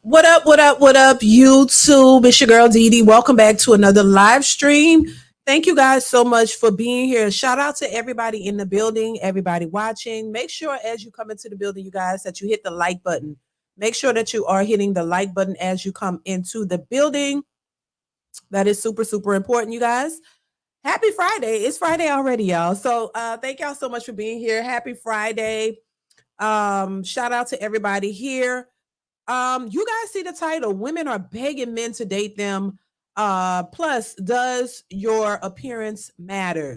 What up, what up, what up, YouTube? It's your girl DeeDee. Welcome back to another live stream. Thank you guys so much for being here. Shout out to everybody in the building, everybody watching. Make sure as you come into the building, you guys, that you hit the like button. Make sure that you are hitting the like button as you come into the building. That is super, super important, you guys. Happy Friday. It's Friday already, y'all. So thank y'all so much for being here. Happy Friday. Shout out to everybody here. You guys see the title, Women Are Begging Men to Date Them. Plus, does your appearance matter?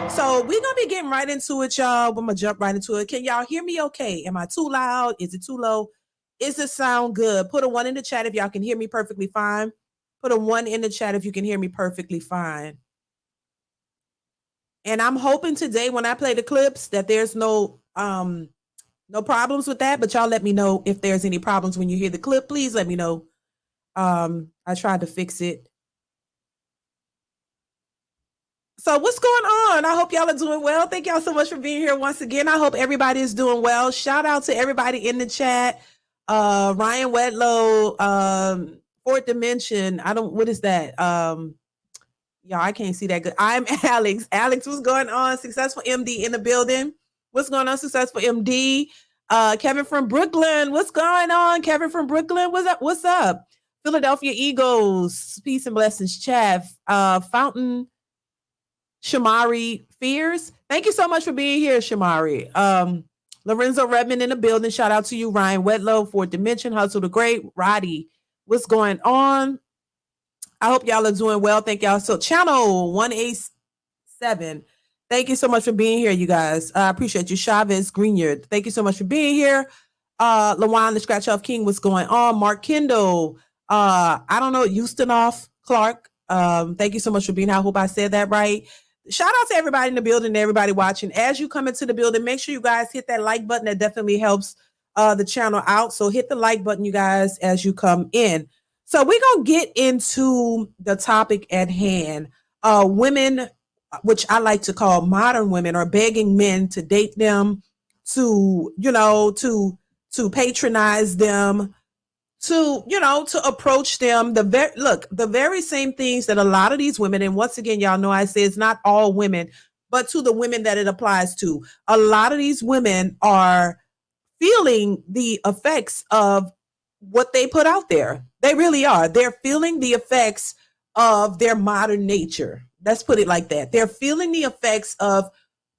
So we're gonna be getting right into it, y'all. I'm gonna jump right into it. Can y'all hear me okay? Am I too loud? Is it too low? Is it sound good? Put a 1 in the chat if y'all can hear me perfectly fine. Put a 1 in the chat if you can hear me perfectly fine. And I'm hoping today when I play the clips that there's no problems with that, but y'all let me know if there's any problems when you hear the clip. Please let me know. I tried to fix it. So what's going on? I hope y'all are doing well. Thank y'all so much for being here once again. I hope everybody is doing well. Shout out to everybody in the chat. Ryan Wedlow, Fourth Dimension. What is that? Y'all, I can't see that good. I'm Alex. Alex, what's going on? Successful MD in the building. What's going on, Successful MD? Kevin from Brooklyn. What's going on, Kevin from Brooklyn? What's up? What's up? Philadelphia Eagles. Peace and blessings, Chaff. Fountain Shamari Fears. Thank you so much for being here, Shamari. Lorenzo Redmond in the building. Shout out to you, Ryan Wedlow, Fourth Dimension, Hustle the Great, Roddy. What's going on? I hope y'all are doing well. Thank y'all. So channel 187. Thank you so much for being here, you guys. I appreciate you. Chavez Greenyard. Thank you so much for being here. Lawan, the Scratch Off King, what's going on? Mark Kendall. I don't know, Eustonoff Clark. Thank you so much for being here. I hope I said that right. Shout out to everybody in the building and everybody watching. As you come into the building, make sure you guys hit that like button. That definitely helps the channel out. So hit the like button, you guys, as you come in. So we're going to get into the topic at hand. Women, which I like to call modern women, are begging men to date them, to patronize them, to approach them. The very same things that a lot of these women, and once again, y'all know I say it's not all women, but to the women that it applies to, a lot of these women are feeling the effects of what they put out there. They really are. They're feeling the effects of their modern nature. Let's put it like that. They're feeling the effects of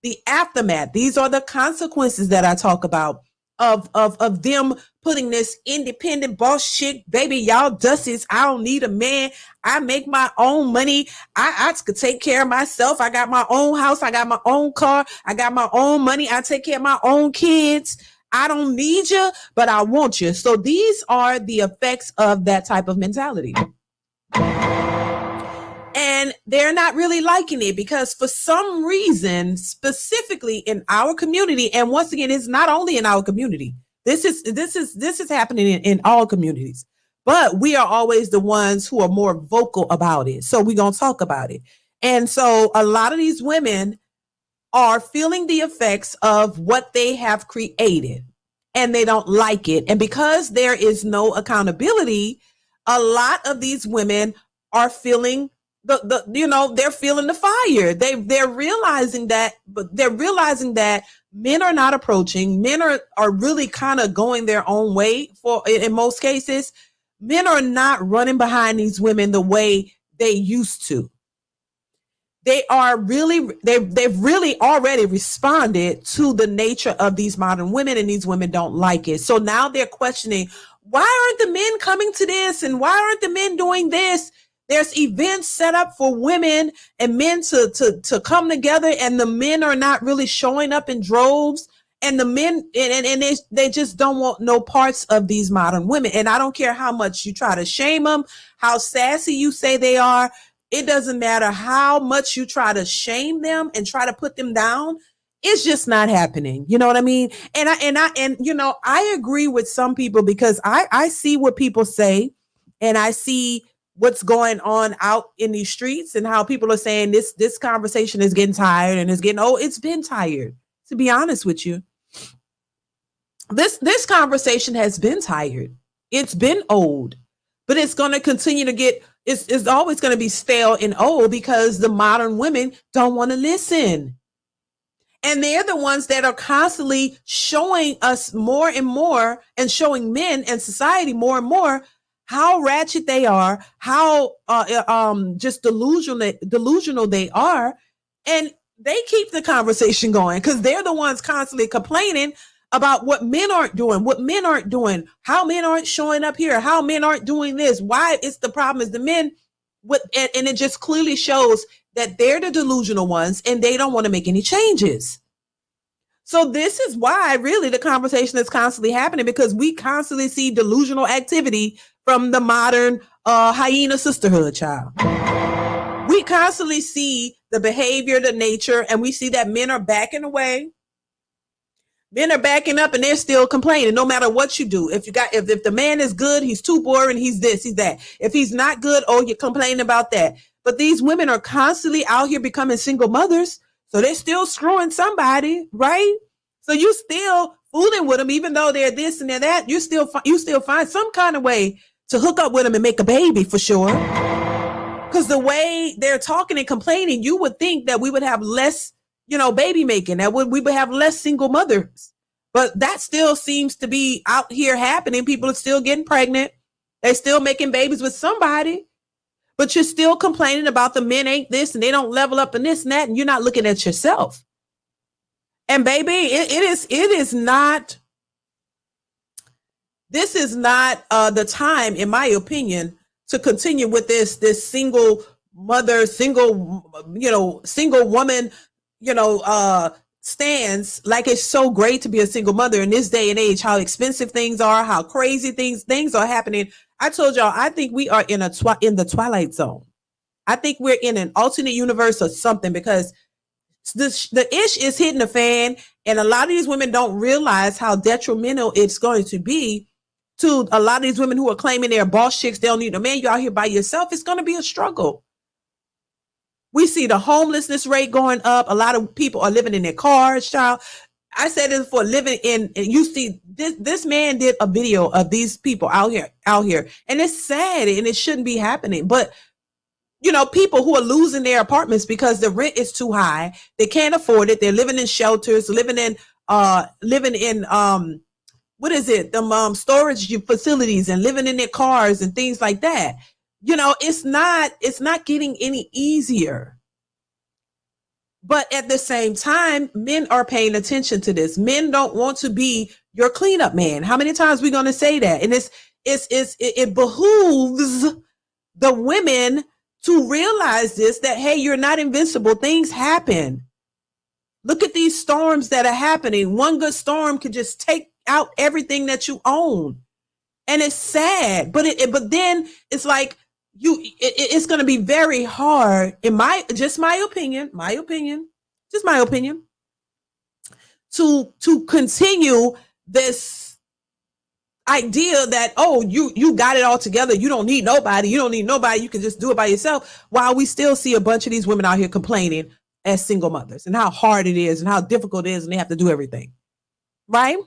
the aftermath. These are the consequences that I talk about of them putting this independent boss chick, baby, y'all dussies. I don't need a man. I make my own money. I could take care of myself. I got my own house. I got my own car. I got my own money. I take care of my own kids. I don't need you, but I want you. So these are the effects of that type of mentality. And they're not really liking it because for some reason, specifically in our community, and once again, it's not only in our community. This is happening in all communities, but we are always the ones who are more vocal about it. So we're going to talk about it. And so a lot of these women are feeling the effects of what they have created and they don't like it. And because there is no accountability, a lot of these women are feeling they're feeling the fire. They're realizing that men are not approaching. Men are really kind of going their own way in most cases. Men are not running behind these women the way they used to. They've really already responded to the nature of these modern women, and these women don't like it. So now they're questioning, why aren't the men coming to this? And why aren't the men doing this? There's events set up for women and men to come together, and the men are not really showing up in droves. And the men and they just don't want no parts of these modern women. And I don't care how much you try to shame them, how sassy you say they are. It doesn't matter how much you try to shame them and try to put them down. It's just not happening. You know what I mean? And I agree with some people because I see what people say, and I see what's going on out in these streets and how people are saying this conversation is getting tired and it's getting old. It's been tired, to be honest with you. This conversation has been tired. It's been old, but it's going to continue to get, it's always going to be stale and old because the modern women don't want to listen. And they're the ones that are constantly showing us more and more and showing men and society more and more how ratchet they are, how just delusional they are. And they keep the conversation going because they're the ones constantly complaining about what men aren't doing, how men aren't showing up here, how men aren't doing this, why it's the problem is the men. And it just clearly shows that they're the delusional ones and they don't want to make any changes. So this is why really the conversation is constantly happening, because we constantly see delusional activity from the modern hyena sisterhood, child. We constantly see the behavior, the nature, and we see that men are backing away. Men are backing up and they're still complaining no matter what you do. If the man is good, he's too boring, he's this, he's that. If he's not good, oh, you're complaining about that. But these women are constantly out here becoming single mothers. So they're still screwing somebody, right? So you still fooling with them, even though they're this and they're that. You still find some kind of way to hook up with them and make a baby for sure. Because the way they're talking and complaining, you would think that we would have less, baby making, we would have less single mothers. But that still seems to be out here happening. People are still getting pregnant. They're still making babies with somebody. But you're still complaining about the men ain't this and they don't level up and this and that. And you're not looking at yourself. And baby, this is not the time, in my opinion, to continue with this single mother, single woman, stands. Like, it's so great to be a single mother in this day and age, how expensive things are, how crazy things are happening. I told y'all, I think we are in the Twilight Zone. I think we're in an alternate universe or something, because the ish is hitting the fan, and a lot of these women don't realize how detrimental it's going to be to a lot of these women who are claiming they're boss chicks. They don't need a man. You're out here by yourself. It's going to be a struggle. We see the homelessness rate going up. A lot of people are living in their cars, child. I said this for living in, and you see this man did a video of these people out here, and it's sad and it shouldn't be happening. But people who are losing their apartments because the rent is too high. They can't afford it. They're living in shelters, living in what is it? Storage facilities, and living in their cars and things like that. It's not getting any easier. But at the same time, men are paying attention to this. Men don't want to be your cleanup man. How many times are we going to say that? And it behooves the women to realize this, that, hey, you're not invincible. Things happen. Look at these storms that are happening. One good storm could just take out everything that you own. And it's sad, but then it's like it's going to be very hard, in my opinion, to continue this idea that, oh, you got it all together. You don't need nobody. You can just do it by yourself. While we still see a bunch of these women out here complaining as single mothers and how hard it is and how difficult it is, and they have to do everything. Right?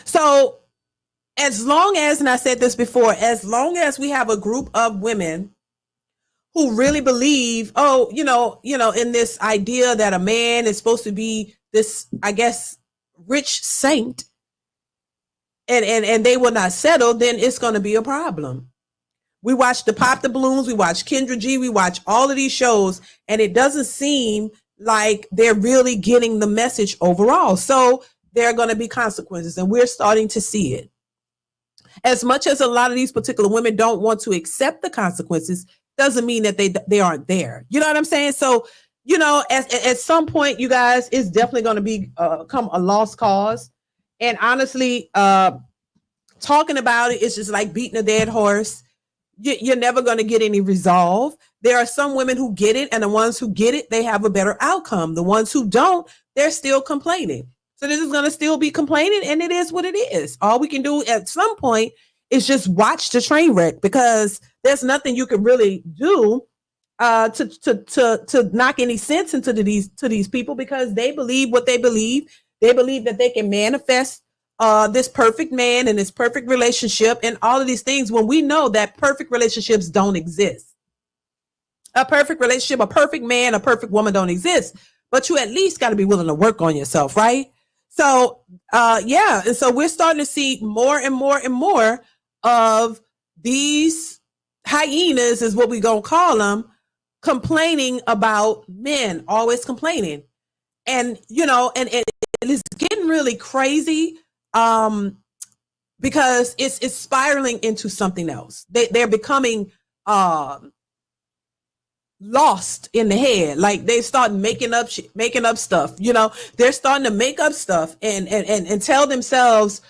So as long as, and I said this before, as long as we have a group of women who really believe, in this idea that a man is supposed to be this, I guess, rich saint, and they will not settle, then it's going to be a problem. We watch the Pop the Balloons, we watch Kendra G, we watch all of these shows, and it doesn't seem like they're really getting the message overall. So there are going to be consequences, and we're starting to see it. As much as a lot of these particular women don't want to accept the consequences, doesn't mean that they aren't there. You know what I'm saying? So, at some point, you guys, it's definitely going to become a lost cause. And honestly, talking about it is just like beating a dead horse. You're never going to get any resolve. There are some women who get it, and the ones who get it, they have a better outcome. The ones who don't, they're still complaining. So this is going to still be complaining, and it is what it is. All we can do at some point is just watch the train wreck, because there's nothing you can really do to knock any sense into these people, because they believe what they believe. They believe that they can manifest this perfect man and this perfect relationship and all of these things when we know that perfect relationships don't exist. A perfect relationship, a perfect man, a perfect woman don't exist. But you at least got to be willing to work on yourself, right? So, yeah. And so we're starting to see more and more and more of these hyenas, is what we gonna call them, complaining about men, always complaining. And, you know, and it's getting really crazy because it's spiraling into something else. They're becoming lost in the head. Like they start making up stuff, you know. They're starting to make up stuff and tell themselves,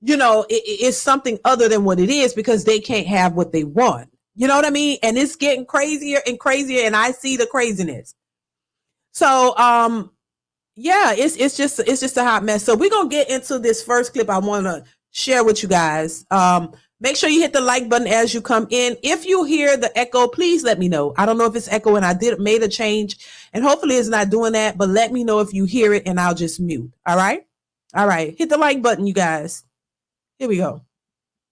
you know, it's something other than what it is because they can't have what they want. You know what I mean? And it's getting crazier and crazier, and I see the craziness. So yeah, it's just a hot mess. So we're gonna get into this first clip I want to share with you guys. Make sure you hit the like button as you come in. If you hear the echo, please let me know. I don't know if it's echo and I made a change, and hopefully it's not doing that, but let me know if you hear it and I'll just mute. All right. Hit the like button, you guys. Here we go.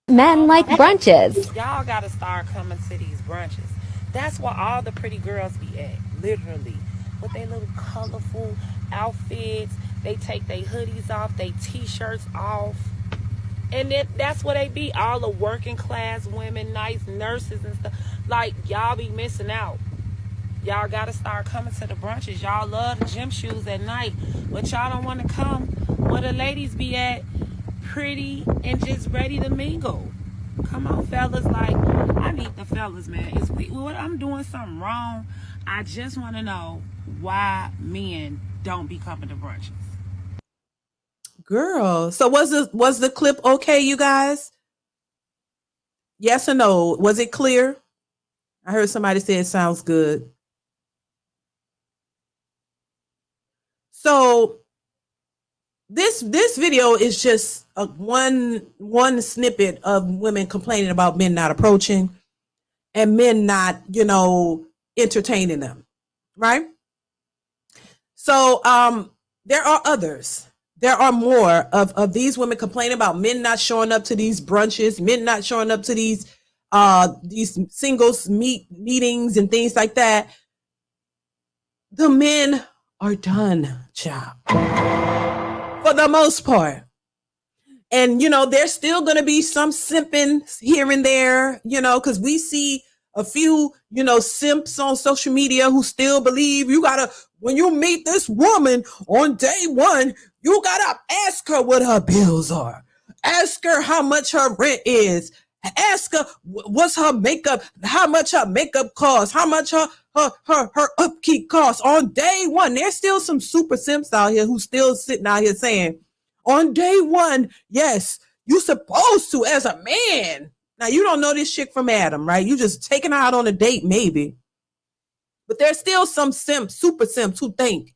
Men like brunches. Y'all gotta start coming to these brunches. That's where all the pretty girls be at, literally. With their little colorful outfits. They take their hoodies off, their t-shirts off. And then that's where they be. All the working class women, nice nurses and stuff. Like, y'all be missing out. Y'all gotta start coming to the brunches. Y'all love the gym shoes at night, but y'all don't want to come where the ladies be at, pretty and just ready to mingle. Come on, fellas. Like, I need the fellas, man. What I'm doing something wrong. I just want to know why men don't be coming to brunches. Girl, so was the clip okay, you guys? Yes or no? Was it clear? I heard somebody say it sounds good. So this video is just a one snippet of women complaining about men not approaching and men not, you know, entertaining them, right? So there are others. There are more of these women complaining about men not showing up to these brunches, men not showing up to these singles meetings and things like that. The men are done, child, for the most part. And, you know, there's still going to be some simping here and there, you know, because we see a few, you know, simps on social media who still believe you gotta, when you meet this woman on day one, you gotta ask her what her bills are. Ask her how much her rent is. Ask her what's her makeup, how much her makeup costs, how much her upkeep costs on day one. There's still some super simps out here who still sitting out here saying, on day one, yes, you supposed to as a man. Now, you don't know this chick from Adam, right? You just taking her out on a date, maybe. But there's still some simps, super simps, who think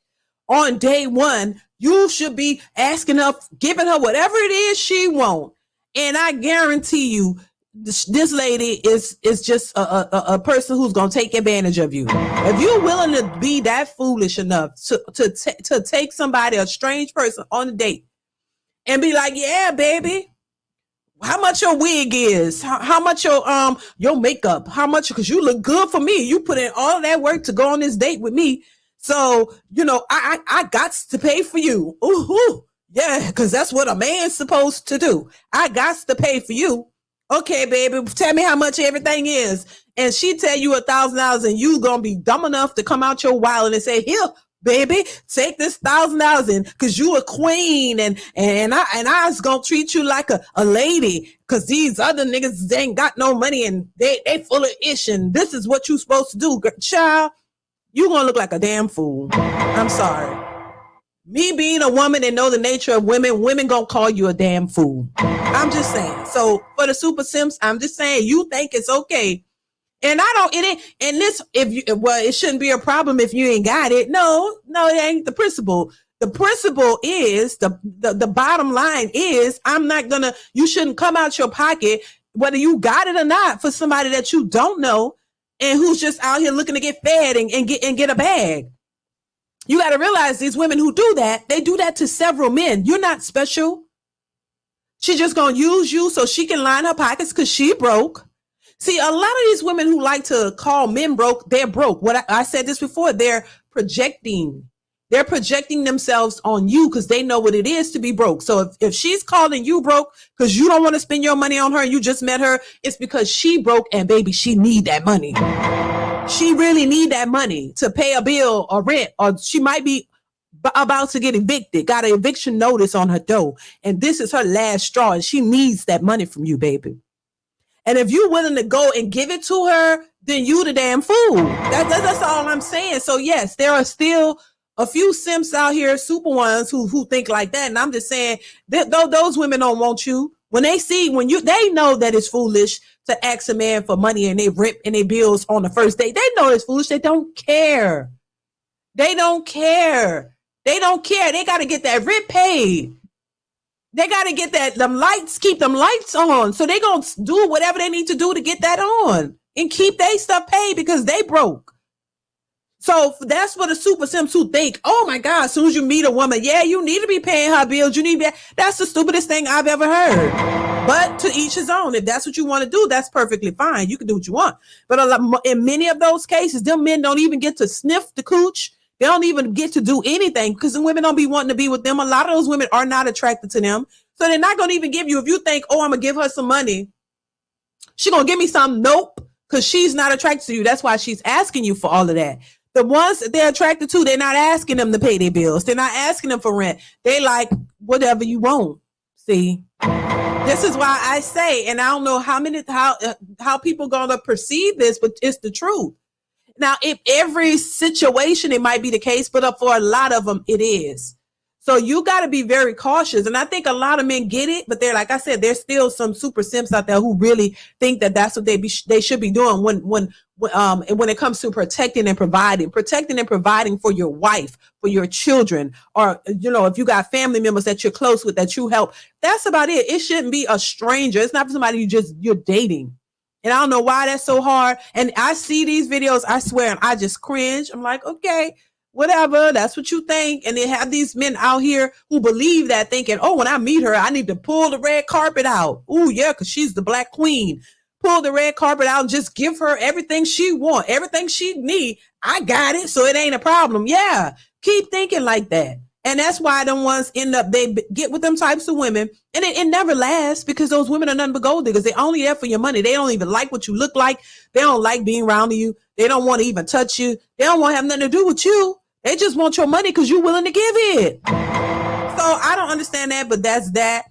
on day one, you should be asking her, giving her whatever it is she wants. And I guarantee you, this lady is just a person who's going to take advantage of you. If you're willing to be that foolish enough to take somebody, a strange person, on a date and be like, yeah, baby, how much your wig is, how much your makeup, how much, because you look good for me. You put in all that work to go on this date with me. So, you know, I got to pay for you. Ooh, yeah, because that's what a man's supposed to do. I got to pay for you. Okay, baby, tell me how much everything is. And she tell you $1,000 and you gonna be dumb enough to come out your wallet and say, here, baby, take this $1,000 in because you a queen and I was gonna treat you like a lady because these other niggas, they ain't got no money and they full of ish and this is what you supposed to do. Child, you gonna look like a damn fool. I'm sorry. Me being a woman and know the nature of women gonna call you a damn fool. I'm just saying. So for the super simps, I'm just saying, you think it's okay. And I don't, it ain't, and this, it shouldn't be a problem if you ain't got it. No, it ain't the principle. The principle is, the bottom line is, you shouldn't come out your pocket, whether you got it or not, for somebody that you don't know and who's just out here looking to get fed and get a bag. You got to realize these women who do that, they do that to several men. You're not special. She just gonna use you so she can line her pockets because she broke. See, a lot of these women who like to call men broke, they're broke. What I said this before, they're projecting. They're projecting themselves on you because they know what it is to be broke. So if she's calling you broke because you don't want to spend your money on her and you just met her, it's because she broke and baby, she need that money. She really need that money to pay a bill or rent, or she might be about to get evicted, got an eviction notice on her door. And this is her last straw and she needs that money from you, baby. And if you're willing to go and give it to her, then you the damn fool. That's all I'm saying. So yes, there are still a few simps out here, super ones who think like that. And I'm just saying that those women don't want you. When they know that it's foolish to ask a man for money and they rent and they bills on the first date. They know it's foolish. They don't care. They don't care. They don't care. They got to get that rent paid. They got to get keep them lights on. So they going to do whatever they need to do to get that on and keep their stuff paid because they broke. So that's what the super simps who think, oh my God, as soon as you meet a woman, yeah, you need to be paying her bills. That's the stupidest thing I've ever heard. But to each his own. If that's what you want to do, that's perfectly fine. You can do what you want. But in many of those cases, them men don't even get to sniff the cooch. They don't even get to do anything because the women don't be wanting to be with them. A lot of those women are not attracted to them. So they're not going to even give you, if you think, oh, I'm going to give her some money, she going to give me some. Nope. Because she's not attracted to you. That's why she's asking you for all of that. The ones that they're attracted to, they're not asking them to pay their bills. They're not asking them for rent. They like whatever you want. See, this is why I say, and I don't know how people going to perceive this, but it's the truth. Now, if every situation, it might be the case, but for a lot of them, it is. So you got to be very cautious. And I think a lot of men get it, but they're, like I said, there's still some super simps out there who really think that that's what they should be doing when it comes to protecting and providing for your wife, for your children, or, if you got family members that you're close with, that you help. That's about it. It shouldn't be a stranger. It's not for somebody you're dating. And I don't know why that's so hard. And I see these videos, I swear, and I just cringe. I'm like, okay, whatever, that's what you think. And they have these men out here who believe that, thinking, oh, when I meet her, I need to pull the red carpet out. Oh, yeah, because she's the black queen. Pull the red carpet out and just give her everything she want, everything she need. I got it, so it ain't a problem. Yeah, keep thinking like that. And that's why them ones they get with them types of women, and it never lasts because those women are nothing but gold diggers. They're only there for your money. They don't even like what you look like. They don't like being around you. They don't want to even touch you. They don't want to have nothing to do with you. They just want your money because you're willing to give it. So I don't understand that, but that's that.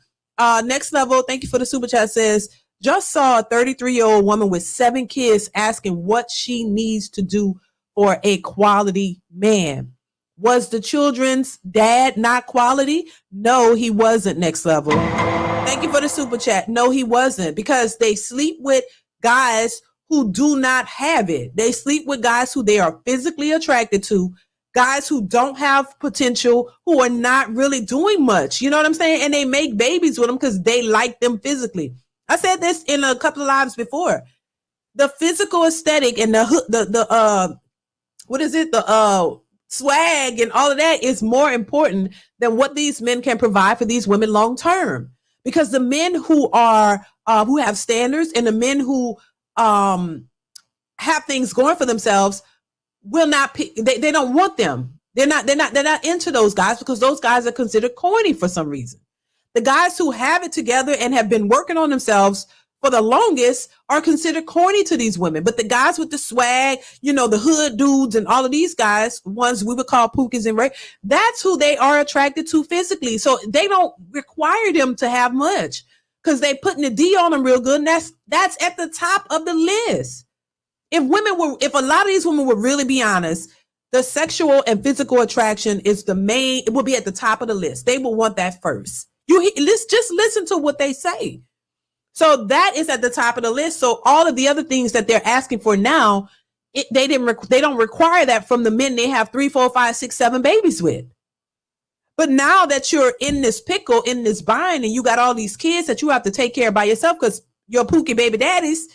Next level, thank you for the super chat, says, just saw a 33-year-old woman with 7 kids asking what she needs to do for a quality man. Was the children's dad not quality? No, he wasn't. Next level. Thank you for the super chat. No, he wasn't, because they sleep with guys who do not have it. They sleep with guys who they are physically attracted to, guys who don't have potential, who are not really doing much. You know what I'm saying? And they make babies with them because they like them physically. I said this in a couple of lives before. The physical aesthetic and the swag and all of that is more important than what these men can provide for these women long term. Because the men who have standards and the men who have things going for themselves will not they don't want them. They're not into those guys because those guys are considered corny for some reason. The guys who have it together and have been working on themselves for the longest are considered corny to these women. But the guys with the swag, the hood dudes and all of these guys, ones we would call pookies and Ray, that's who they are attracted to physically. So they don't require them to have much because they putting the D on them real good. And that's at the top of the list. If a lot of these women would really be honest, the sexual and physical attraction is it will be at the top of the list. They will want that first. Just listen to what they say. So that is at the top of the list. So all of the other things that they're asking for now, they don't require that from the men they have 3, 4, 5, 6, 7 babies with. But now that you're in this pickle, in this bind, and you got all these kids that you have to take care of by yourself because your pookie baby daddies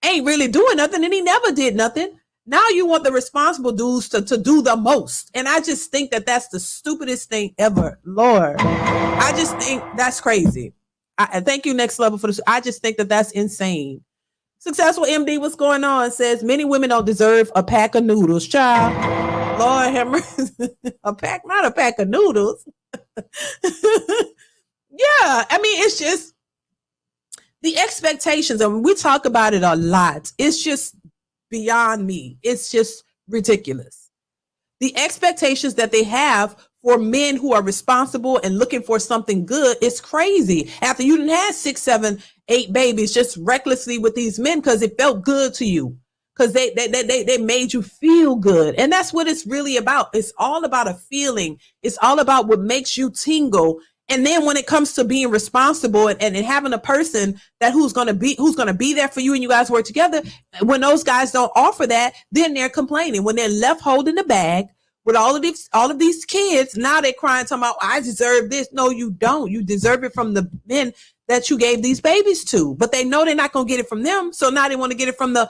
ain't really doing nothing and he never did nothing. Now you want the responsible dudes to do the most. And I just think that that's the stupidest thing ever. Lord, I just think that's crazy. Thank you, Next Level, for this. I just think that that's insane. Successful MD, what's going on? Says many women don't deserve a pack of noodles, child. Lord have mercy. Not a pack of noodles. Yeah, I mean, it's just the expectations, and we talk about it a lot. It's just beyond me. It's just ridiculous. The expectations that they have for men who are responsible and looking for something good is crazy. After you didn't have 6, 7, 8 babies just recklessly with these men because it felt good to you, because they made you feel good. And that's what it's really about. It's all about a feeling. It's all about what makes you tingle. And then when it comes to being responsible and having a person that who's going to be there for you and you guys work together, when those guys don't offer that, then they're complaining. When they're left holding the bag with all of these kids, now they're crying, talking about, I deserve this. No, you don't. You deserve it from the men that you gave these babies to, but they know they're not going to get it from them. So now they want to get it from the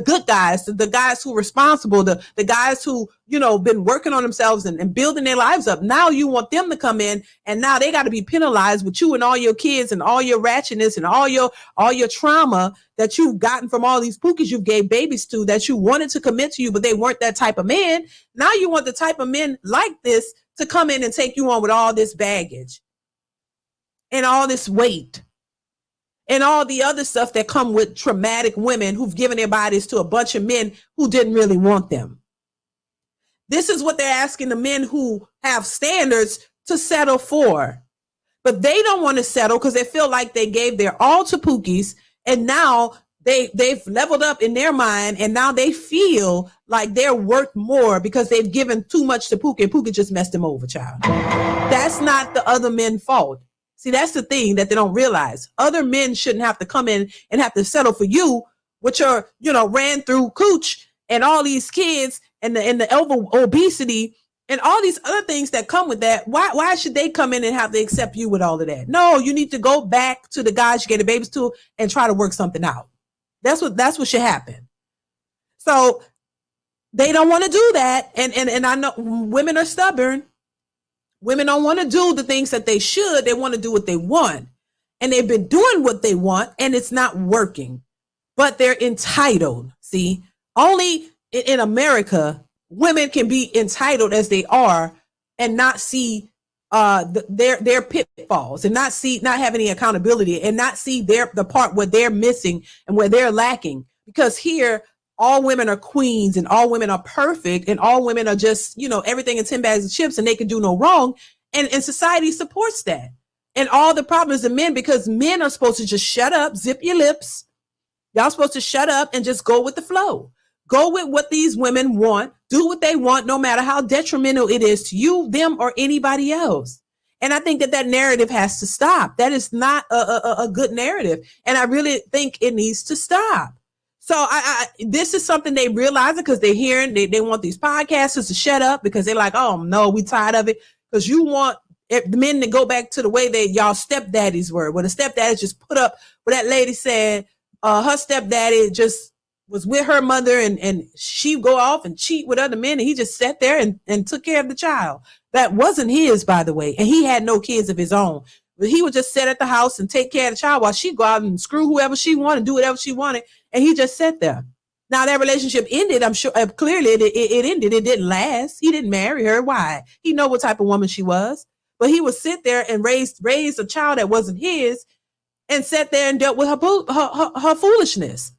good guys, the guys who are responsible, the guys who, been working on themselves and building their lives up. Now you want them to come in, and now they got to be penalized with you and all your kids and all your ratchetness and all your trauma that you've gotten from all these pookies you gave babies to, that you wanted to commit to you, but they weren't that type of man. Now you want the type of men like this to come in and take you on with all this baggage and all this weight and all the other stuff that come with traumatic women who've given their bodies to a bunch of men who didn't really want them. This is what they're asking the men who have standards to settle for. But they don't want to settle because they feel like they gave their all to pookies, and now they've leveled up in their mind, and now they feel like they're worth more because they've given too much to Pookie, and Pookie just messed them over, child. That's not the other men's fault. See, that's the thing that they don't realize. Other men shouldn't have to come in and have to settle for you, which are, ran through cooch and all these kids and the obesity and all these other things that come with that. Why should they come in and have to accept you with all of that? No, you need to go back to the guys you gave the babies to and try to work something out. That's what should happen. So they don't want to do that. And I know women are stubborn. Women don't want to do the things that they should. They want to do what they want. And they've been doing what they want, and it's not working. But they're entitled. See, only in America, women can be entitled as they are and not see their pitfalls, and not have any accountability, and not see the part where they're missing and where they're lacking. Because here, all women are queens and all women are perfect and all women are just, everything in 10 bags of chips and they can do no wrong. And society supports that. And all the problems of men, because men are supposed to just shut up, zip your lips. Y'all supposed to shut up and just go with the flow. Go with what these women want. Do what they want, no matter how detrimental it is to you, them, or anybody else. And I think that narrative has to stop. That is not a good narrative. And I really think it needs to stop. So this is something they realize because they're hearing, they want these podcasters to shut up because they're like, oh no, we tired of it. Because you want the men to go back to the way y'all stepdaddies were. When the stepdaddies just put up what that lady said, her stepdaddy just was with her mother and she go off and cheat with other men. And he just sat there and took care of the child. That wasn't his, by the way. And he had no kids of his own. But he would just sit at the house and take care of the child while she go out and screw whoever she wanted, do whatever she wanted. And he just sat there. Now that relationship ended. I'm sure clearly it ended. It didn't last. He didn't marry her. Why? He know what type of woman she was. But he would sit there and raise a child that wasn't his and sat there and dealt with her foolishness.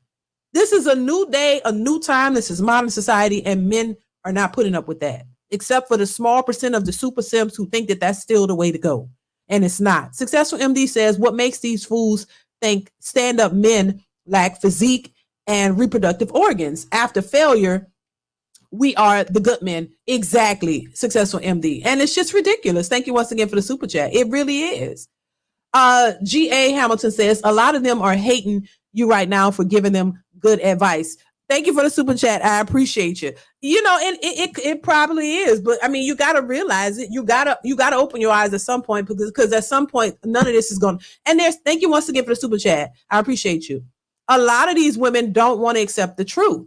This is a new day, a new time. This is modern society, and men are not putting up with that, except for the small percent of the super simps who think that that's still the way to go. And it's not. Successful MD says, what makes these fools think stand-up men lack physique and reproductive organs? After failure, we are the good men. Exactly. Successful MD. And it's just ridiculous. Thank you once again for the super chat. It really is. G.A. Hamilton says, a lot of them are hating you right now for giving them good advice. Thank you for the super chat. I appreciate you. And it probably is, but I mean, you got to realize it. You got to open your eyes at some point, because at some point, none of this is going. And thank you once again for the super chat. I appreciate you. A lot of these women don't want to accept the truth.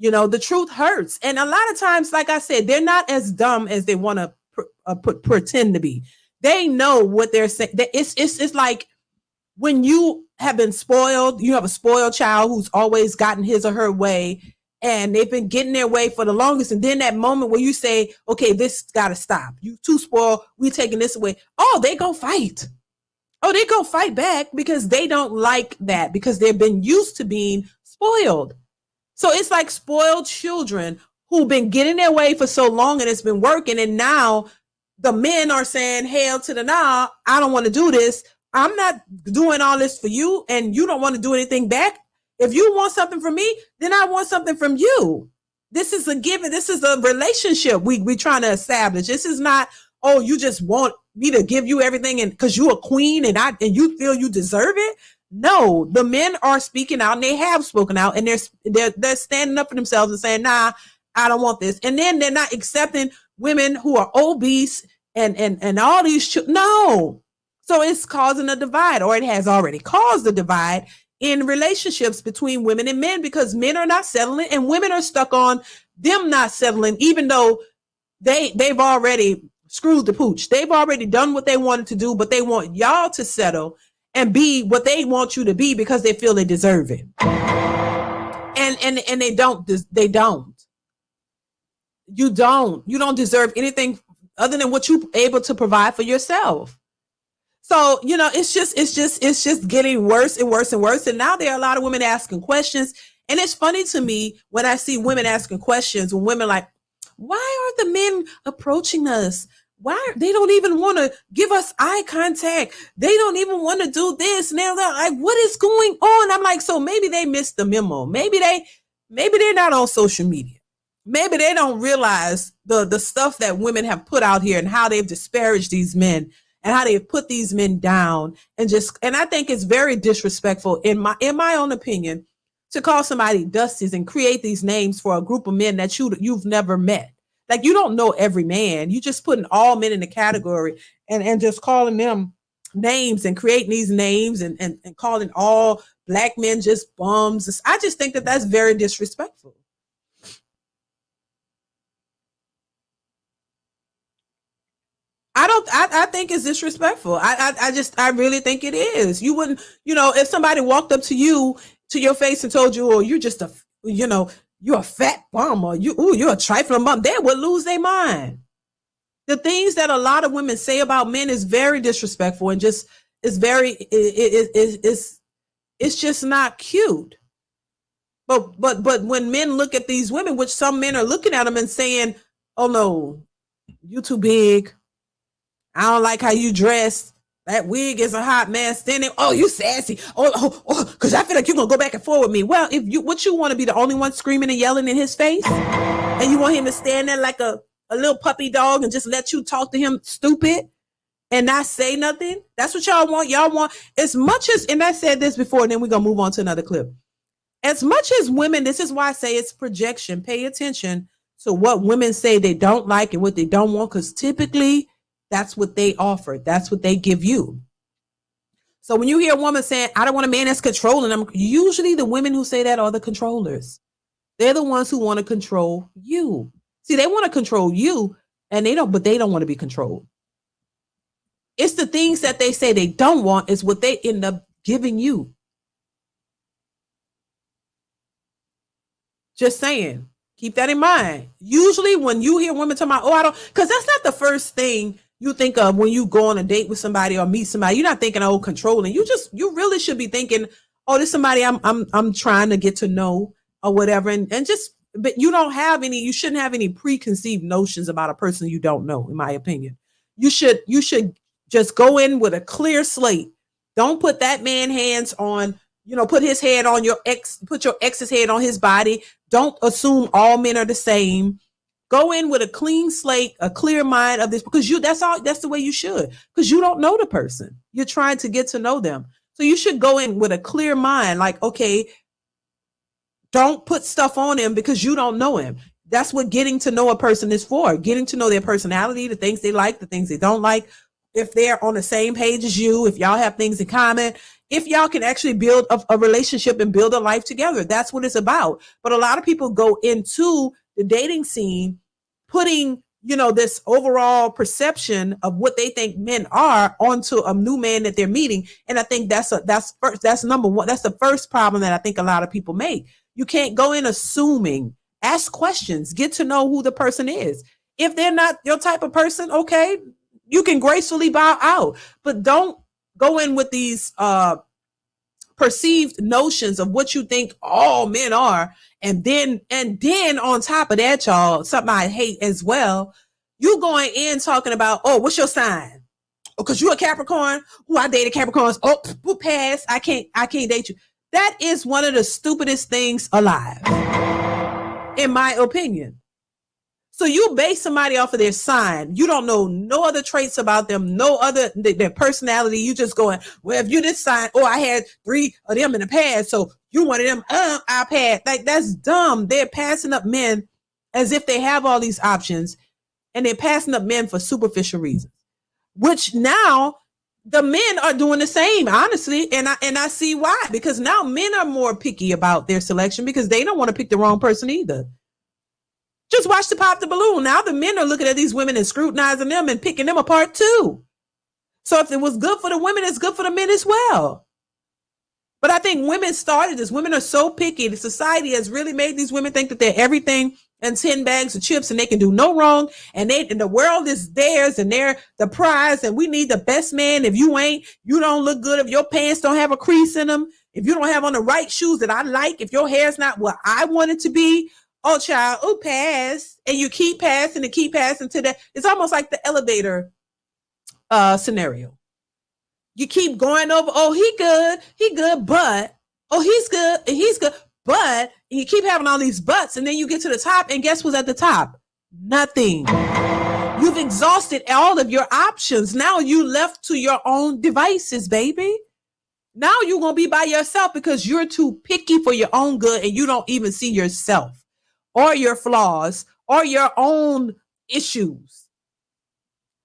The truth hurts. And a lot of times, like I said, they're not as dumb as they want to pretend to be. They know what they're saying. It's like when you have been spoiled, you have a spoiled child who's always gotten his or her way, and they've been getting their way for the longest. And then that moment where you say, okay, this got to stop. You too spoiled. We taking this away. Oh, they go fight. Oh, they go fight back because they don't like that, because they've been used to being spoiled. So it's like spoiled children who've been getting their way for so long and it's been working. And now the men are saying, hell to the nah, I don't want to do this. I'm not doing all this for you, and you don't want to do anything back. If you want something from me, then I want something from you. This is a given. This is a relationship we trying to establish. This is not, oh, you just want me to give you everything and because you're a queen and you feel you deserve it. No, the men are speaking out, and they have spoken out, and they're standing up for themselves and saying, nah, I don't want this. And then they're not accepting women who are obese and all these. No. So it's causing a divide, or it has already caused a divide in relationships between women and men, because men are not settling and women are stuck on them not settling, even though they've already screwed the pooch. They've already done what they wanted to do, but they want y'all to settle and be what they want you to be because they feel they deserve it. And they don't. You don't deserve anything other than what you're able to provide for yourself. So, it's just getting worse and worse and worse. And now there are a lot of women asking questions. And it's funny to me when I see women asking questions, when women like, why are the men approaching us? Why they don't even want to give us eye contact? They don't even want to do this. Now they're like, what is going on? I'm like, so maybe they missed the memo. Maybe they're not on social media. Maybe they don't realize the stuff that women have put out here and how they've disparaged these men and how they've put these men down, and I think it's very disrespectful in my own opinion to call somebody dusties and create these names for a group of men that you've never met. Like, you don't know every man. You just putting all men in the category and just calling them names and creating these names and calling all black men just bums. I just think that that's very disrespectful. I think it's disrespectful. I really think it is. You wouldn't, if somebody walked up to you, to your face and told you, oh, you're just you're a fat bum, or you're a trifling bum, they would lose their mind. The things that a lot of women say about men is very disrespectful, and just it's just not cute. But when men look at these women, which some men are looking at them and saying, oh no, you too big. I don't like how you dress. That wig is a hot mess. Then you sassy. Because I feel like you're gonna go back and forth with me. Well, if you want to be the only one screaming and yelling in his face, and you want him to stand there like a little puppy dog and just let you talk to him stupid and not say nothing? That's what y'all want. Y'all want as much as, and I said this before, and then we're gonna move on to another clip. As much as women, this is why I say it's projection. Pay attention to what women say they don't like and what they don't want, because typically that's what they offer. That's what they give you. So when you hear a woman saying, I don't want a man that's controlling them, usually the women who say that are the controllers. They're the ones who want to control you. See, they want to control you, and they don't want to be controlled. It's the things that they say they don't want is what they end up giving you. Just saying. Keep that in mind. Usually when you hear women talking about, because that's not the first thing you think of when you go on a date with somebody or meet somebody. You're not thinking, controlling. You really should be thinking, this is somebody I'm trying to get to know or whatever. But you shouldn't have any preconceived notions about a person you don't know, in my opinion. You should just go in with a clear slate. Don't put that man hands on, put his head on put your ex's head on his body. Don't assume all men are the same. Go in with a clean slate, a clear mind of this, because that's the way you should, because you don't know the person. You're trying to get to know them. So you should go in with a clear mind, like, okay, don't put stuff on him because you don't know him. That's what getting to know a person is for. Getting to know their personality, the things they like, the things they don't like. If they're on the same page as you, if y'all have things in common, if y'all can actually build a relationship and build a life together. That's what it's about. But a lot of people go into the dating scene putting, this overall perception of what they think men are onto a new man that they're meeting. And I think that's number one. That's the first problem that I think a lot of people make. You can't go in assuming. Ask questions, get to know who the person is. If they're not your type of person, okay, you can gracefully bow out, but don't go in with these perceived notions of what you think all men are. And then on top of that, y'all, something I hate as well, you going in talking about, oh, what's your sign? Oh, because you're a Capricorn. Oh, I dated Capricorns. Oh, we'll pass. I can't date you. That is one of the stupidest things alive, in my opinion. So you base somebody off of their sign. You don't know no other traits about them, no other their personality. You just going, well, if you this sign, oh, I had 3 of them in the past, so you one of them, I passed. Like, that's dumb. They're passing up men as if they have all these options, and they're passing up men for superficial reasons, which now the men are doing the same, honestly. And I see why, because now men are more picky about their selection because they don't want to pick the wrong person either. Just watch the Pop the Balloon. Now the men are looking at these women and scrutinizing them and picking them apart too. So if it was good for the women, it's good for the men as well. But I think women started this. Women are so picky. The society has really made these women think that they're everything and 10 bags of chips and they can do no wrong. And the world is theirs and they're the prize. And we need the best man. If you don't look good. If your pants don't have a crease in them. If you don't have on the right shoes that I like. If your hair's not what I want it to be. Oh, child, oh, pass. And you keep passing and keep passing to that. It's almost like the elevator scenario. You keep going over, oh, he good, but, oh, he's good, but, and you keep having all these buts, and then you get to the top, and guess what's at the top? Nothing. You've exhausted all of your options. Now you left to your own devices, baby. Now you're going to be by yourself because you're too picky for your own good, and you don't even see yourself or your flaws or your own issues.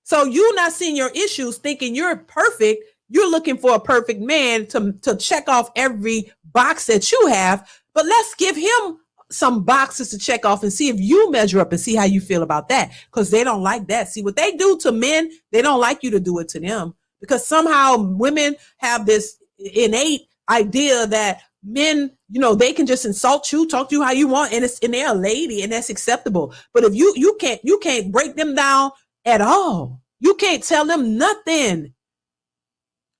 So you're not seeing your issues, thinking you're perfect. You're looking for a perfect man to check off every box that you have. But let's give him some boxes to check off and see if you measure up and see how you feel about that. Because they don't like that. See, what they do to men, they don't like you to do it to them. Because somehow women have this innate idea that men, they can just insult you, talk to you how you want, and they're a lady, and that's acceptable. But if you can't break them down at all. You can't tell them nothing.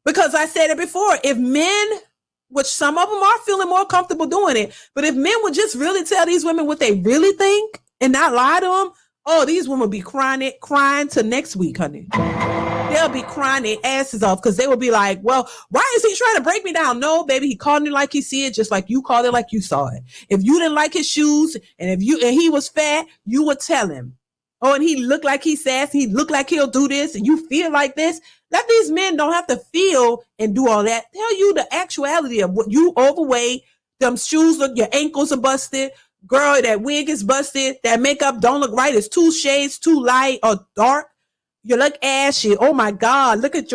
Because I said it before, if men, which some of them are feeling more comfortable doing it, but if men would just really tell these women what they really think and not lie to them, oh, these women will be crying to next week, honey. They'll be crying their asses off because they will be like, well, why is he trying to break me down? No, baby, he called it like he see it, just like you called it like you saw it. If you didn't like his shoes and he was fat, you would tell him. Oh, and he looked like he's sassy. He looked like he'll do this, and you feel like this. Let these men don't have to feel and do all that. Tell you the actuality of what you overweight. Them shoes look, your ankles are busted. Girl, that wig is busted. That makeup don't look right. It's 2 shades too light or dark. You look ashy. Oh my God. Look at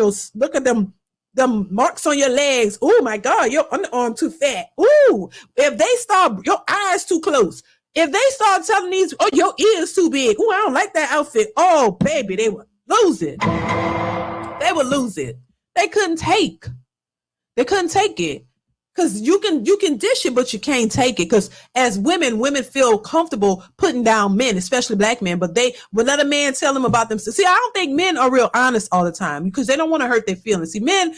them marks on your legs. Oh my God. Your underarm too fat. Ooh. If they start, your eyes too close. If they start telling these, oh, your ears too big. Oh, I don't like that outfit. Oh, baby, they would lose it. They would lose it. They couldn't take it. Because you can dish it, but you can't take it. Because as women feel comfortable putting down men, especially black men, but they will let a man tell them about themselves. See, I don't think men are real honest all the time because they don't want to hurt their feelings. See, men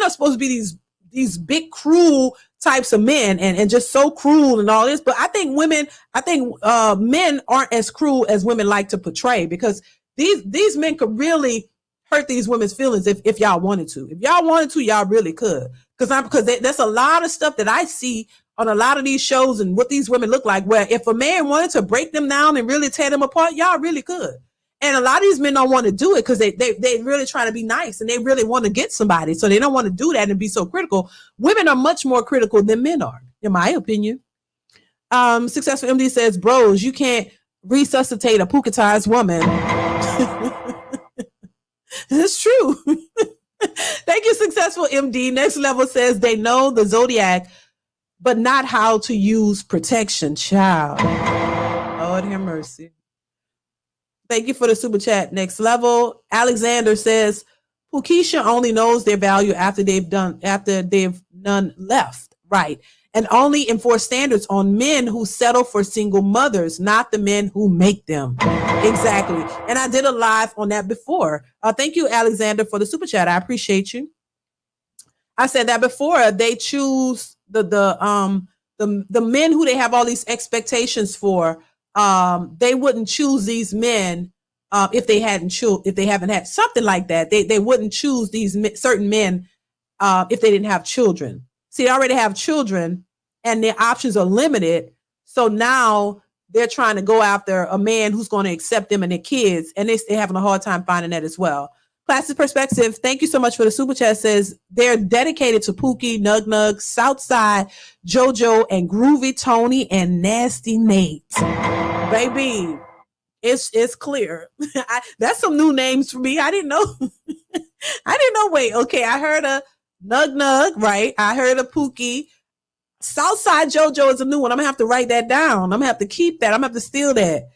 are supposed to be these big, cruel types of men and just so cruel and all this. But I think men aren't as cruel as women like to portray, because these men could really hurt these women's feelings if y'all wanted to. If y'all wanted to, y'all really could. Because that's a lot of stuff that I see on a lot of these shows and what these women look like, where if a man wanted to break them down and really tear them apart, y'all really could. And a lot of these men don't want to do it because they really try to be nice and they really want to get somebody. So they don't want to do that and be so critical. Women are much more critical than men are, in my opinion. Successful MD says, bros, you can't resuscitate a pukatized woman. That's true. Thank you, Successful MD. Next Level says they know the zodiac, but not how to use protection. Child. Lord have mercy. Thank you for the super chat. Next level. Alexander says, Pukisha only knows their value after they've none left. Right. And only enforce standards on men who settle for single mothers, not the men who make them. Exactly. And I did a live on that before. Thank you, Alexander, for the super chat. I appreciate you. I said that before. They choose the men who they have all these expectations for. They wouldn't choose these men if they haven't had something like that. They wouldn't choose these certain men if they didn't have children. See, they already have children and their options are limited. So now they're trying to go after a man who's going to accept them and their kids. And they're having a hard time finding that as well. Classic Perspective, thank you so much for the super chat. Says they're dedicated to Pookie, Nug Nug, Southside, JoJo, and Groovy Tony and Nasty Nate. Baby, it's clear. That's some new names for me. I didn't know. I didn't know. Wait, okay. I heard a Nug Nug, right? I heard a Pookie. Southside JoJo is a new one. I'm gonna have to write that down. I'm gonna have to keep that. I'm gonna have to steal that.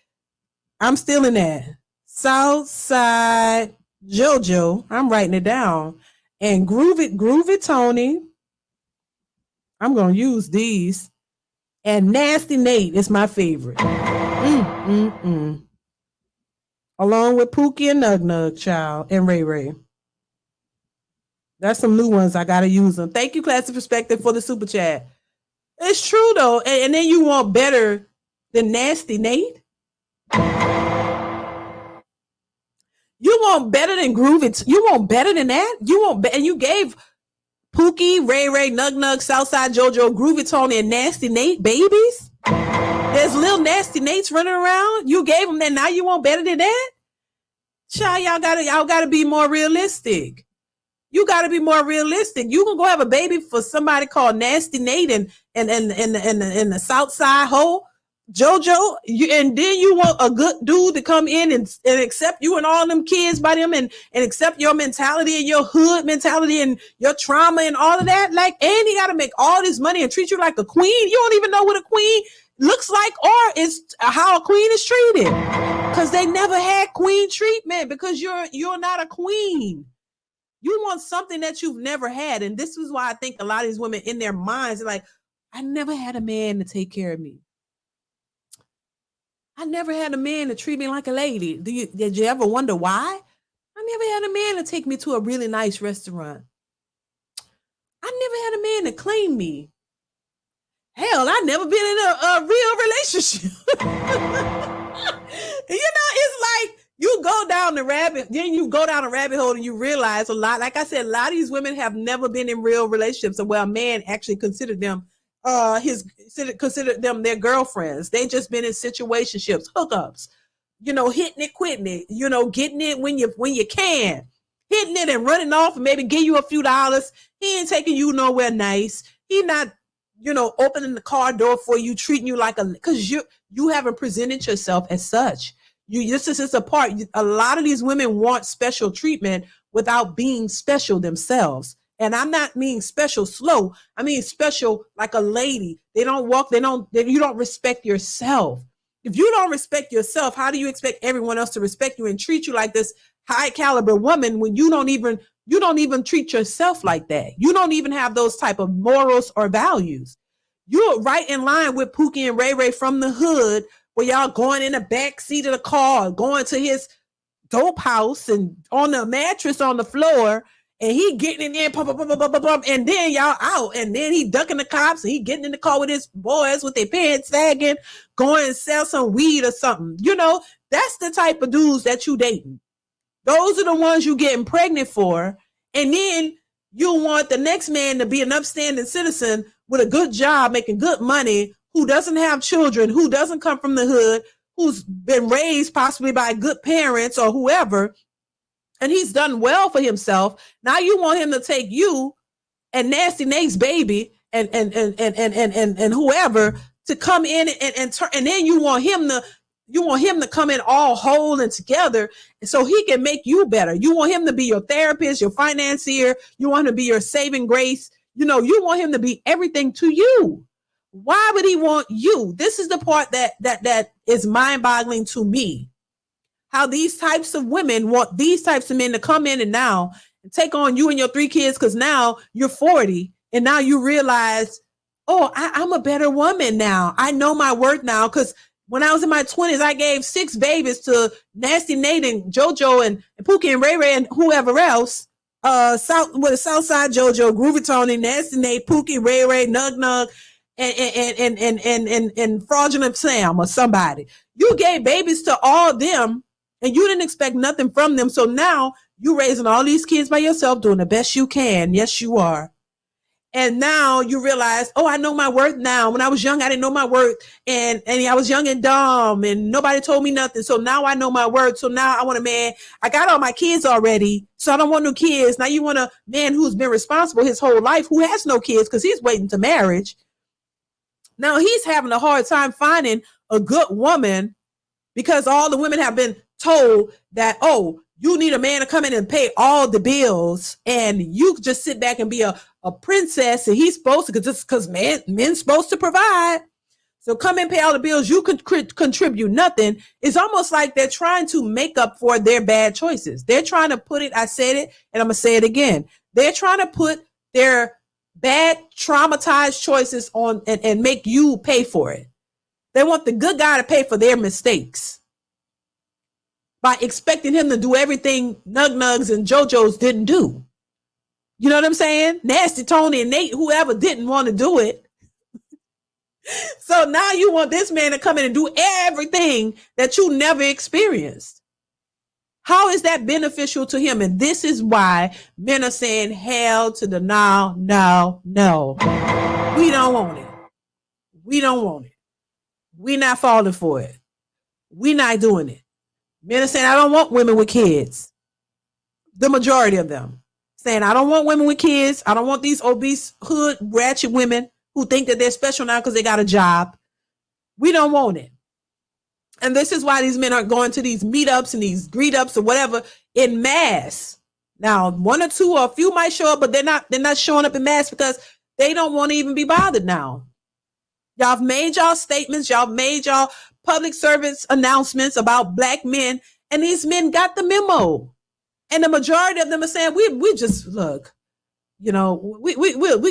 I'm stealing that. Southside JoJo. I'm writing it down. And Groovy Tony. I'm gonna use these. And Nasty Nate is my favorite. Along with Pookie and Nug Nug, child, and Ray Ray. That's some new ones. I gotta use them. Thank you, Classic Perspective, for the super chat. It's true though, and then you want better than Nasty Nate. You want better than Groovy. You want better than that. And you gave Pookie, Ray Ray, Nug Nug, Southside JoJo, Groovy Tony, and Nasty Nate babies. There's little Nasty Nates running around. You gave them that. Now you want better than that? Child, y'all gotta be more realistic. You gotta be more realistic. You can go have a baby for somebody called Nasty Nate and the Southside hole, JoJo, and then you want a good dude to come in and accept you and all them kids by them and accept your mentality and your hood mentality and your trauma and all of that. Like, and he got to make all this money and treat you like a queen. You don't even know what a queen looks like or is how a queen is treated, because they never had queen treatment, because you're not a queen. You want something that you've never had. And this is why I think a lot of these women in their minds are like, I never had a man to take care of me. I never had a man to treat me like a lady. Did you ever wonder why? I never had a man to take me to a really nice restaurant. I never had a man to claim me. Hell, I never been in a real relationship. It's like you go down the rabbit hole and you realize a lot. Like I said, a lot of these women have never been in real relationships where a man actually considered them considered them their girlfriends. They just been in situationships, hookups, hitting it, quitting it, getting it when you can, hitting it and running off and maybe give you a few dollars. He ain't taking you nowhere nice. He not, opening the car door for you, treating you like because you haven't presented yourself as such. This is a part. A lot of these women want special treatment without being special themselves. And I'm not meaning special slow. I mean special like a lady. You don't respect yourself. If you don't respect yourself, how do you expect everyone else to respect you and treat you like this high caliber woman when you don't even treat yourself like that? You don't even have those type of morals or values. You're right in line with Pookie and Ray Ray from the hood, where y'all going in the back seat of the car, going to his dope house and on the mattress on the floor, and he getting in there, and then y'all out, and then he ducking the cops, and he getting in the car with his boys with their pants sagging, going and sell some weed or something. That's the type of dudes that you dating. Those are the ones you getting pregnant for, and then you want the next man to be an upstanding citizen with a good job, making good money, who doesn't have children, who doesn't come from the hood, who's been raised possibly by good parents or whoever, and he's done well for himself. Now you want him to take you and Nasty Nate's baby and whoever to come in and then you want him to come in all whole and together so he can make you better. You want him to be your therapist, your financier. You want him to be your saving grace. You want him to be everything to you. Why would he want you? This is the part that is mind-boggling to me. how these types of women want these types of men to come in and now and take on you and your 3 kids because now you're 40 and now you realize, oh, I'm a better woman now. I know my worth now because when I was in my 20s, I gave 6 babies to Nasty Nate and JoJo and Pookie and Ray Ray and whoever else. Southside JoJo, Groovy Tony, Nasty Nate, Pookie, Ray Ray, Nug Nug, and Fraudulent Sam or somebody. You gave babies to all of them and you didn't expect nothing from them. So now you raising all these kids by yourself, doing the best you can. Yes, you are. And now you realize, oh, I know my worth now. When I was young, I didn't know my worth. And I was young and dumb and nobody told me nothing. So now I know my worth. So now I want a man. I got all my kids already. So I don't want no kids. Now you want a man who's been responsible his whole life, who has no kids because he's waiting to marriage. Now he's having a hard time finding a good woman because all the women have been told that, oh, you need a man to come in and pay all the bills and you just sit back and be a princess and he's supposed to, because men's supposed to provide. So come and pay all the bills. You can contribute nothing. It's almost like they're trying to make up for their bad choices. They're trying to put it, I said it, and I'm going to say it again. They're trying to put their bad, traumatized choices on and make you pay for it. They want the good guy to pay for their mistakes by expecting him to do everything Nug Nugs and JoJo's didn't do. You know what I'm saying? Nasty Tony and Nate, whoever didn't want to do it. So now you want this man to come in and do everything that you never experienced. How is that beneficial to him? And this is why men are saying hell to the no. We don't want it. We don't want it. We're not falling for it. We're not doing it. Men are saying, I don't want women with kids. The majority of them saying, I don't want women with kids. I don't want these obese, hood, ratchet women who think that they're special now because they got a job. We don't want it. And this is why these men aren't going to these meetups and these greet-ups or whatever in mass. Now, 1 or 2 or a few might show up, but they're not showing up in mass because they don't want to even be bothered now. Y'all have made y'all statements. Y'all made y'all public service announcements about black men, and these men got the memo. And the majority of them are saying, we just look, you know, we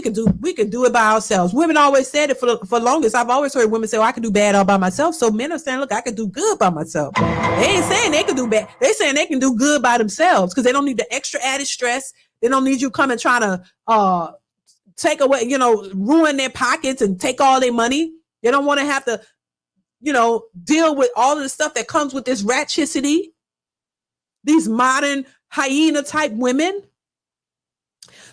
can do it by ourselves. Women always said it for longest. I've always heard women say, I can do bad all by myself. So men are saying, look, I can do good by myself. They ain't saying they can do bad. They saying they can do good by themselves because they don't need the extra added stress. They don't need you coming trying to take away, you know, ruin their pockets and take all their money. They don't want to have to, you know, deal with all of the stuff that comes with this ratchicity. These modern hyena type women.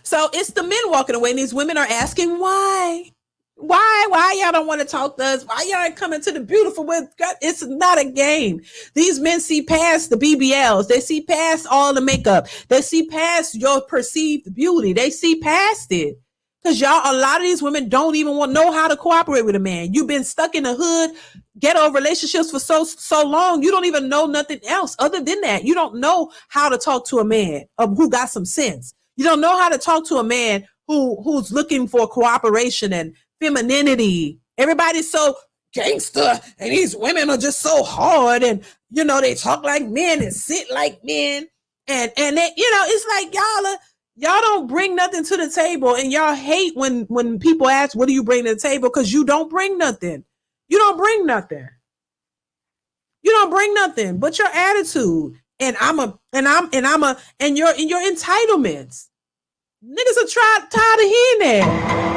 So it's the men walking away and these women are asking why y'all don't want to talk to us? Why y'all ain't coming to the beautiful with God? It's not a game. These men see past the BBLs. They see past all the makeup. They see past your perceived beauty. They see past it. Because y'all, a lot of these women don't even know how to cooperate with a man. You've been stuck in the hood, ghetto relationships for so long. You don't even know nothing else other than that. You don't know how to talk to a man who got some sense. You don't know how to talk to a man who's looking for cooperation and femininity. Everybody's so gangster and these women are just so hard and, you know, they talk like men and sit like men. And they, you know, it's like y'all don't bring nothing to the table, and y'all hate when people ask, what do you bring to the table? Because you don't bring nothing. You don't bring nothing. You don't bring nothing but your attitude and your entitlements. Niggas are tired of hearing that.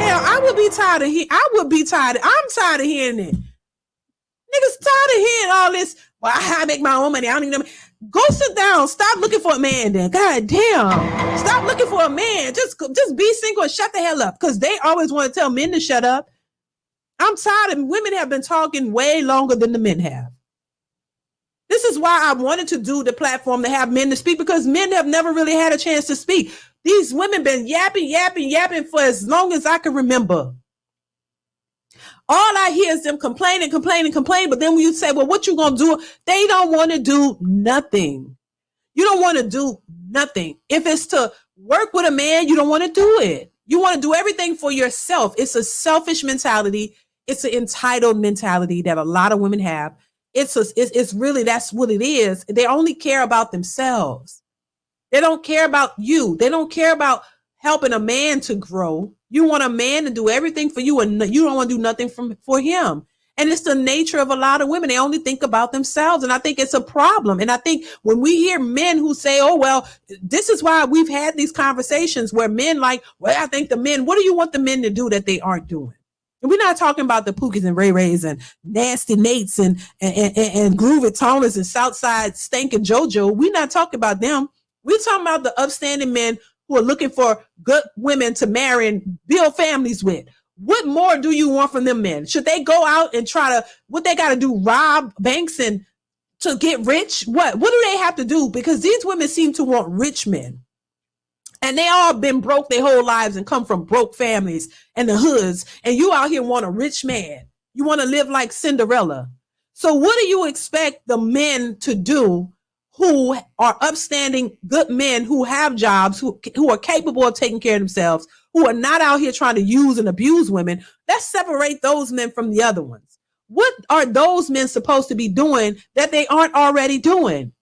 Hell, I would be tired of hearing. I'm tired of hearing it. Niggas tired of hearing all this. Well, I make my own money. I don't even know. Go sit down. Stop looking for a man then. God damn. Stop looking for a man. Just be single and shut the hell up. Because they always want to tell men to shut up. I'm tired of women have been talking way longer than the men have. This is why I wanted to do the platform to have men to speak, because men have never really had a chance to speak. These women been yapping for as long as I can remember. All I hear is them complaining. But then when you say, well, what you gonna do? They don't want to do nothing. You don't want to do nothing. If it's to work with a man, you don't want to do it. You want to do everything for yourself. It's a selfish mentality. It's an entitled mentality that a lot of women have. It's really, that's what it is. They only care about themselves. They don't care about you. They don't care about helping a man to grow. You want a man to do everything for you, and you don't want to do nothing for him. And it's the nature of a lot of women. They only think about themselves. And I think it's a problem. And I think when we hear men who say, oh, well, this is why we've had these conversations where men like, well, I think the men, what do you want the men to do that they aren't doing? And we're not talking about the Pookies and Ray Rays and Nasty Nates and Groove It Toners and Southside Stank and JoJo. We're not talking about them. We're talking about the upstanding men who are looking for good women to marry and build families with. What more do you want from them men? Should they go out and try to, what they got to do, rob banks and to get rich? What do they have to do? Because these women seem to want rich men. And they all been broke their whole lives and come from broke families and the hoods. And you out here want a rich man. You want to live like Cinderella. So what do you expect the men to do who are upstanding good men who have jobs, who are capable of taking care of themselves, who are not out here trying to use and abuse women? Let's separate those men from the other ones. What are those men supposed to be doing that they aren't already doing?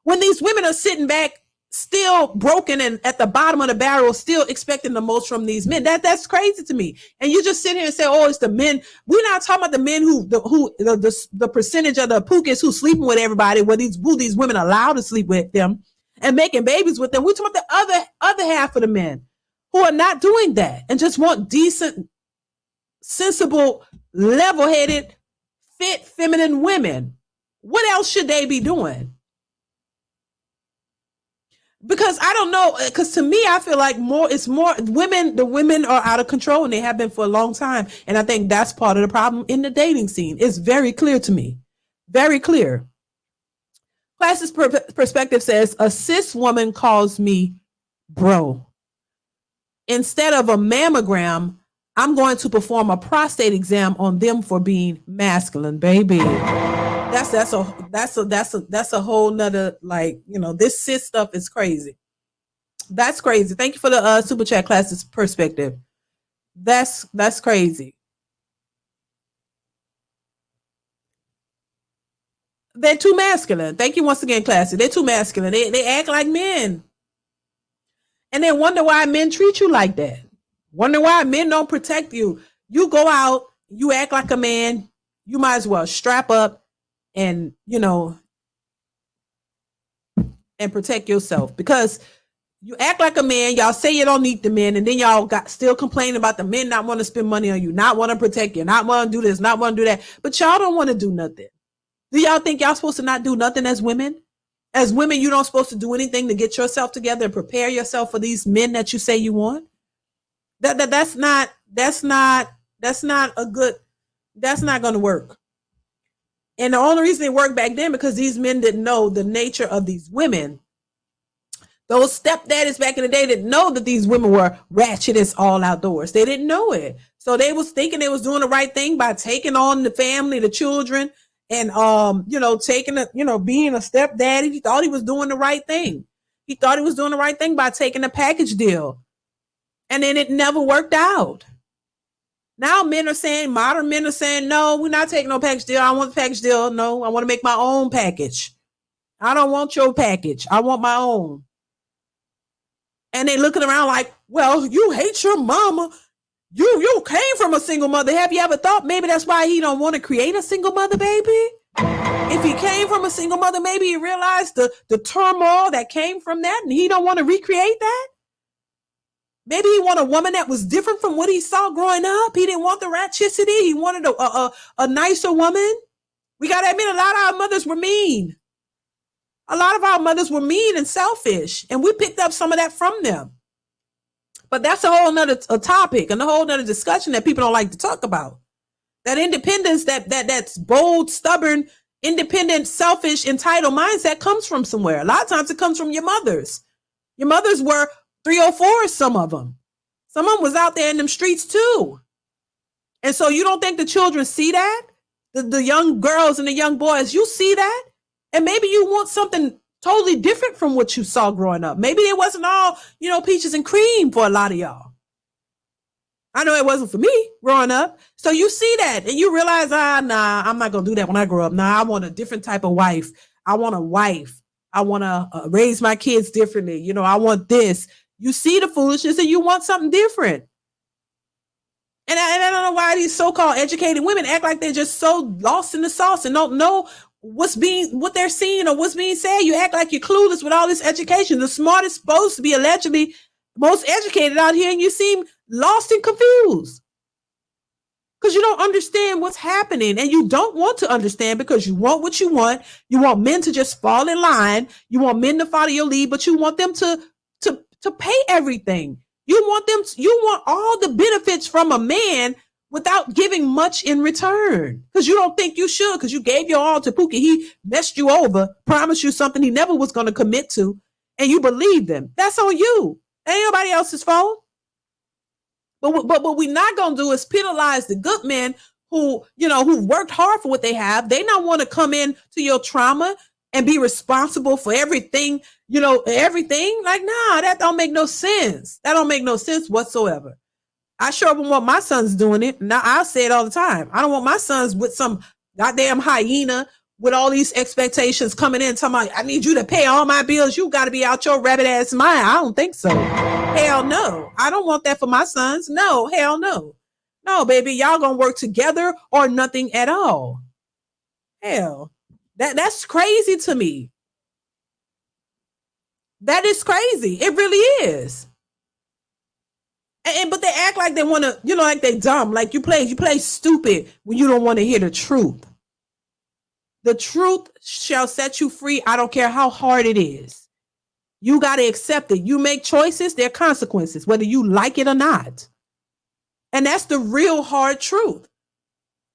When these women are sitting back, still broken and at the bottom of the barrel, still expecting the most from these men. That's crazy to me. And you just sit here and say, oh, it's the men. We're not talking about the men the percentage of the Pookies who sleeping with everybody, who these women allow to sleep with them and making babies with them. We're talking about the other half of the men who are not doing that and just want decent, sensible, level-headed, fit, feminine women. What else should they be doing? Because I don't know, because to me, I feel like the women are out of control and they have been for a long time. And I think that's part of the problem in the dating scene. It's very clear to me. Very clear. Class's perspective says, a cis woman calls me bro. Instead of a mammogram, I'm going to perform a prostate exam on them for being masculine, baby. That's a whole nother, like, this cis stuff is crazy. That's crazy. Thank you for the super chat, Class's perspective. That's crazy. They're too masculine. Thank you once again, Classy. They're too masculine. They act like men. And then wonder why men treat you like that. Wonder why men don't protect you. You go out, you act like a man, you might as well strap up and and protect yourself, because you act like a man, y'all say you don't need the men, and then y'all got still complaining about the men not want to spend money on you, not want to protect you, not want to do this, not want to do that, but y'all don't want to do nothing. Do y'all think y'all supposed to not do nothing as women? As women, you don't supposed to do anything to get yourself together and prepare yourself for these men that you say you want? That's not going to work. And the only reason it worked back then because these men didn't know the nature of these women. Those stepdaddies back in the day didn't know that these women were ratchet as all outdoors. They didn't know it. So they was thinking they was doing the right thing by taking on the family, the children, and being a stepdaddy. He thought he was doing the right thing. He thought he was doing the right thing by taking a package deal. And then it never worked out. Now modern men are saying, no, we're not taking no package deal. I don't want the package deal. No, I want to make my own package. I don't want your package. I want my own. And they looking around like, well, you hate your mama. You came from a single mother. Have you ever thought maybe that's why he don't want to create a single mother, baby? If he came from a single mother, maybe he realized the turmoil that came from that and he don't want to recreate that. Maybe he wanted a woman that was different from what he saw growing up. He didn't want the ratchicity. He wanted a nicer woman. We got to admit, a lot of our mothers were mean. A lot of our mothers were mean and selfish, and we picked up some of that from them. But that's a whole nother topic and a whole nother discussion that people don't like to talk about. That independence, that's bold, stubborn, independent, selfish, entitled mindset comes from somewhere. A lot of times it comes from your mothers. Your mothers were 304, some of them. Some of them was out there in them streets too. And so you don't think the children see that? The young girls and the young boys, you see that? And maybe you want something totally different from what you saw growing up. Maybe it wasn't all, peaches and cream for a lot of y'all. I know it wasn't for me growing up. So you see that and you realize, nah, I'm not going to do that when I grow up. Nah, I want a different type of wife. I want a wife. I want to raise my kids differently. You know, I want this. You see the foolishness and you want something different. And I don't know why these so-called educated women act like they're just so lost in the sauce and don't know what they're seeing or what's being said. You act like you're clueless with all this education. The smartest supposed to be allegedly most educated out here, and you seem lost and confused because you don't understand what's happening, and you don't want to understand because you want what you want. You want men to just fall in line. You want men to follow your lead, but you want them to pay everything. You want all the benefits from a man without giving much in return because you don't think you should, because you gave your all to Pookie. He messed you over, promised you something he never was going to commit to, and you believed him. That's on you. Ain't nobody else's fault. But what we're not going to do is penalize the good men who worked hard for what they have. They not want to come in to your trauma and be responsible for everything, everything. Like, nah, that don't make no sense. That don't make no sense whatsoever. I sure don't want my sons doing it. Now, I say it all the time. I don't want my sons with some goddamn hyena with all these expectations coming in, talking about, I need you to pay all my bills. You got to be out your rabbit ass mind. I don't think so. Hell no. I don't want that for my sons. No, hell no. No, baby, y'all gonna work together or nothing at all. Hell, that's crazy to me. That is crazy. It really is. But they act like they want to, like they dumb. Like you play stupid when you don't want to hear the truth. The truth shall set you free. I don't care how hard it is. You got to accept it. You make choices, there are consequences, whether you like it or not. And that's the real hard truth.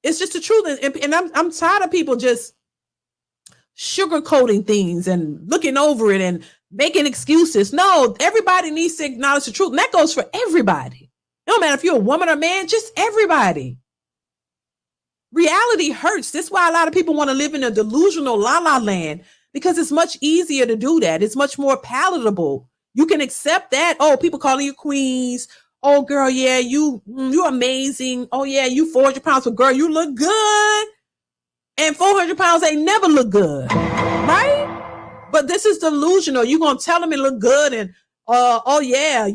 It's just the truth. And I'm tired of people just sugarcoating things and looking over it and making excuses. No, everybody needs to acknowledge the truth. And that goes for everybody. No matter if you're a woman or man, just everybody. Reality hurts. That's why a lot of people want to live in a delusional la-la land, because it's much easier to do that. It's much more palatable. You can accept that. Oh, people calling you queens. Oh, girl, yeah, you're amazing. Oh, yeah, you 400 pounds. But girl, you look good. And 400 pounds ain't never look good, right? But this is delusional. You're going to tell them it look good. And, oh, yeah,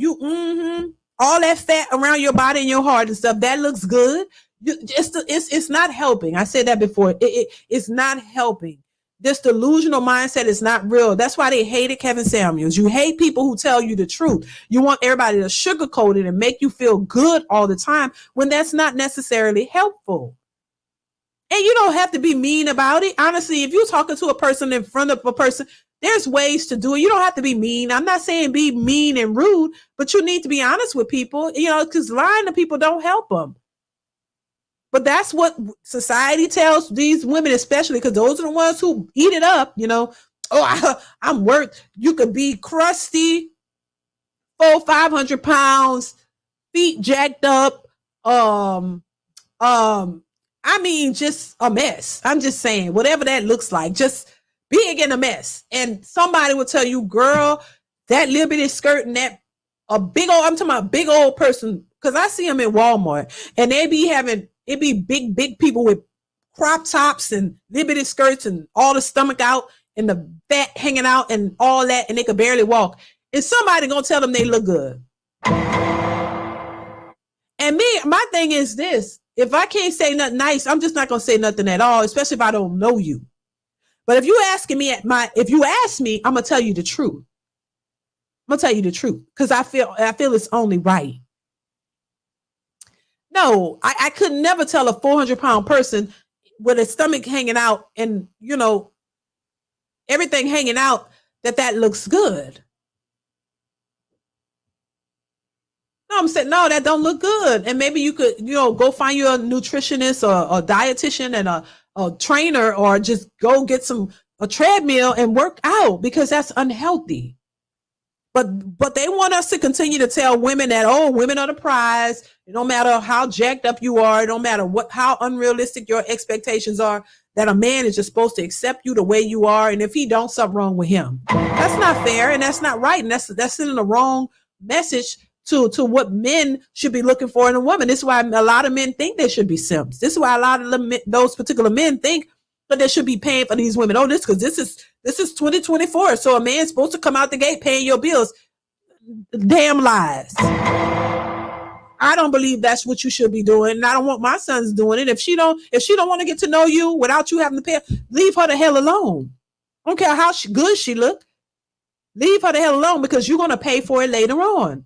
all that fat around your body and your heart and stuff, that looks good. It's not helping. I said that before. It's not helping. This delusional mindset is not real. That's why they hated Kevin Samuels. You hate people who tell you the truth. You want everybody to sugarcoat it and make you feel good all the time when that's not necessarily helpful. And you don't have to be mean about it. Honestly, if you're talking to a person in front of a person, there's ways to do it. You don't have to be mean. I'm not saying be mean and rude, but you need to be honest with people, because lying to people don't help them. But that's what society tells these women, especially because those are the ones who eat it up, I'm worth, you could be crusty, 500 pounds, feet jacked up, just a mess. I'm just saying, whatever that looks like, just big in a mess. And somebody will tell you, girl, that little bitty skirt and that I'm talking about a big old person, because I see them in Walmart and it be big people with crop tops and little bitty skirts and all the stomach out and the fat hanging out and all that, and they could barely walk. And somebody gonna tell them they look good. And my thing is this: if I can't say nothing nice, I'm just not gonna say nothing at all, especially if I don't know you. But if you ask me, I'm gonna tell you the truth. I'm gonna tell you the truth because I feel it's only right. No, I could never tell a 400-pound person with a stomach hanging out and, everything hanging out that looks good. No, I'm saying, no, that don't look good. And maybe you could, go find you a nutritionist or a dietitian and a trainer, or just go get a treadmill and work out, because that's unhealthy. But they want us to continue to tell women that, oh, women are the prize. It don't matter how jacked up you are. It don't matter how unrealistic your expectations are, that a man is just supposed to accept you the way you are. And if he don't, something wrong with him. That's not fair and that's not right. And that's sending the wrong message to what men should be looking for in a woman. This is why a lot of men think they should be simps. This is why a lot of those particular men think that they should be paying for these women. Oh, because this is 2024, so a man's supposed to come out the gate paying your bills. Damn lies. I don't believe that's what you should be doing, and I don't want my sons doing it. If she don't want to get to know you without you having to pay, leave her the hell alone. I don't care how good she look. Leave her the hell alone, because you're going to pay for it later on.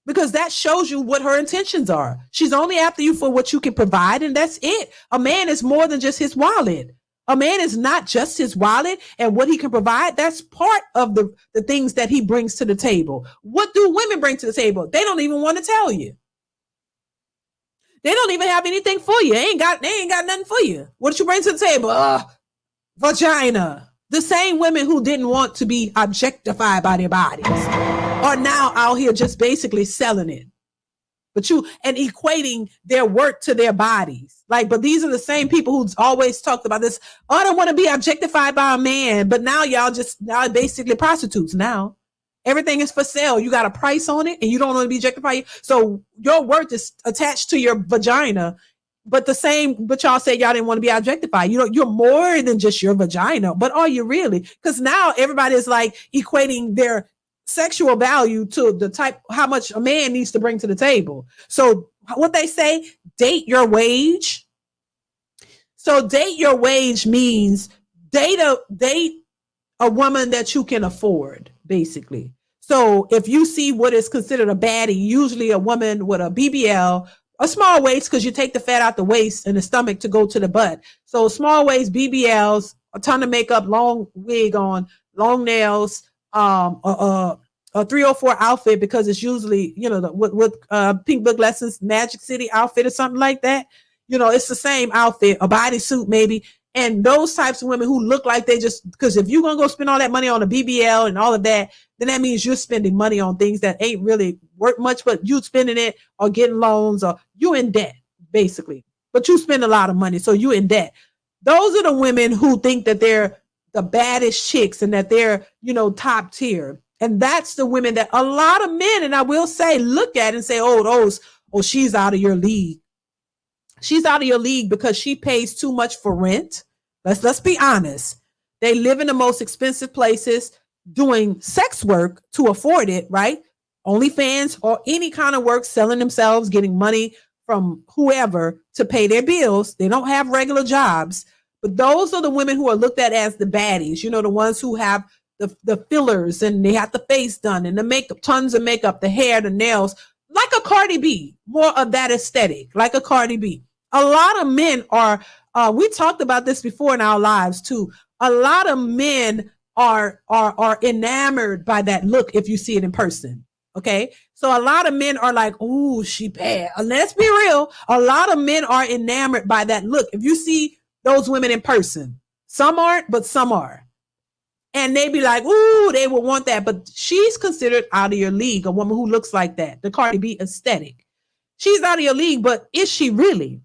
Because that shows you what her intentions are. She's only after you for what you can provide, and that's it. A man is more than just his wallet. A man is not just his wallet and what he can provide. That's part of the things that he brings to the table. What do women bring to the table? They don't even want to tell you. They don't even have anything for you. They ain't got nothing for you. What did you bring to the table? Vagina. The same women who didn't want to be objectified by their bodies are now out here just basically selling it. And equating their work to their bodies. But these are the same people who's always talked about this. Oh, I don't want to be objectified by a man. But now y'all basically prostitutes now. Everything is for sale. You got a price on it and you don't want to be objectified. So your worth is attached to your vagina. But y'all say y'all didn't want to be objectified. You're more than just your vagina. But are you really? Because now everybody is equating their sexual value to the type, how much a man needs to bring to the table. So what they say, date your wage. So date your wage means date a woman that you can afford, basically. So if you see what is considered a baddie, usually a woman with a BBL, a small waist, because you take the fat out the waist and the stomach to go to the butt. So small waist, BBLs, a ton of makeup, long wig on, long nails, a 304 outfit, because it's usually, with Pink Book Lessons, Magic City outfit or something like that. It's the same outfit, a bodysuit maybe. And those types of women who look like they just, because if you're going to go spend all that money on a BBL and all of that, then that means you're spending money on things that ain't really worth much, but you spending it or getting loans, or you in debt, basically. But you spend a lot of money, so you in debt. Those are the women who think that they're the baddest chicks and that they're, top tier. And that's the women that a lot of men, and I will say, look at and say, she's out of your league. She's out of your league because she pays too much for rent. Let's be honest. They live in the most expensive places doing sex work to afford it, right? OnlyFans or any kind of work, selling themselves, getting money from whoever to pay their bills. They don't have regular jobs. But those are the women who are looked at as the baddies, the ones who have the fillers and they have the face done and the makeup, tons of makeup, the hair, the nails, like a Cardi B, more of that aesthetic, like a Cardi B. A lot of men are, we talked about this before in our lives too. A lot of men are enamored by that look if you see it in person. Okay. So a lot of men are like, ooh, she bad. Let's be real. A lot of men are enamored by that look. If you see those women in person, some aren't, but some are. And they be like, ooh, they will want that. But she's considered out of your league, a woman who looks like that, the Cardi B aesthetic. She's out of your league, but is she really?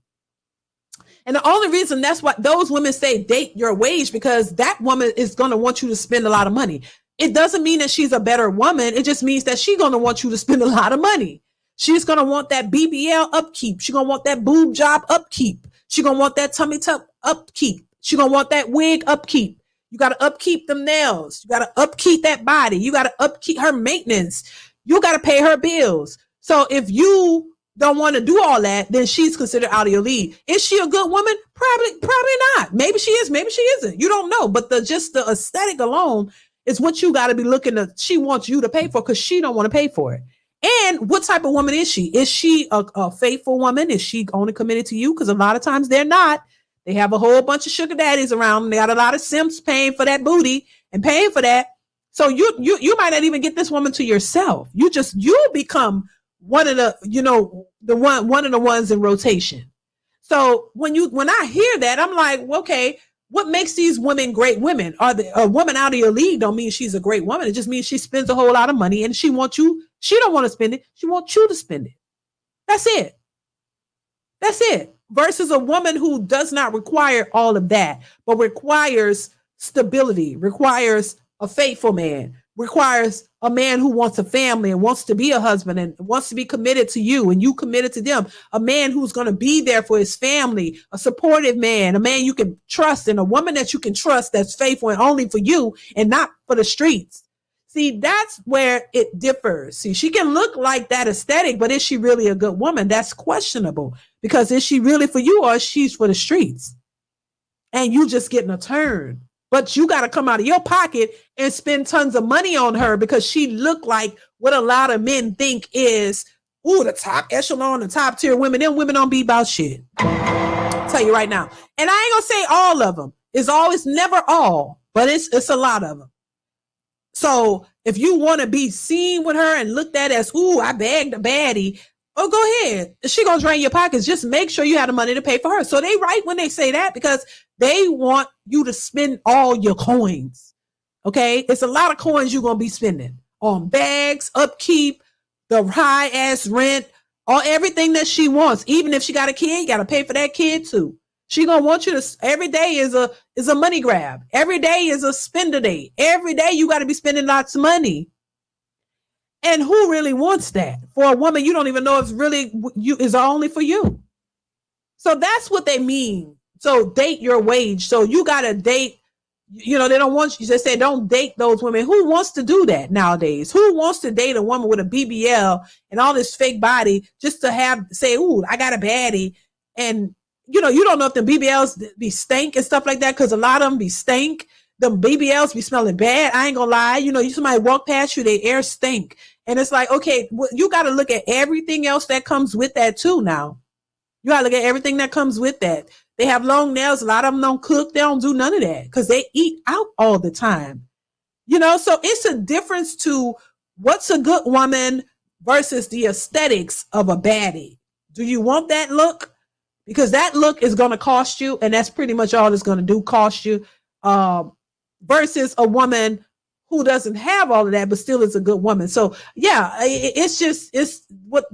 And the only reason that's what those women say date your wage, because that woman is going to want you to spend a lot of money. It doesn't mean that she's a better woman. It just means that she's going to want you to spend a lot of money. She's going to want that BBL upkeep. She's going to want that boob job upkeep. She's going to want that tummy tuck upkeep. She's going to want that wig upkeep. You got to upkeep them nails. You got to upkeep that body. You got to upkeep her maintenance. You got to pay her bills. So if you don't want to do all that, then she's considered out of your league. Is she a good woman? Probably not. Maybe she is, maybe she isn't. You don't know. But just the aesthetic alone is what you got to be looking at. She wants you to pay for because she don't want to pay for it. And what type of woman is she? Is she a faithful woman? Is she only committed to you? Because a lot of times they're not. They have a whole bunch of sugar daddies around them. They got a lot of simps paying for that booty and paying for that. So you might not even get this woman to yourself. You become one of the, one of the ones in rotation. So when I hear that, I'm like, okay, what makes these women great women? A woman out of your league don't mean she's a great woman. It just means she spends a whole lot of money and she wants you. She don't want to spend it. She wants you to spend it. That's it. That's it. Versus a woman who does not require all of that, but requires stability, requires a faithful man, requires a man who wants a family and wants to be a husband and wants to be committed to you and you committed to them. A man who's going to be there for his family, a supportive man, a man you can trust, and a woman that you can trust that's faithful and only for you and not for the streets. See, that's where it differs. See, she can look like that aesthetic, but is she really a good woman? That's questionable, because is she really for you or is she for the streets? And you just getting a turn. But you got to come out of your pocket and spend tons of money on her because she looked like what a lot of men think is, the top echelon, the top tier women. Them women don't be about shit. I'll tell you right now. And I ain't going to say all of them. It's never all, but it's a lot of them. So if you want to be seen with her and looked at as, I bagged a baddie, go ahead. She going to drain your pockets. Just make sure you have the money to pay for her. So they right when they say that, because they want you to spend all your coins. Okay. It's a lot of coins you're going to be spending on bags, upkeep, the high ass rent, everything that she wants. Even if she got a kid, you got to pay for that kid too. She gonna want you to. Every day is a money grab. Every day is a spender day. Every day you got to be spending lots of money. And who really wants that? For a woman, you don't even know if really is only for you. So that's what they mean. So date your wage. So you got to date. They don't want you to say don't date those women. Who wants to do that nowadays? Who wants to date a woman with a BBL and all this fake body just to say, I got a baddie? And you don't know if the BBLs be stank and stuff like that, because a lot of them be stank. The BBLs be smelling bad. I ain't gonna lie. Somebody walk past you, they air stink. And it's like, okay, you got to look at everything else that comes with that too now. You got to look at everything that comes with that. They have long nails. A lot of them don't cook. They don't do none of that because they eat out all the time. So it's a difference to what's a good woman versus the aesthetics of a baddie. Do you want that look? Because that look is going to cost you, and that's pretty much all it's going to do, cost you, versus a woman who doesn't have all of that, but still is a good woman. So yeah,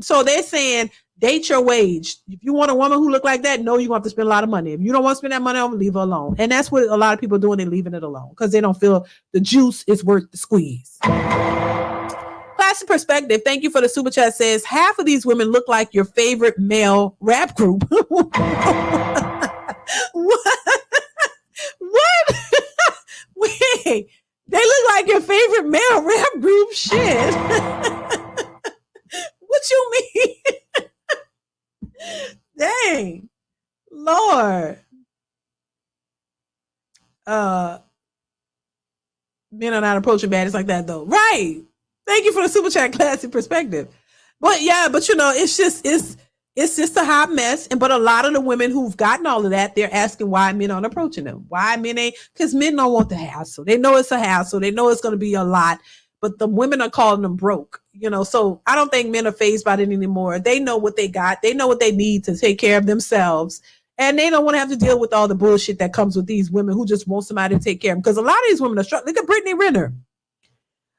so they're saying date your wage. If you want a woman who look like that, no, you're going to have to spend a lot of money. If you don't want to spend that money on, leave her alone. And that's what a lot of people are doing. They're leaving it alone because they don't feel the juice is worth the squeeze. Classic Perspective, thank you for the super chat, says half of these women look like your favorite male rap group. What? Wait, they look like your favorite male rap group? Shit. What you mean? Dang. Lord. Men are not approaching baddies like that though. Right. Thank you for the super chat, Classic Perspective. But yeah, it's just a hot mess. But a lot of the women who've gotten all of that, they're asking why men aren't approaching them. Why men ain't? Because men don't want the hassle. They know it's a hassle. They know it's going to be a lot. But the women are calling them broke. So I don't think men are fazed by it anymore. They know what they got. They know what they need to take care of themselves. And they don't want to have to deal with all the bullshit that comes with these women who just want somebody to take care of them. Because a lot of these women are struggling. Look at Brittany Renner.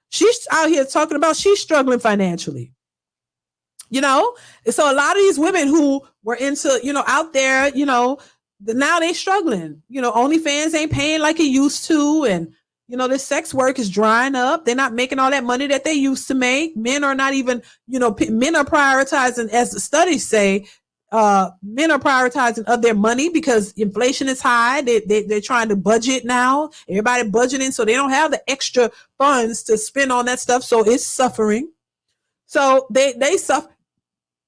She's out here talking about she's struggling financially. So a lot of these women who were into, out there, now they struggling. OnlyFans ain't paying like it used to. And, this sex work is drying up. They're not making all that money that they used to make. Men are not even, men are prioritizing, as the studies say, men are prioritizing of their money because inflation is high. They're trying to budget now. Everybody budgeting, so they don't have the extra funds to spend on that stuff. So it's suffering. So they suffer.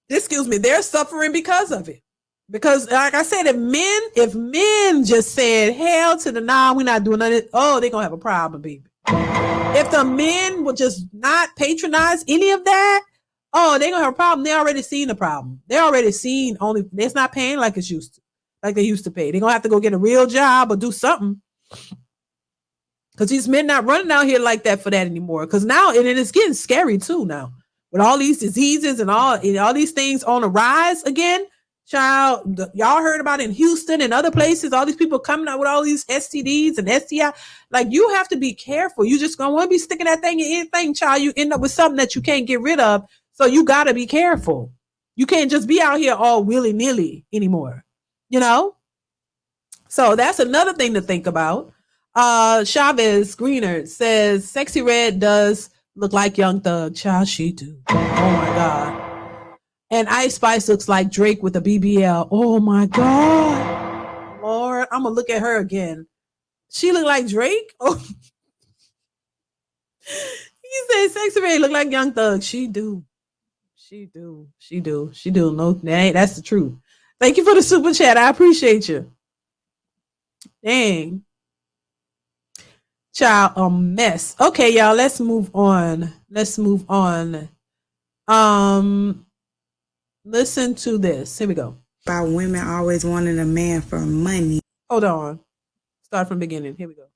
They're suffering because of it. Because like I said, if men just said hell to the nah, we're not doing nothing. Oh, they're gonna have a problem, baby. If the men would just not patronize any of that, oh, they're gonna have a problem. They already seen the problem. They already seen it's not paying like they used to pay. They're gonna have to go get a real job or do something. Because these men not running out here like that for that anymore. Because now, and it's getting scary too now. With all these diseases and all these things on the rise again. Child, y'all heard about it in Houston and other places, all these people coming out with all these STDs and STI. Like, you have to be careful. You just gonna want to be sticking that thing in anything, child. You end up with something that you can't get rid of. So you got to be careful. You can't just be out here all willy-nilly anymore, So that's another thing to think about. Chavez Greener says Sexy Red does look like Young Thug. Child, she do. Oh my God. And Ice Spice looks like Drake with a BBL. Oh my God. Lord, I'm gonna look at her again. She look like Drake? Oh, you say Sexy Red look like Young Thug. She do. She do. She do. She do. No, that's the truth. Thank you for the super chat. I appreciate you. Dang. Child, a mess. Okay, y'all, let's move on. Listen to this. Here we go. About women always wanting a man for money. Hold on. Start from the beginning. Here we go.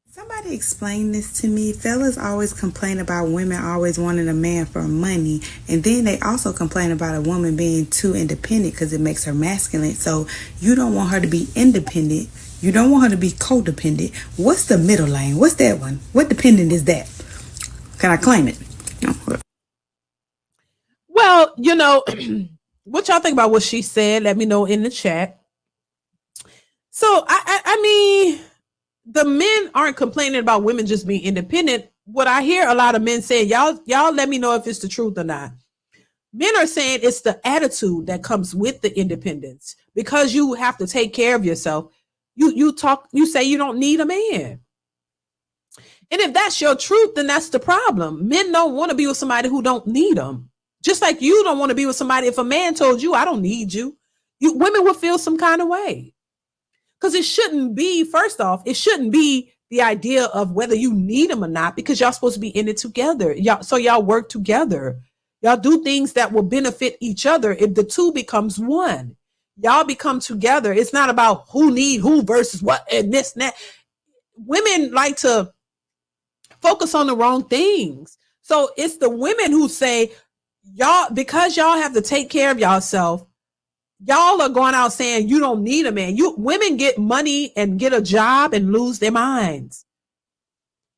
Somebody explain this to me. Fellas always complain about women always wanting a man for money, and then they also complain about a woman being too independent because it makes her masculine. So you don't want her to be independent. You don't want her to be codependent. What's the middle lane? What's that one? What dependent is that? Can I claim it? No. Well, you know, what y'all think about what she said? Let me know in the chat. So I mean, the men aren't complaining about women just being independent. What I hear a lot of men saying, y'all let me know if it's the truth or not. Men are saying it's the attitude that comes with the independence because you have to take care of yourself. You say you don't need a man. And if that's your truth, then that's the problem. Men don't want to be with somebody who don't need them. Just like you don't want to be with somebody. If a man told you, I don't need you, women would feel some kind of way. Because it shouldn't be, first off, it shouldn't be the idea of whether you need them or not, because y'all supposed to be in it together. Y'all work together. Y'all do things that will benefit each other. If the two becomes one, y'all become together. It's not about who need who versus what and this and that. Women like to focus on the wrong things. So it's the women who say, y'all, because y'all have to take care of yourself, y'all are going out saying you don't need a man. Women get money and get a job and lose their minds.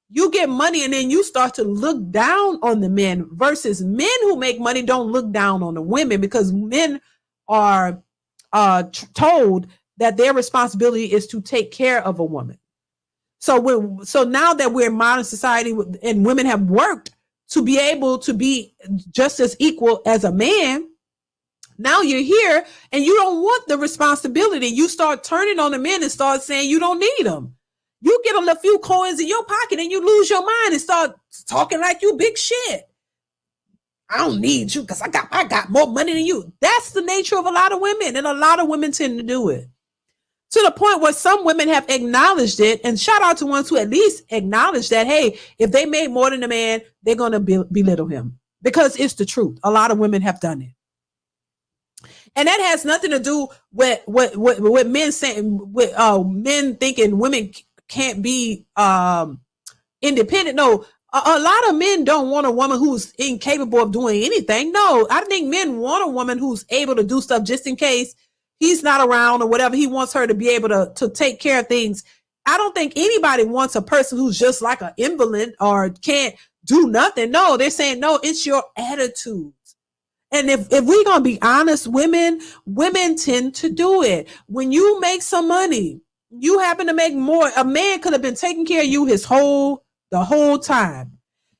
You get money and then you start to look down on the men, versus men who make money don't look down on the women, because men are told that their responsibility is to take care of a woman. So now that we're in modern society and women have worked to be able to be just as equal as a man, now you're here and you don't want the responsibility. You start turning on the men and start saying you don't need them. You get a few coins in your pocket and you lose your mind and start talking like you big shit. I don't need you because I got more money than you. That's the nature of a lot of women, and a lot of women tend to do it. To the point where some women have acknowledged it, and shout out to ones who at least acknowledge that, hey, if they make more than a man, they're going to belittle him, because it's the truth. A lot of women have done it. And that has nothing to do with what men saying, with men thinking women can't be independent. No, a lot of men don't want a woman who's incapable of doing anything. No, I think men want a woman who's able to do stuff just in case he's not around or whatever. He wants her to be able to take care of things. I don't think anybody wants a person who's just like an invalid or can't do nothing. No, they're saying, no, it's your attitude. And if we're going to be honest, women tend to do it. When you make some money, you happen to make more. A man could have been taking care of you the whole time.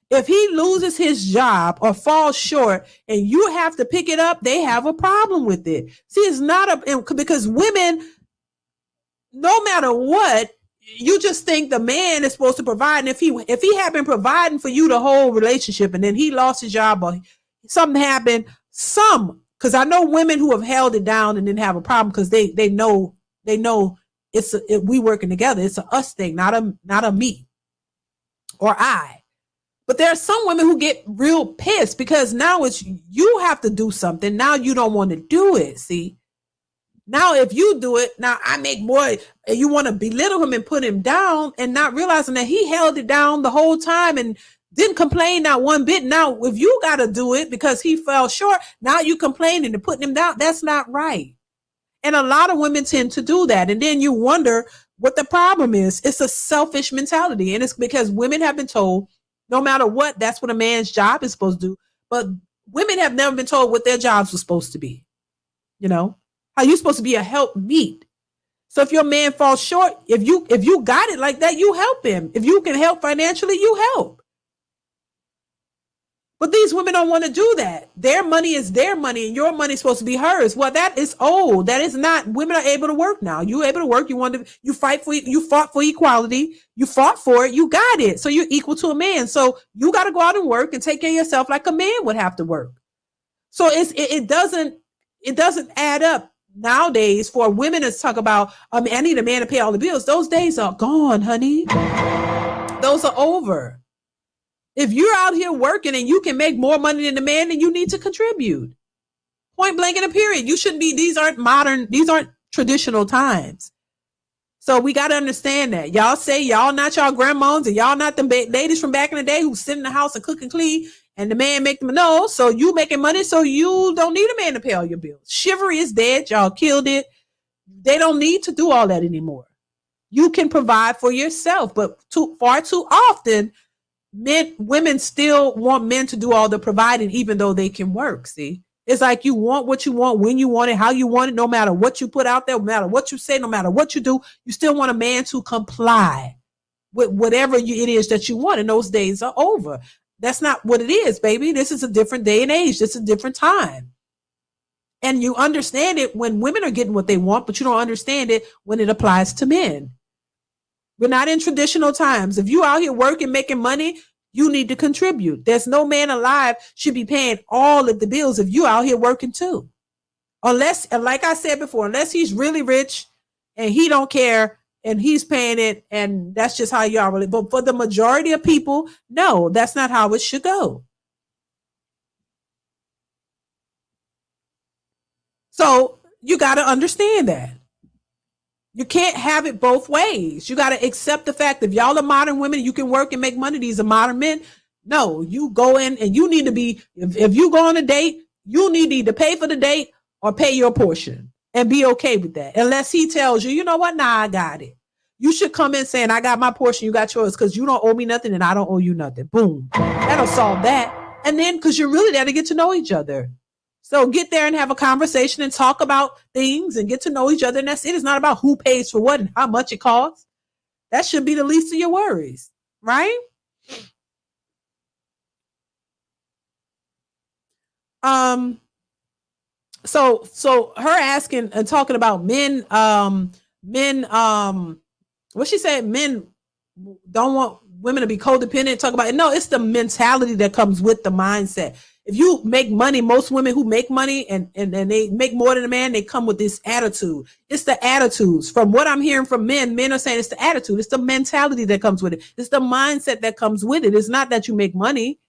If he loses his job or falls short and you have to pick it up, they have a problem with it. See, it's not because women, no matter what, you just think the man is supposed to provide. And if he had been providing for you the whole relationship and then he lost his job or something happened, because I know women who have held it down and didn't have a problem because they know we working together. It's a us thing, not a me or I. But there are some women who get real pissed because now it's you have to do something. Now you don't want to do it. See, now if you do it, now I make more, and you want to belittle him and put him down and not realizing that he held it down the whole time and didn't complain not one bit. Now, if you got to do it because he fell short, now you complaining and putting him down. That's not right. And a lot of women tend to do that. And then you wonder what the problem is. It's a selfish mentality. And it's because women have been told, no matter what, that's what a man's job is supposed to do. But women have never been told what their jobs were supposed to be. You know, how you're supposed to be a helpmeet. So if your man falls short, if you got it like that, you help him. If you can help financially, you help. But these women don't want to do that. Their money is their money, and your money is supposed to be hers. Well, that is old. That is not. Women are able to work now. You able to work. You fought for equality. You fought for it. You got it. So you're equal to a man. So you got to go out and work and take care of yourself like a man would have to work. So it doesn't add up nowadays for women to talk about, I need a man to pay all the bills. Those days are gone, honey. Those are over. If you're out here working and you can make more money than the man, then you need to contribute. Point blank in a period. You shouldn't be, these aren't traditional times. So we got to understand that. Y'all say y'all not y'all grandmas and y'all not the ladies from back in the day who sit in the house and cook and clean and the man make them. No, so you making money so you don't need a man to pay all your bills. Chivalry is dead. Y'all killed it. They don't need to do all that anymore. You can provide for yourself, but far too often, women still want men to do all the providing, even though they can work. See, it's like you want what you want, when you want it, how you want it, no matter what you put out there, no matter what you say, no matter what you do, you still want a man to comply with whatever it is that you want. And those days are over. That's not what it is, baby. This is a different day and age. This is a different time. And you understand it when women are getting what they want, but you don't understand it when it applies to men. We're not in traditional times. If you out here working, making money, you need to contribute. There's no man alive should be paying all of the bills if you out here working too. Unless, like I said before, unless he's really rich and he don't care and he's paying it and that's just how you are. Really. But for the majority of people, no, that's not how it should go. So you got to understand that. You can't have it both ways. You got to accept the fact that if y'all are modern women, you can work and make money. These are modern men. No, you go in and you need to be, if you go on a date, you need to either pay for the date or pay your portion and be okay with that. Unless he tells you, you know what? Nah, I got it. You should come in saying, I got my portion, you got yours, because you don't owe me nothing and I don't owe you nothing. Boom. That'll solve that. And then, because you're really there to get to know each other. So get there and have a conversation and talk about things and get to know each other. And that's it. It's not about who pays for what and how much it costs. That should be the least of your worries, right? So her asking and talking about men, what she said, men don't want women to be codependent. Talk about it. No, it's the mentality that comes with the mindset. If you make money, most women who make money and they make more than a man, they come with this attitude. It's the attitudes. From what I'm hearing from men are saying it's the attitude. It's the mentality that comes with it. It's the mindset that comes with it. It's not that you make money.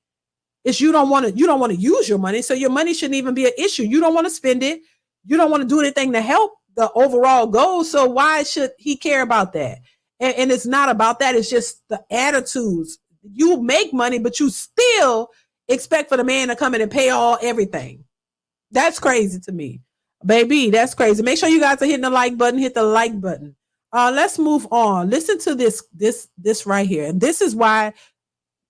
It's you don't want to use your money. So your money shouldn't even be an issue. You don't want to spend it. You don't want to do anything to help the overall goal. So why should he care about that? And it's not about that. It's just the attitudes. You make money, but you still expect for the man to come in and pay everything. That's crazy to me, baby. That's crazy. Make sure you guys are hitting the like button. Hit the like button. Let's move on. Listen to this right here. And this is why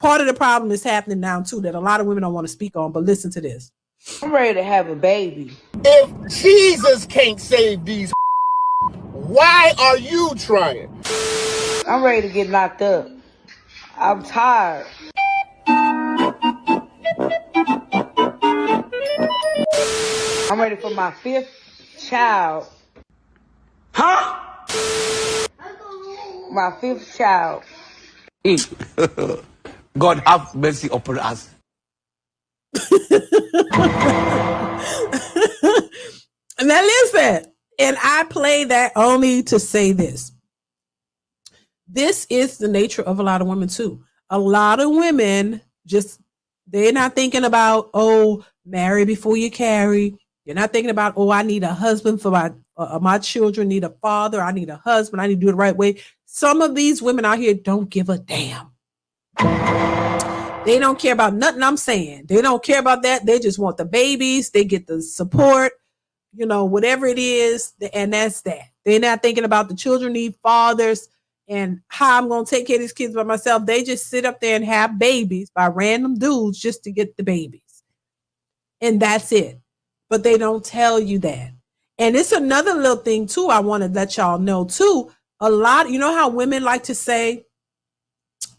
part of the problem is happening now too, that a lot of women don't want to speak on, but listen to this. I'm ready to have a baby. If Jesus can't save these, why are you trying? I'm ready to get locked up. I'm tired. I'm ready for my 5th child. Huh? My 5th child. God have mercy upon us. Now listen, and I play that only to say this. This is the nature of a lot of women too. A lot of women they're not thinking about, marry before you carry. You're not thinking about, I need a husband for my children, need a father. I need a husband. I need to do it the right way. Some of these women out here don't give a damn. They don't care about nothing I'm saying. They don't care about that. They just want the babies. They get the support, whatever it is. And that's that. They're not thinking about the children need fathers and how I'm going to take care of these kids by myself. They just sit up there and have babies by random dudes just to get the babies. And that's it. But they don't tell you that. And it's another little thing too. I want to let y'all know too. A lot, you know how women like to say,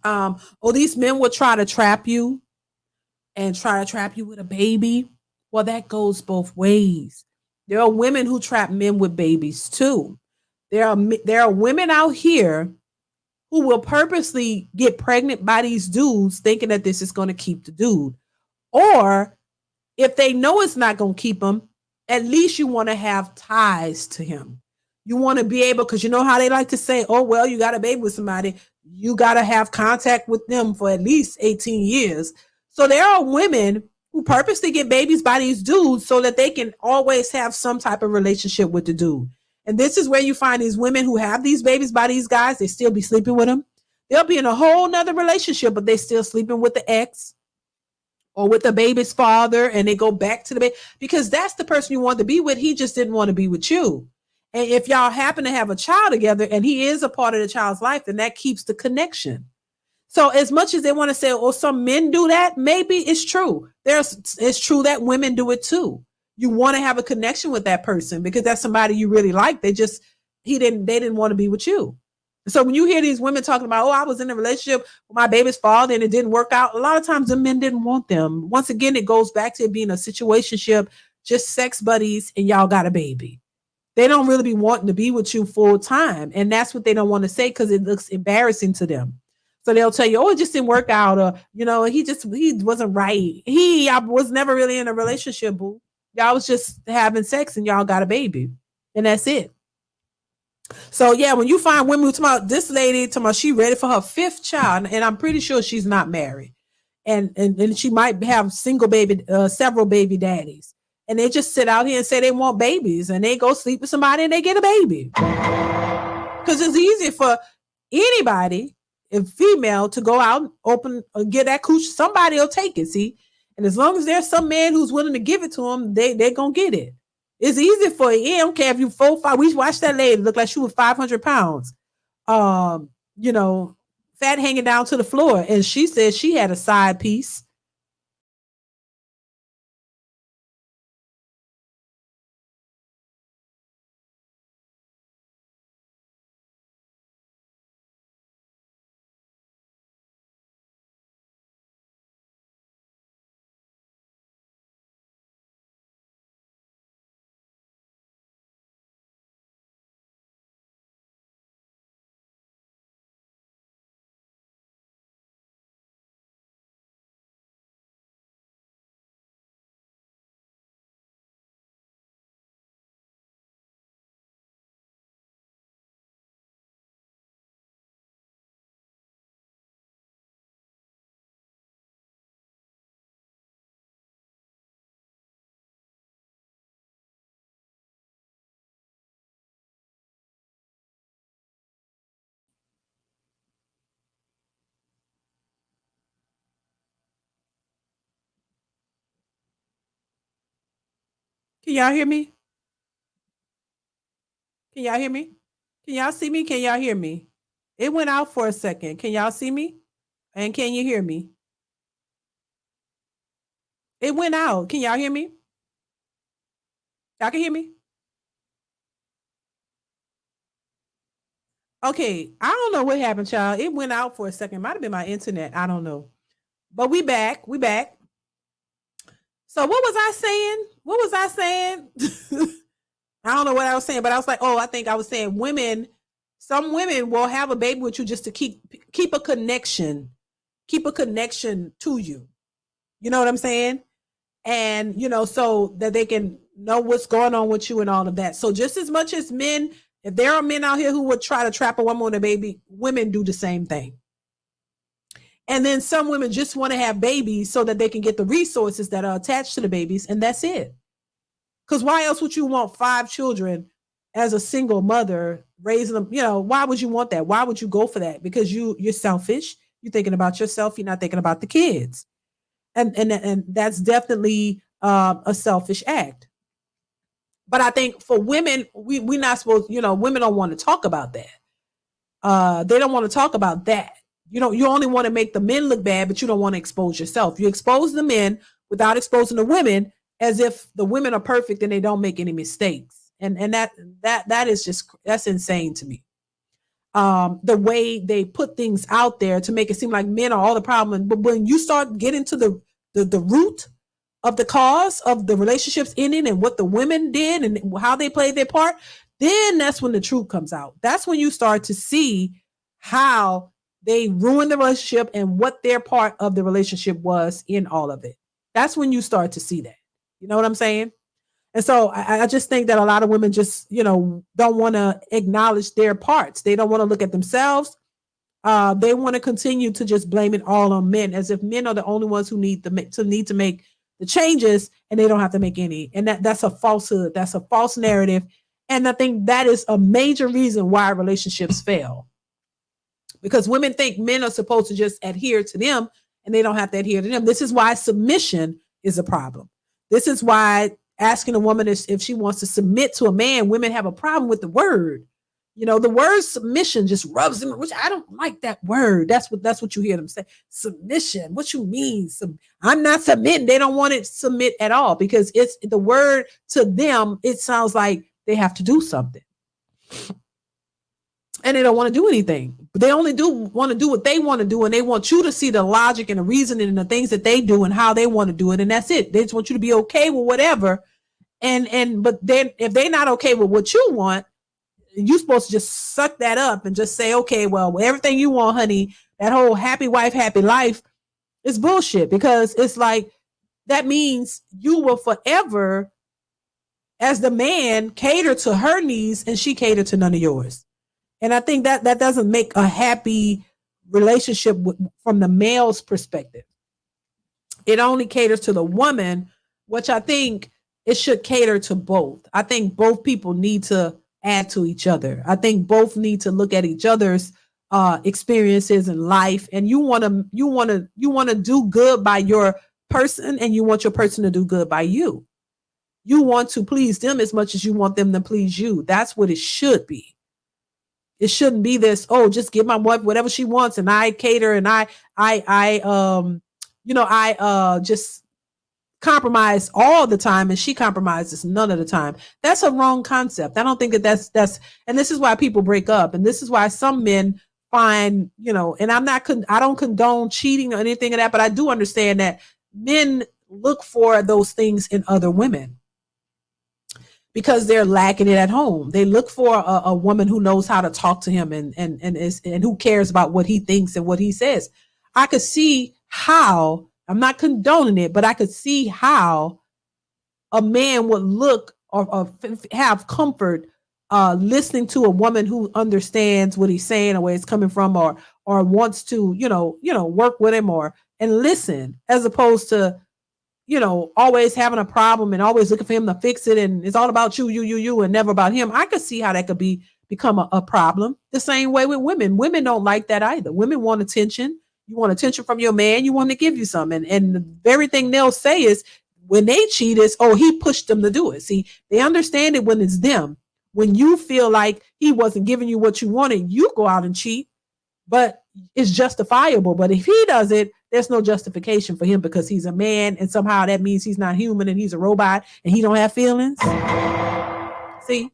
oh, these men will try to trap you and try to trap you with a baby. Well, that goes both ways. There are women who trap men with babies too. There are women out here who will purposely get pregnant by these dudes thinking that this is going to keep the dude. Or if they know it's not going to keep him, at least you want to have ties to him. You want to be able, because you know how they like to say, oh, well, you got a baby with somebody. You got to have contact with them for at least 18 years. So there are women who purposely get babies by these dudes so that they can always have some type of relationship with the dude. And this is where you find these women who have these babies by these guys. They still be sleeping with them. They'll be in a whole nother relationship, but they still sleeping with the ex or with the baby's father, and they go back to the baby because that's the person you want to be with. He just didn't want to be with you. And if y'all happen to have a child together and he is a part of the child's life, then that keeps the connection. So as much as they want to say, oh, some men do that, maybe it's true. It's true that women do it too. You want to have a connection with that person because that's somebody you really like. They didn't want to be with you. So when you hear these women talking about, oh, I was in a relationship with my baby's father and it didn't work out, a lot of times the men didn't want them. Once again, it goes back to it being a situationship, just sex buddies, and y'all got a baby. They don't really be wanting to be with you full time. And that's what they don't want to say because it looks embarrassing to them. So they'll tell you, oh, it just didn't work out. Or, he wasn't right. I was never really in a relationship, boo. Y'all was just having sex and y'all got a baby. And that's it. So yeah, when you find women who talk about this lady, talking about she ready for her 5th child, and I'm pretty sure she's not married. And she might have several baby daddies. And they just sit out here and say they want babies and they go sleep with somebody and they get a baby. Because it's easier for anybody, if female, to go out and open or get that cooch. Somebody will take it, see? And as long as there's some man who's willing to give it to them, they're going to get it. It's easy for you. I don't care if you 4, 5. We watched that lady look like she was 500 pounds. Fat hanging down to the floor. And she said she had a side piece. Can y'all hear me? Can y'all hear me? Can y'all see me? Can y'all hear me? It went out for a second. Can y'all see me? And can you hear me? It went out. Can y'all hear me? Y'all can hear me? Okay. I don't know what happened, child. It went out for a second. It might have been my internet. I don't know. But we back. We back. So what was I saying? What was I saying? I don't know what I was saying, but I was like, oh, I think I was saying some women will have a baby with you just to keep a connection to you. You know what I'm saying? And, so that they can know what's going on with you and all of that. So just as much as men, if there are men out here who would try to trap a woman with a baby, women do the same thing. And then some women just want to have babies so that they can get the resources that are attached to the babies. And that's it. Because why else would you want 5 children as a single mother raising them? Why would you want that? Why would you go for that? Because you're selfish. You're thinking about yourself. You're not thinking about the kids. And that's definitely a selfish act. But I think for women, we're not supposed, women don't want to talk about that. They don't want to talk about that. You only want to make the men look bad, but you don't want to expose yourself. You expose the men without exposing the women as if the women are perfect and they don't make any mistakes. And that is just, that's insane to me. The way they put things out there to make it seem like men are all the problem. But when you start getting to the root of the cause of the relationships ending and what the women did and how they played their part, then that's when the truth comes out. That's when you start to see how they ruined the relationship and what their part of the relationship was in all of it. That's when you start to see that. You know what I'm saying? And so I just think that a lot of women just, don't want to acknowledge their parts. They don't want to look at themselves. They want to continue to just blame it all on men, as if men are the only ones who need to make the changes, and they don't have to make any. And that's a falsehood. That's a false narrative. And I think that is a major reason why relationships fail. Because women think men are supposed to just adhere to them, and they don't have to adhere to them. This is why submission is a problem. This is why asking a woman if she wants to submit to a man, women have a problem with the word. The word submission just rubs them, which I don't like that word. That's what you hear them say. Submission. What you mean? I'm not submitting. They don't want to submit at all, because it's the word to them. It sounds like they have to do something. And they don't want to do anything. But they only want to do what they want to do. And they want you to see the logic and the reasoning and the things that they do and how they want to do it. And that's it. They just want you to be okay with whatever. But then if they're not okay with what you want, you're supposed to just suck that up and just say, okay, well, everything you want, honey, that whole happy wife, happy life is bullshit. Because it's like, that means you will forever, as the man, cater to her needs and she cater to none of yours. And I think that doesn't make a happy relationship from the male's perspective. It only caters to the woman, which I think it should cater to both. I think both people need to add to each other. I think both need to look at each other's experiences in life. And you want to do good by your person, and you want your person to do good by you. You want to please them as much as you want them to please you. That's what it should be. It shouldn't be this, just give my wife whatever she wants and I cater and I just compromise all the time and she compromises none of the time. That's a wrong concept. I don't think that's, and this is why people break up. And this is why some men find, and I don't condone cheating or anything of that, but I do understand that men look for those things in other women, because they're lacking it at home. They look for a woman who knows how to talk to him and who cares about what he thinks and what he says. I could see how, I'm not condoning it, but I could see how a man would look or have comfort listening to a woman who understands what he's saying or where it's coming from, or wants to, work with him and listen, as opposed to, always having a problem and always looking for him to fix it. And it's all about you, and never about him. I could see how that could become a problem. The same way with women. Women don't like that either. Women want attention. You want attention from your man. You want to give you some. And the very thing they'll say is when they cheat is, he pushed them to do it. See, they understand it when it's them. When you feel like he wasn't giving you what you wanted, you go out and cheat, but it's justifiable. But if he does it, there's no justification for him, because he's a man, and somehow that means he's not human and he's a robot and he don't have feelings. See,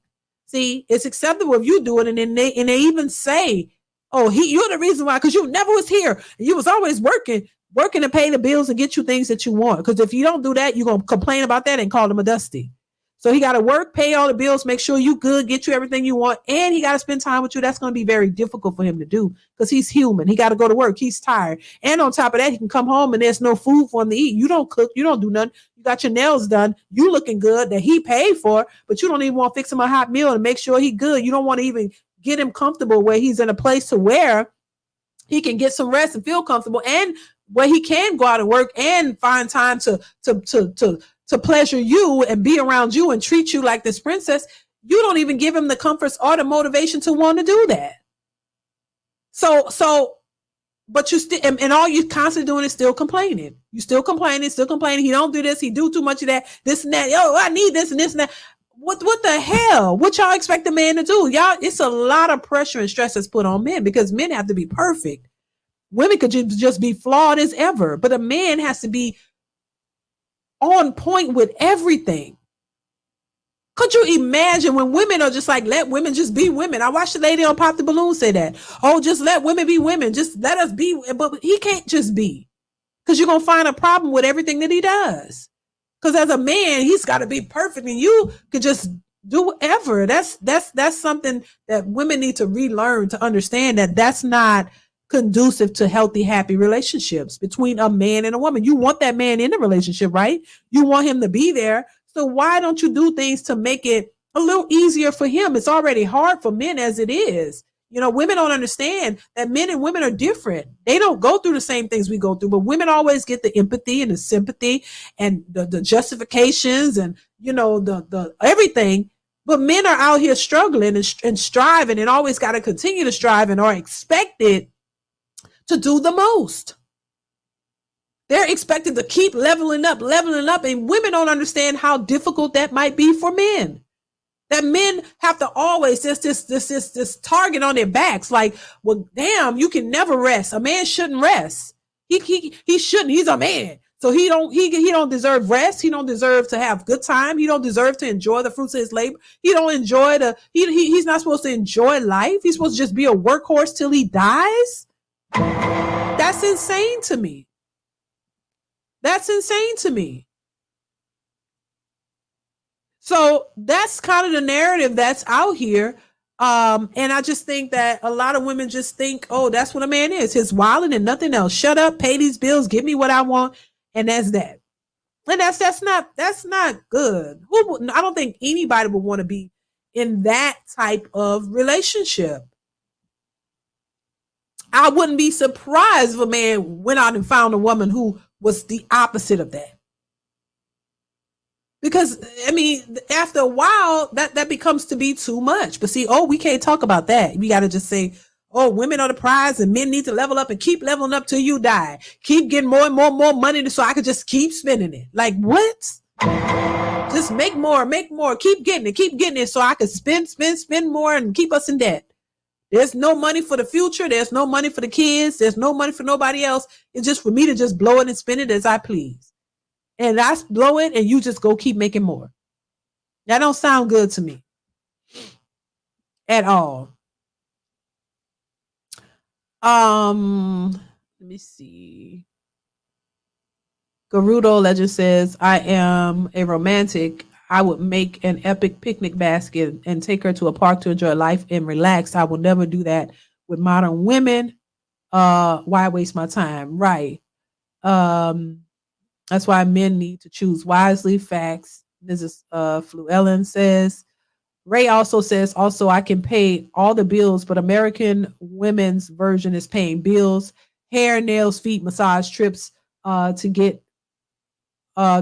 it's acceptable if you do it, and then they even say, you're the reason why, because you never was here. You was always working to pay the bills and get you things that you want. Because if you don't do that, you're gonna complain about that and call him a dusty. So he got to work, pay all the bills, make sure you good, get you everything you want, and he got to spend time with you. That's going to be very difficult for him to do, because he's human. He got to go to work. He's tired. And on top of that, he can come home and there's no food for him to eat. You don't cook. You don't do nothing. You got your nails done. You looking good that he paid for, but you don't even want to fix him a hot meal and make sure he good. You don't want to even get him comfortable where he's in a place to where he can get some rest and feel comfortable, and where he can go out and work and find time to pleasure you and be around you and treat you like this princess. You don't even give him the comforts or the motivation to want to do that. But you still, and all you constantly doing is still complaining. You still complaining. He don't do this. He do too much of that, this and that. I need this and this and that. What the hell? What y'all expect a man to do? Y'all, it's a lot of pressure and stress that's put on men, because men have to be perfect. Women could just be flawed as ever, but a man has to be on point with everything. Could you imagine when women are just like, let women just be women? I watched the lady on Pop the Balloon say that. Oh, just let women be women. Just let us be. But he can't just be, because you're going to find a problem with everything that he does. Because as a man, he's got to be perfect, and you could just do whatever. That's something that women need to relearn, to understand that that's not conducive to healthy, happy relationships between a man and a woman. You want that man in the relationship, right? You want him to be there. So why don't you do things to make it a little easier for him? It's already hard for men as it is. Women don't understand that men and women are different. They don't go through the same things we go through, but women always get the empathy and the sympathy and the justifications and, the everything. But men are out here struggling and striving, and always got to continue to strive, and are expected to do the most. They're expected to keep leveling up, and women don't understand how difficult that might be for men. That men have to always this target on their backs. Like, well, damn, you can never rest. A man shouldn't rest. He shouldn't. He's a man, so he don't deserve rest. He don't deserve to have good time. He don't deserve to enjoy the fruits of his labor. He don't enjoy he's not supposed to enjoy life. He's supposed to just be a workhorse till he dies. That's insane to me. So that's kind of the narrative that's out here. And I just think that a lot of women just think, oh, that's what a man is. His wilding and nothing else. Shut up, pay these bills, give me what I want. And that's that. And that's not good. I don't think anybody would want to be in that type of relationship. I wouldn't be surprised if a man went out and found a woman who was the opposite of that. Because, I mean, after a while, that becomes to be too much. But see, we can't talk about that. We got to just say, women are the prize and men need to level up and keep leveling up till you die. Keep getting more and more money so I could just keep spending it. Like, what? Just make more. Keep getting it so I could spend more and keep us in debt. There's no money for the future. There's no money for the kids. There's no money for nobody else. It's just for me to just blow it and spend it as I please. And I blow it and you just go keep making more. That don't sound good to me at all. Let me see. Garudo Legend says, I am a romantic. I would make an epic picnic basket and take her to a park to enjoy life and relax. I will never do that with modern women. Why waste my time? Right. That's why men need to choose wisely. Facts. Mrs. Fluellen says. Ray also says, I can pay all the bills, but American women's version is paying bills, hair, nails, feet, massage, trips, to get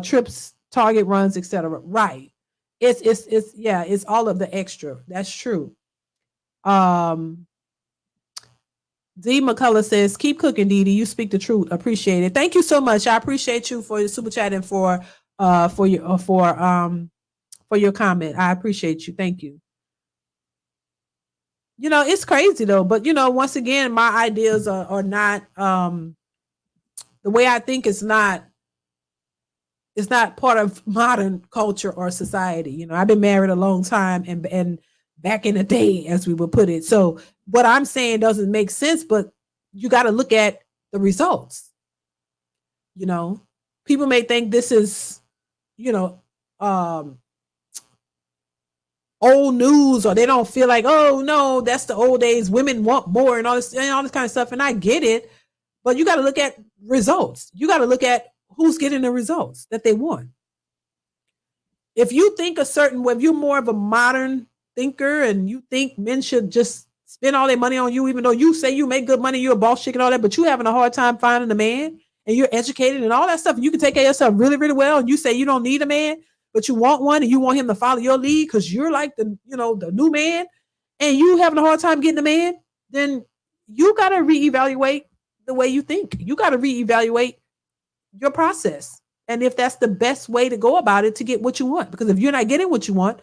trips, Target runs, etc. Right. It's all of the extra. That's true. D. McCullough says, keep cooking, DeeDee. You speak the truth. Appreciate it. Thank you so much. I appreciate you for your super chat and for your comment. I appreciate you. Thank you. It's crazy though, but once again, my ideas are not the way I think is not. It's not part of modern culture or society. I've been married a long time and back in the day, as we would put it. So what I'm saying doesn't make sense, but you got to look at the results. People may think this is, old news, or they don't feel like, oh no, that's the old days. Women want more and all this kind of stuff. And I get it, but you got to look at results. You got to look at who's getting the results that they want. If you think a certain way, if you're more of a modern thinker and you think men should just spend all their money on you, even though you say you make good money, you're a boss chick and all that, but you having a hard time finding a man and you're educated and all that stuff, and you can take care of yourself really, really well, and you say you don't need a man, but you want one and you want him to follow your lead because you're like the new man, and you having a hard time getting a man, then you got to reevaluate the way you think. You got to reevaluate your process. And if that's the best way to go about it to get what you want, because if you're not getting what you want,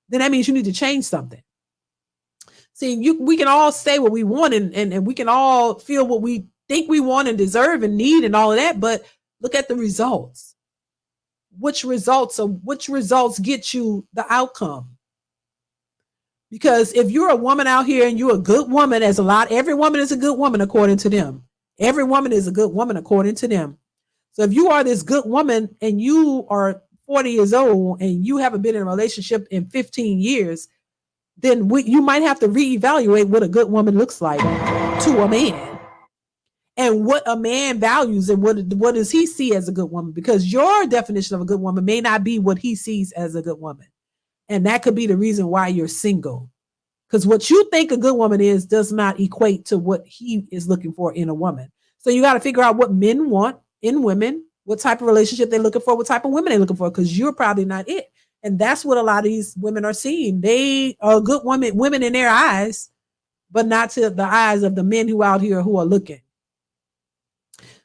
then that means you need to change something. See, we can all say what we want and we can all feel what we think we want and deserve and need and all of that, but look at the results. which results get you the outcome. Because if you're a woman out here and you're a good woman, every woman is a good woman according to them. Every woman is a good woman according to them. So if you are this good woman and you are 40 years old and you haven't been in a relationship in 15 years, then you might have to reevaluate what a good woman looks like to a man and what a man values and what does he see as a good woman, because your definition of a good woman may not be what he sees as a good woman. And that could be the reason why you're single, because what you think a good woman is does not equate to what he is looking for in a woman. So you got to figure out what men want in women, what type of relationship they're looking for, what type of women they're looking for, because you're probably not it. And that's what a lot of these women are seeing. They are good women in their eyes, but not to the eyes of the men who out here who are looking.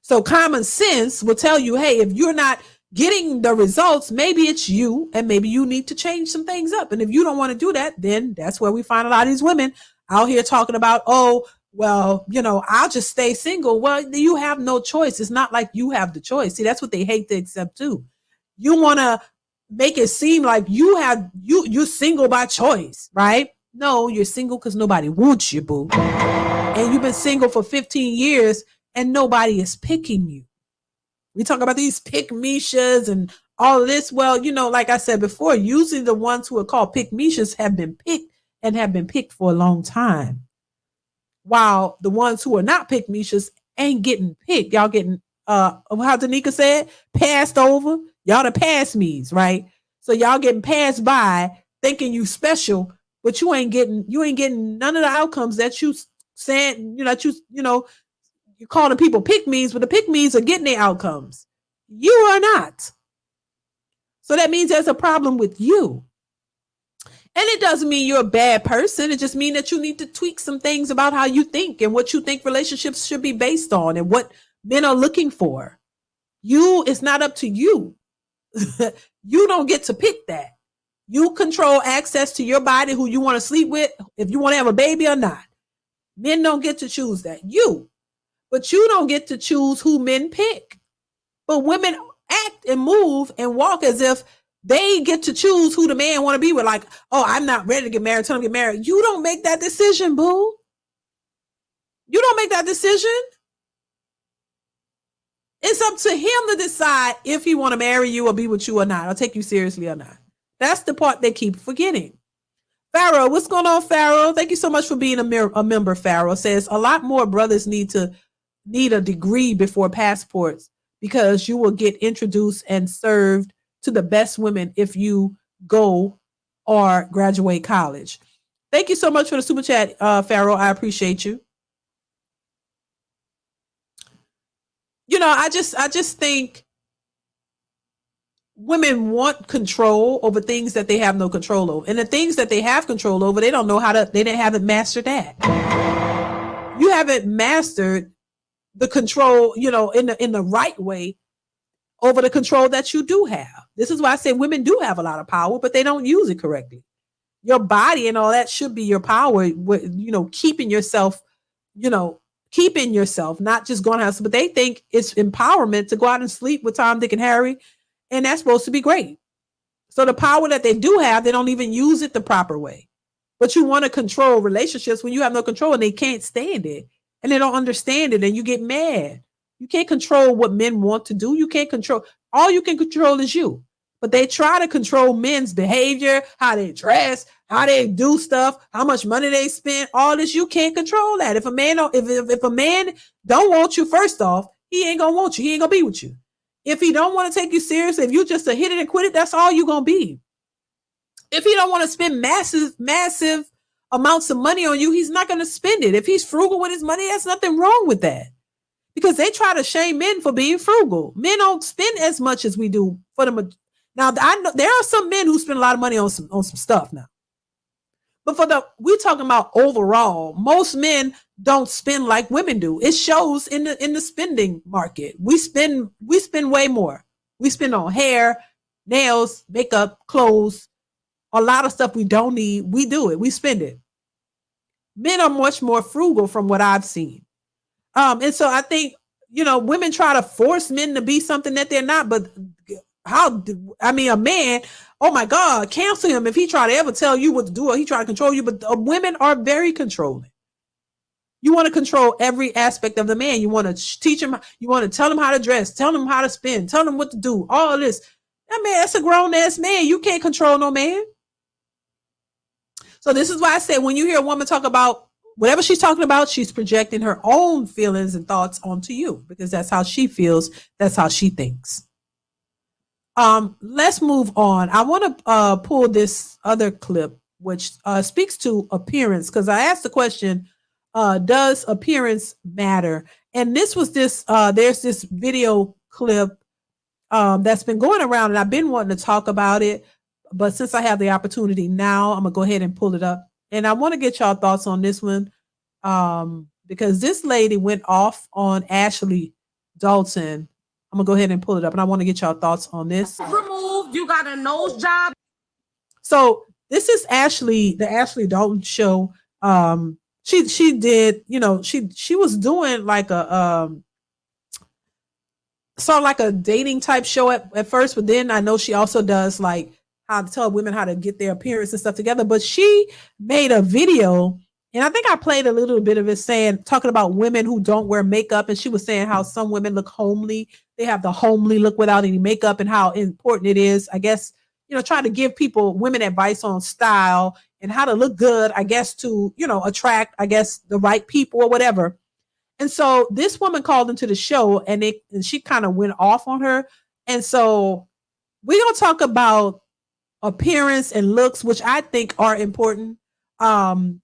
So common sense will tell you, hey, if you're not getting the results, maybe it's you, and maybe you need to change some things up. And if you don't want to do that, then that's where we find a lot of these women out here talking about, oh, well, I'll just stay single. Well, you have no choice. It's not like you have the choice. See, that's what they hate to accept too. You want to make it seem like you're single by choice, right? No, you're single because nobody wants you, boo. And you've been single for 15 years and nobody is picking you. We talk about these pick-meshas and all of this. Well, like I said before, usually the ones who are called pick-meshas have been picked and have been picked for a long time. While the ones who are not pick-meshas ain't getting picked. Y'all getting, how Danica said, passed over. Y'all the pass me's, right? So y'all getting passed by thinking you special, but you ain't getting none of the outcomes that you saying, you're calling people pick-me's, but the pick-me's are getting their outcomes. You are not. So that means there's a problem with you. And it doesn't mean you're a bad person. It just means that you need to tweak some things about how you think and what you think relationships should be based on and what men are looking for. It's not up to you. You don't get to pick that. You control access to your body, who you want to sleep with, if you want to have a baby or not. Men don't get to choose that. But you don't get to choose who men pick. But women act and move and walk as if they get to choose who the man want to be with. Like, oh, I'm not ready to get married. Tell him to get married. You don't make that decision, boo. You don't make that decision. It's up to him to decide if he want to marry you or be with you or not, or take you seriously or not. That's the part they keep forgetting. Pharaoh, what's going on, Pharaoh? Thank you so much for being a member. Pharaoh says a lot more brothers need a degree before passports, because you will get introduced and served to the best women if you go or graduate college. Thank you so much for the super chat, Pharaoh. I appreciate you. I just think women want control over things that they have no control over. And the things that they have control over, they haven't mastered that. You haven't mastered the control, in the right way over the control that you do have. This is why I say women do have a lot of power, but they don't use it correctly. Your body and all that should be your power, keeping yourself, not just going out. But they think it's empowerment to go out and sleep with Tom, Dick, and Harry. And that's supposed to be great. So the power that they do have, they don't even use it the proper way. But you want to control relationships when you have no control and they can't stand it and they don't understand it and you get mad. You can't control what men want to do. You can't control. All you can control is you. But they try to control men's behavior, how they dress, how they do stuff, how much money they spend. All this, you can't control that. If a man don't want you, first off, he ain't gonna want you. He ain't gonna be with you. If he don't want to take you seriously, if you just a hit it and quit it, that's all you're going to be. If he don't want to spend massive amounts of money on you, he's not going to spend it. If he's frugal with his money, there's nothing wrong with that. Because they try to shame men for being frugal. Men don't spend as much as we do for them. Now, I know there are some men who spend a lot of money on some stuff now. But we're talking about overall, most men don't spend like women do. It shows in the spending market. We spend way more. We spend on hair, nails, makeup, clothes, a lot of stuff we don't need. We do it. We spend it. Men are much more frugal from what I've seen. And so I think, women try to force men to be something that they're not, but a man, oh my God, cancel him if he try to ever tell you what to do or he try to control you. But women are very controlling. You want to control every aspect of the man. You want to teach him. You want to tell him how to dress, tell him how to spin, tell him what to do. All of this. That man, that's a grown ass man. You can't control no man. So this is why I said when you hear a woman talk about whatever she's talking about, she's projecting her own feelings and thoughts onto you because that's how she feels. That's how she thinks. Let's move on. I want to pull this other clip, which speaks to appearance, because I asked the question, does appearance matter? And this was there's this video clip that's been going around, and I've been wanting to talk about it, but since I have the opportunity now, I'm gonna go ahead and pull it up. And I want to get y'all thoughts on this one, because this lady went off on Ashley Dalton. I'm gonna go ahead and pull it up, and I want to get y'all thoughts on this. Removed. You got a nose job. So this is the Ashley Dalton show. She did, she was doing like a sort of like a dating type show at first, but then I know she also does like how to tell women how to get their appearance and stuff together. But she made a video, and I think I played a little bit of it talking about women who don't wear makeup, and she was saying how some women look homely. They have the homely look without any makeup, and how important it is, I guess, trying to give women advice on style and how to look good, I guess, to, attract, I guess, the right people or whatever. And so this woman called into the show, and she kind of went off on her. And so we're going to talk about appearance and looks, which I think are important. And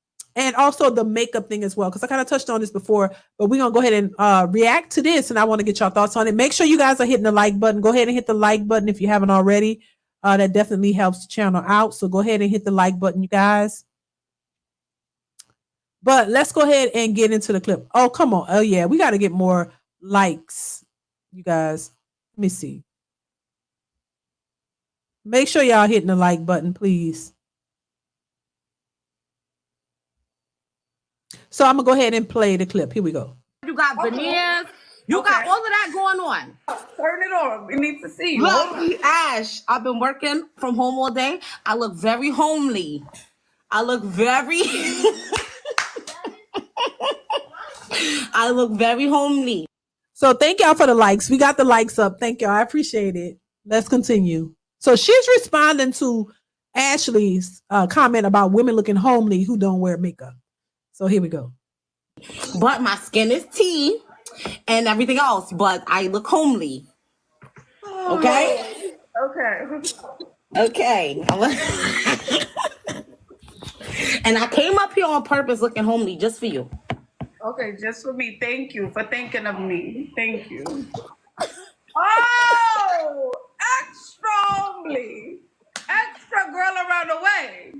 also the makeup thing as well, because I kind of touched on this before, but we're going to go ahead and react to this, and I want to get y'all thoughts on it. Make sure you guys are hitting the like button. Go ahead and hit the like button if you haven't already. That definitely helps the channel out. So go ahead and hit the like button, you guys. But let's go ahead and get into the clip. Oh, come on. Oh, yeah. We got to get more likes, you guys. Let me see. Make sure y'all hitting the like button, please. So I'm going to go ahead and play the clip. Here we go. You got veneers. You got all of that going on. Turn it on. We need to see you. Look, Ash, I've been working from home all day. I look very homely. I look very homely. So thank y'all for the likes. We got the likes up. Thank y'all. I appreciate it. Let's continue. So she's responding to Ashley's comment about women looking homely who don't wear makeup. So here we go. But my skin is tea and everything else, but I look homely. Okay? Okay. And I came up here on purpose looking homely just for you. Okay, just for me. Thank you for thinking of me. Thank you. Oh, extra homely. Extra girl around the way.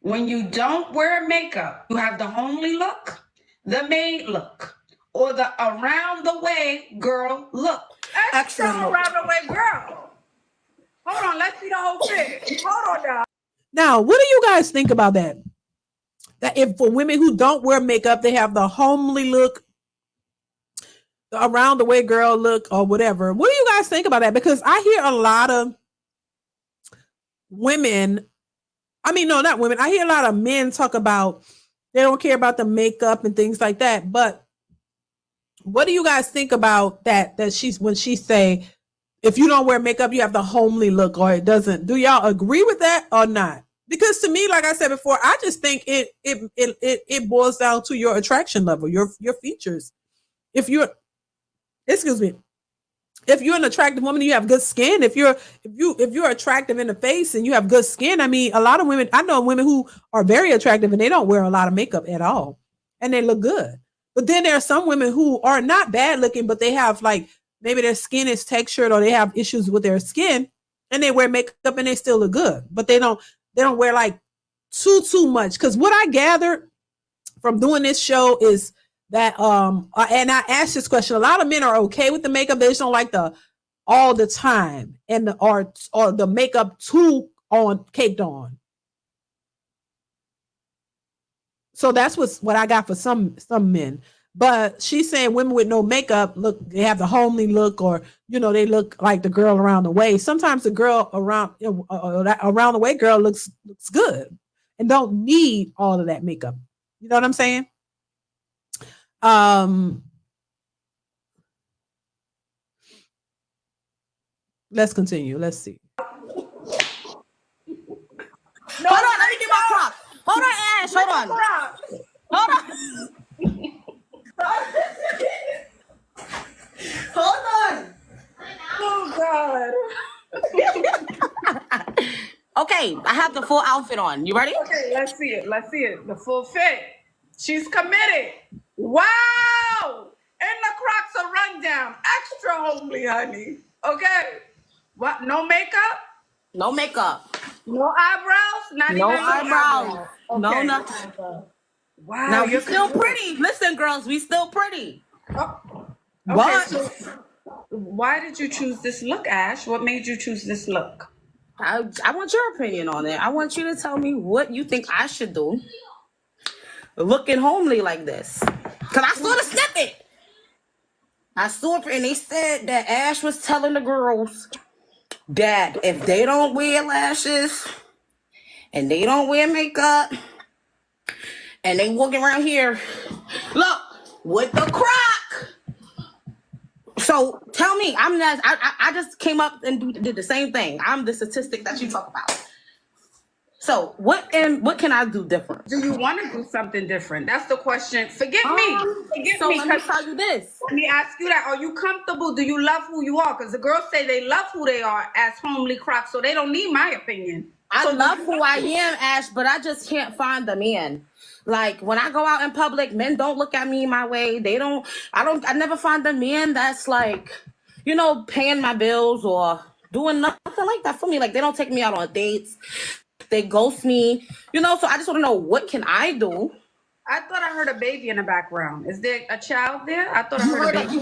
When you don't wear makeup, you have the homely look, the maid look, or the around the way girl look. Extra around the way girl. Hold on, let's see the whole thing. Hold on now. Now, what do you guys think about that? That if for women who don't wear makeup, they have the homely look, the around the way girl look, or whatever. What do you guys think about that? Because I hear a lot of women, no, not women. I hear a lot of men talk about they don't care about the makeup and things like that. But what do you guys think about that? That when she say, if you don't wear makeup, you have the homely look, or it doesn't. Do y'all agree with that or not? Because to me, like I said before, I just think it boils down to your attraction level, your features. If you're an attractive woman, you have good skin. If you're attractive in the face and you have good skin, a lot of women, I know women who are very attractive and they don't wear a lot of makeup at all, and they look good. But then there are some women who are not bad looking, but they have maybe their skin is textured or they have issues with their skin, and they wear makeup and they still look good, but they don't wear too much. Because what I gathered from doing this show is that and I asked this question, a lot of men are okay with the makeup, they just don't like the all the time and or the makeup too caked on. So that's what I got for some men. But she's saying women with no makeup look, they have the homely look, or they look like the girl around the way. Sometimes the girl around the way girl looks good and don't need all of that makeup. You know what I'm saying? Let's continue. Let's see. No, hold on, let me get my Crocs. Hold on, Ash. Hold on. Hold on. Hold on. Oh God. Okay, I have the full outfit on. You ready? Okay, let's see it. Let's see it. The full fit. She's committed. Wow. And the Crocs are run down. Extra homely, honey. Okay. What? No makeup? No makeup. No eyebrows? Not No even eyebrows. Okay. No nothing. Wow. Now you're still pretty. Listen, girls, we still pretty. Oh. Okay, What? so why did you choose this look, Ash? What made you choose this look? I want your opinion on it. I want you to tell me what you think I should do looking homely like this. Because I saw the snippet. I saw it, and they said that Ash was telling the girls that if they don't wear lashes and they don't wear makeup and they walking around here, look, with the crock. So tell me, I just came up and did the same thing. I'm the statistic that you talk about. So what can I do different? Do you want to do something different? That's the question. Forget me. Forget So me. let me tell you this. Let me ask you that. Are you comfortable? Do you love who you are? Because the girls say they love who they are as homely Crocs, so they don't need my opinion. I love who I am, Ash, but I just can't find the man. Like when I go out in public, men don't look at me my way. I never find the man that's like, paying my bills or doing nothing like that for me. Like they don't take me out on dates. They ghost me, so I just want to know, what can I do? I thought I heard a baby in the background. Is there a child there? I thought I heard a baby. You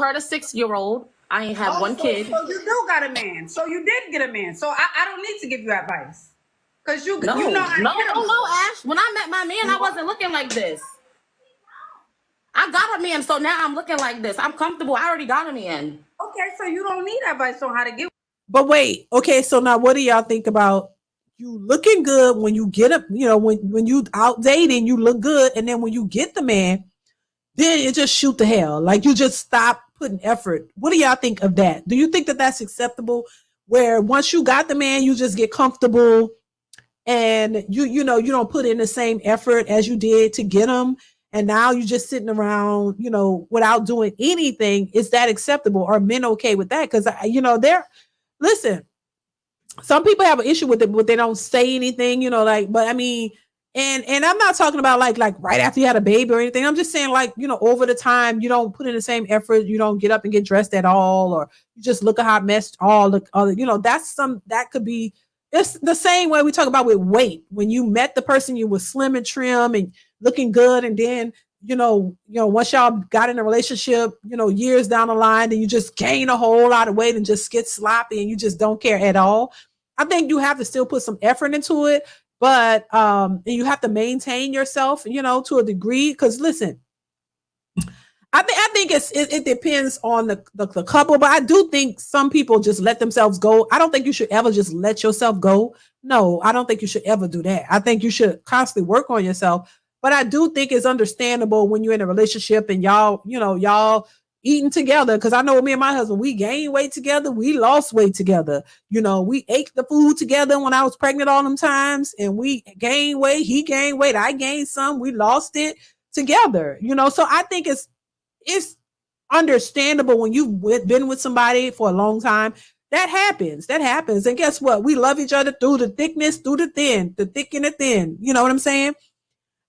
heard a 6-year-old. I ain't have one kid. So you do got a man. So you did get a man. So I don't need to give you advice. Because you know how to No, get him. Ash. When I met my man, I wasn't looking like this. I got a man, so now I'm looking like this. I'm comfortable. I already got a man. Okay, so you don't need advice on how to get. But wait, okay, so now what do y'all think about you looking good when you get up, when you out dating, you look good, and then when you get the man, then you just shoot the hell. Like you just stop putting effort. What do y'all think of that? Do you think that that's acceptable? Where once you got the man, you just get comfortable and you don't put in the same effort as you did to get him, and now you're just sitting around, without doing anything. Is that acceptable? Are men okay with that? Because listen, some people have an issue with it, but they don't say anything, but I mean, and I'm not talking about like right after you had a baby or anything. I'm just saying over the time, you don't put in the same effort. You don't get up and get dressed at all, or you just look a hot mess that could be, it's the same way we talk about with weight. When you met the person, you were slim and trim and looking good. And then, once y'all got in a relationship, years down the line, then you just gain a whole lot of weight and just get sloppy and you just don't care at all. I think you have to still put some effort into it, but you have to maintain yourself, to a degree. Because listen, I think it depends on the couple, but I do think some people just let themselves go. I don't think you should ever just let yourself go. No, I don't think you should ever do that. I think you should constantly work on yourself. But I do think it's understandable when you're in a relationship and y'all eating together. Because I know with me and my husband, we gained weight together. We lost weight together. We ate the food together when I was pregnant all them times, and we gained weight. He gained weight. I gained some. We lost it together. So I think it's understandable when you've been with somebody for a long time. That happens. And guess what? We love each other through the thickness, through the thin, the thick and the thin. You know what I'm saying?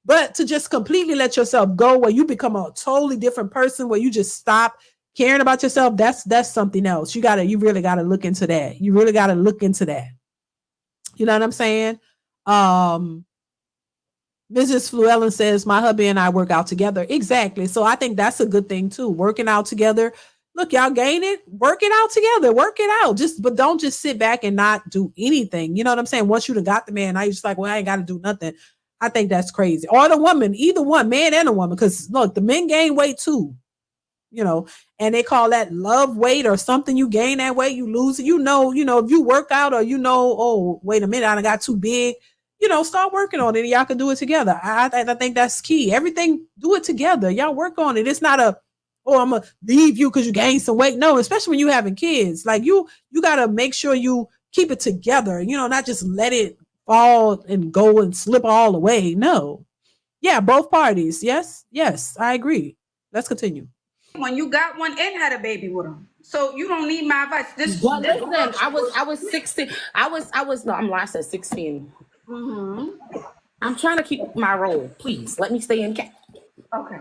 But to just completely let yourself go, where you become a totally different person, where you just stop caring about yourself, that's something else. You really gotta look into that. You really gotta look into that. You know what I'm saying? Mrs. Fluellen says, my hubby and I work out together. Exactly. So I think that's a good thing too. Working out together. Look, y'all gain it. Work it out together. Work it out. But don't just sit back and not do anything. You know what I'm saying? Once you done got the man, now you're just like, well, I ain't got to do nothing. I think that's crazy. Or the woman, either one, man and a woman. Because look, the men gain weight too, you know, and they call that love weight or something. You gain that weight, you lose it. You know, if you work out or oh, wait a minute, I got too big. Start working on it. And y'all can do it together. I think that's key. Everything, do it together. Y'all work on it. It's not I'm gonna leave you because you gained some weight. No, especially when you having kids. Like you gotta make sure you keep it together. Not just let it fall and go and slip all the way. No. Yeah, both parties. Yes, I agree. Let's continue. When you got one and had a baby with him. So you don't need my advice. Listen, I was 16. I said 16. Mm-hmm. I'm trying to keep my role. Please let me stay in cat. Okay.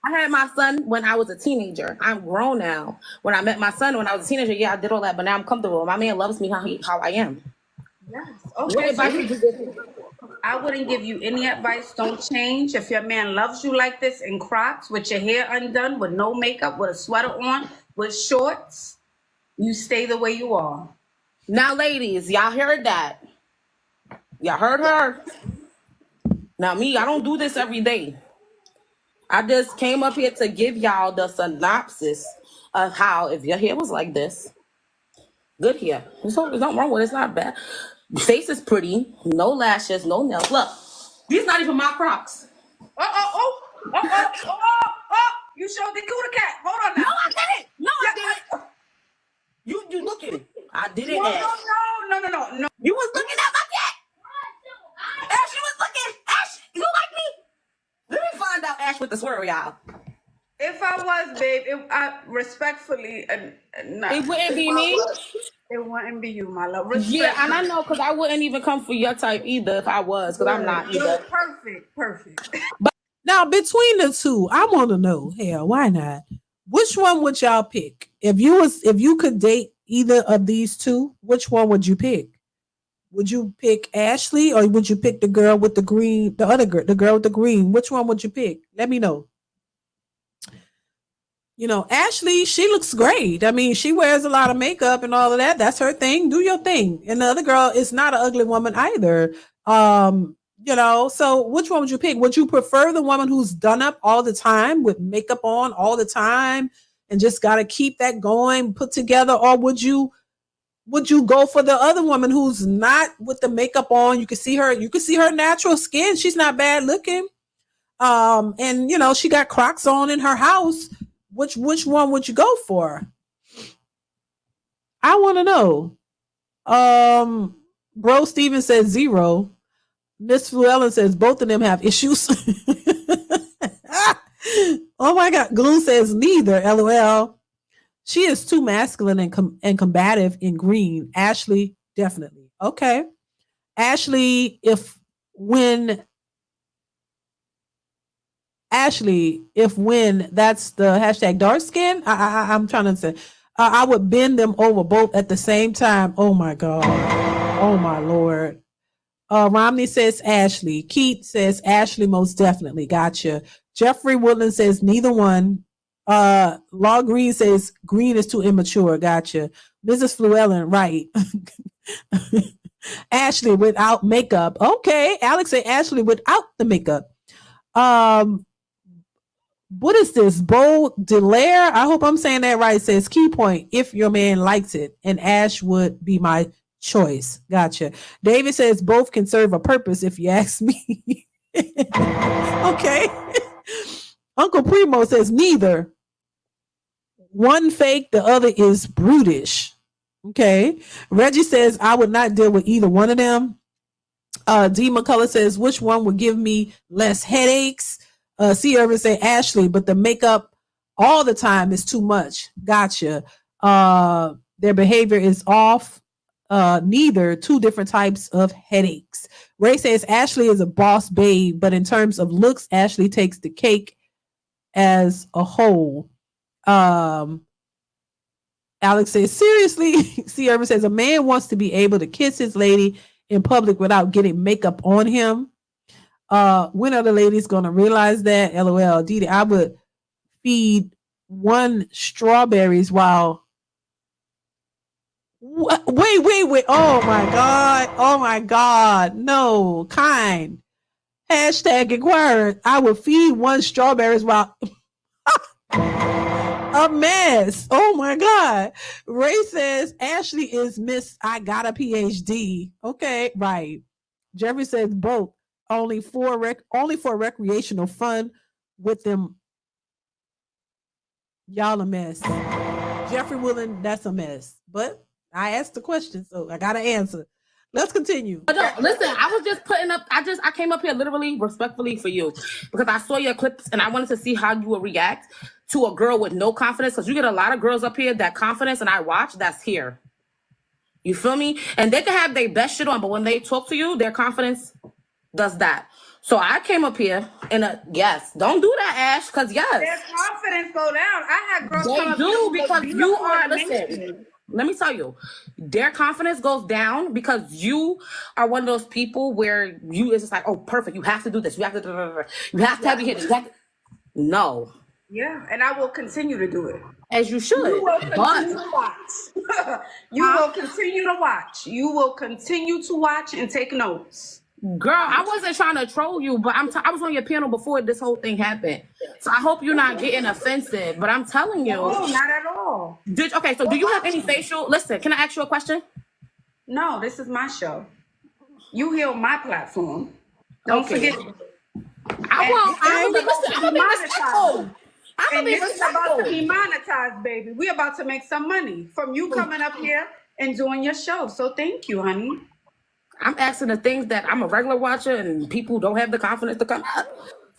I had my son when I was a teenager. I'm grown now. When I met my son when I was a teenager, yeah, I did all that, but now I'm comfortable. My man loves me how I am. Yes. Okay. I wouldn't give you any advice. Don't change. If your man loves you like this in Crocs, with your hair undone, with no makeup, with a sweater on, with shorts, you stay the way you are. Now, ladies, y'all heard that. Y'all heard her. Now, me, I don't do this every day. I just came up here to give y'all the synopsis of how, if your hair was like this, good hair. There's nothing wrong with it. It's not bad. Face is pretty. No lashes, no nails. Look, these not even my Crocs. You showed the cooter cat. Hold on now. No, I didn't. No, I didn't. You looking? I didn't. No. You was looking at my cat. Ashley was looking. Ash, you like me? Let me find out Ash with the swear, y'all. If I was, babe, respectfully, no. It wouldn't be me. It wouldn't be you, my love. Yeah, and I know, because I wouldn't even come for your type either if I was, because I'm not either. Perfect. But now, between the two, I want to know, hell, why not? Which one would y'all pick? If you could date either of these two, which one would you pick? Would you pick Ashley or would you pick the girl with the green, the other girl, the girl with the green? Which one would you pick? Let me know. Ashley, she looks great. I mean, she wears a lot of makeup and all of that. That's her thing. Do your thing. And the other girl is not an ugly woman either. So which one would you pick? Would you prefer the woman who's done up all the time with makeup on all the time and just got to keep that going, put together? Or would you go for the other woman who's not with the makeup on? You can see her natural skin. She's not bad looking. And she got Crocs on in her house. Which one would you go for? I want to know. Bro Steven says 0. Miss Llewellyn says both of them have issues. Oh my God. Gloom says neither. LOL. She is too masculine and combative in green. Ashley, definitely. Okay. Ashley, if when that's the hashtag dark skin, I'm trying to say, I would bend them over both at the same time. Oh my God. Oh my Lord. Romney says Ashley. Keith says Ashley, most definitely. Gotcha. Jeffrey Woodland says neither one. Law Green says green is too immature. Gotcha. Mrs. Llewellyn, right. Ashley without makeup. Okay. Alex said Ashley without the makeup. What is this? Bo Delaire, I hope I'm saying that right, says key point, if your man likes it, and Ash would be my choice. Gotcha. David says both can serve a purpose if you ask me. Okay. Uncle Primo says neither. One fake, the other is brutish. Okay. Reggie says I would not deal with either one of them. D McCullough says which one would give me less headaches? C. Irvin say Ashley, but the makeup all the time is too much. Gotcha. Their behavior is off. Neither, two different types of headaches. Ray says Ashley is a boss babe, but in terms of looks, Ashley takes the cake as a whole. Alex says seriously. C. Irvin says a man wants to be able to kiss his lady in public without getting makeup on him. When are the ladies gonna realize that? LOL. DeeDee, I would feed one strawberries while wait. Oh my God. Oh my God. No. Kind. Hashtag inquiring. I will feed one strawberries while a mess. Oh my God. Ray says Ashley is Miss I got a PhD. Okay, right. Jeffrey says both. Only for recreational fun with them. Y'all a mess. Jeffrey Willen, that's a mess. But I asked the question, so I got to answer. Let's continue. No, listen, I was just putting up, I came up here literally respectfully for you because I saw your clips and I wanted to see how you would react to a girl with no confidence, because you get a lot of girls up here that confidence, and I watch, that's here. You feel me? And they can have their best shit on, but when they talk to you, their confidence does that. So I came up here and yes, don't do that, Ash, because yes. Their confidence go down. I had girls come up They do because you are, listen. listen, let me tell you, their confidence goes down because you are one of those people where you is just like, oh, perfect. You have to do this. You have to have your hit. No. Yeah, and I will continue to do it. As you should. You will continue to watch. You will continue to watch. You will continue to watch and take notes. Girl, I wasn't trying to troll you, but I was on your panel before this whole thing happened. So I hope you're not getting offensive, but I'm telling you. No, not at all. Okay, so do you have any facial? Listen, can I ask you a question? No, this is my show. You hear my platform. Don't forget. I'm gonna be respectful. And this is about to be monetized, baby. We're about to make some money from you coming up here and doing your show. So thank you, honey. I'm asking the things that I'm a regular watcher and people don't have the confidence to come up.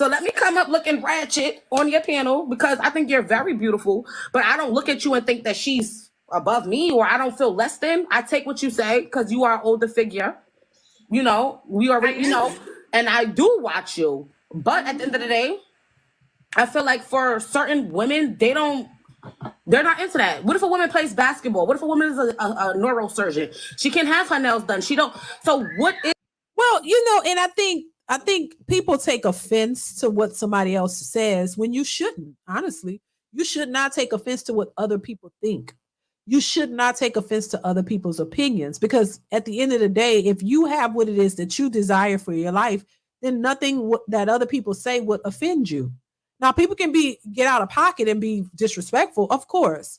So let me come up looking ratchet on your panel because I think you're very beautiful, but I don't look at you and think that she's above me or I don't feel less than. I take what you say because you are an older figure. You know, we already, you know, and I do watch you. But at the end of the day, I feel like for certain women, they're not into that. What if a woman plays basketball? What if a woman is a neurosurgeon? She can have her nails done. She don't. So what is? Well, you know, and I think people take offense to what somebody else says when you shouldn't. Honestly, you should not take offense to what other people think. You should not take offense to other people's opinions because at the end of the day, if you have what it is that you desire for your life, then nothing that other people say would offend you. Now, people can get out of pocket and be disrespectful, of course,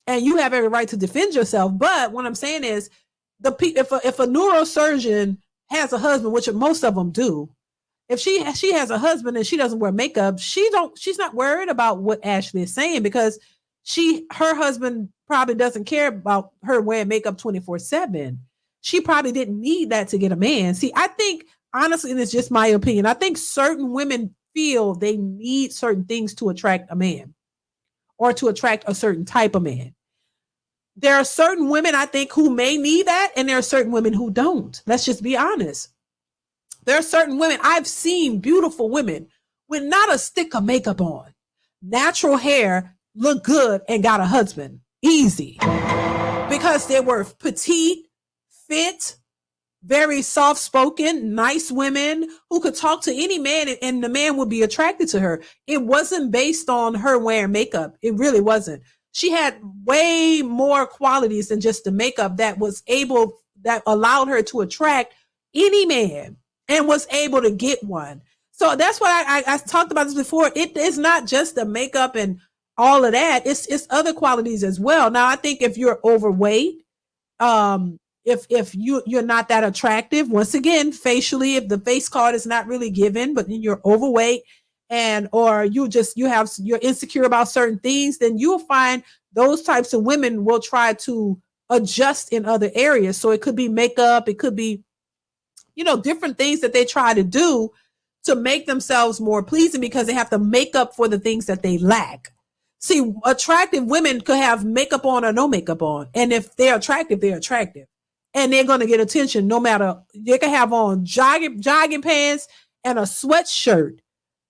and you have every right to defend yourself. But what I'm saying is, if a neurosurgeon has a husband, which most of them do, if she has a husband and she doesn't wear makeup, she's not worried about what Ashley is saying because her husband probably doesn't care about her wearing makeup 24/7. She probably didn't need that to get a man. See, I think honestly, and it's just my opinion, I think certain women feel they need certain things to attract a man or to attract a certain type of man. There are certain women, I think, who may need that, and there are certain women who don't. Let's just be honest. There are certain women, I've seen beautiful women with not a stick of makeup on, natural hair, look good, and got a husband. Easy. Because they were petite, fit, very soft-spoken, nice women who could talk to any man and the man would be attracted to her. It wasn't based on her wearing makeup. It really wasn't. She had way more qualities than just the makeup that allowed her to attract any man and was able to get one. So that's why I talked about this before. It is not just the makeup and all of that. It's other qualities as well. Now, I think if you're overweight, if you're not that attractive, once again, facially, if the face card is not really given, but then you're overweight or you're insecure about certain things, then you'll find those types of women will try to adjust in other areas. So it could be makeup, it could be, different things that they try to do to make themselves more pleasing because they have to make up for the things that they lack. See, attractive women could have makeup on or no makeup on. And if they're attractive, they're attractive. And they're going to get attention no matter, they can have on jogging pants and a sweatshirt.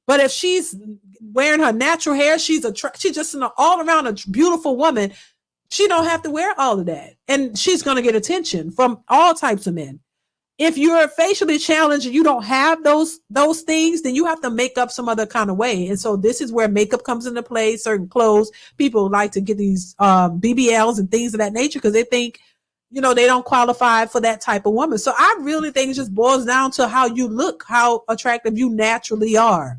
But if she's wearing her natural hair, she's just an all around a beautiful woman. She don't have to wear all of that. And she's going to get attention from all types of men. If you're facially challenged and you don't have those things, then you have to make up some other kind of way. And so this is where makeup comes into play, certain clothes. People like to get these BBLs and things of that nature because they think, they don't qualify for that type of woman. So I really think it just boils down to how you look, how attractive you naturally are.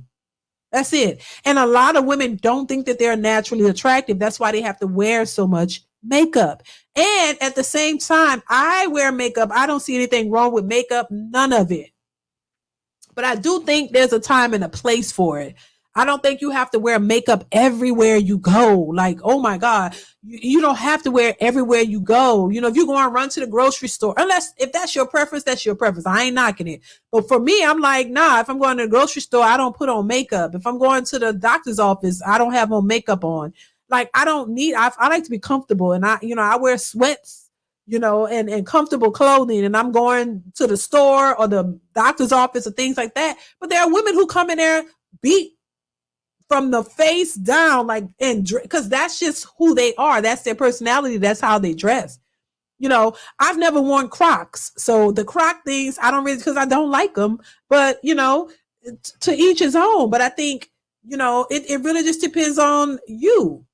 That's it. And a lot of women don't think that they're naturally attractive. That's why they have to wear so much makeup. And at the same time, I wear makeup. I don't see anything wrong with makeup, none of it. But I do think there's a time and a place for it. I don't think you have to wear makeup everywhere you go. Like, oh my God, you don't have to wear everywhere you go. If you go and run to the grocery store, unless if that's your preference, that's your preference. I ain't knocking it. But for me, I'm like, nah, if I'm going to the grocery store, I don't put on makeup. If I'm going to the doctor's office, I don't have on makeup on. Like, I don't need, I like to be comfortable. And I wear sweats, and comfortable clothing. And I'm going to the store or the doctor's office or things like that. But there are women who come in there beat from the face down, like, and because that's just who they are. That's their personality. That's how they dress. I've never worn Crocs. So the Croc things, I don't really, because I don't like them, but, to each his own. But I think, it really just depends on you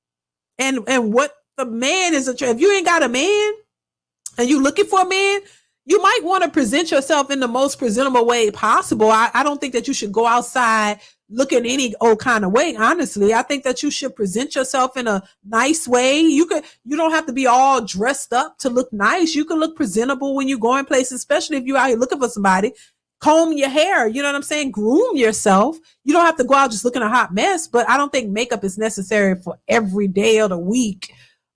and what the man is. If you ain't got a man and you looking for a man, you might want to present yourself in the most presentable way possible. I don't think that you should go outside looking any old kind of way. Honestly, I think that you should present yourself in a nice way. You don't have to be all dressed up to look nice. You can look presentable when you go in places, especially if you're out here looking for somebody. Comb your hair, you know what I'm saying? Groom yourself. You don't have to go out just looking a hot mess, but I don't think makeup is necessary for every day of the week,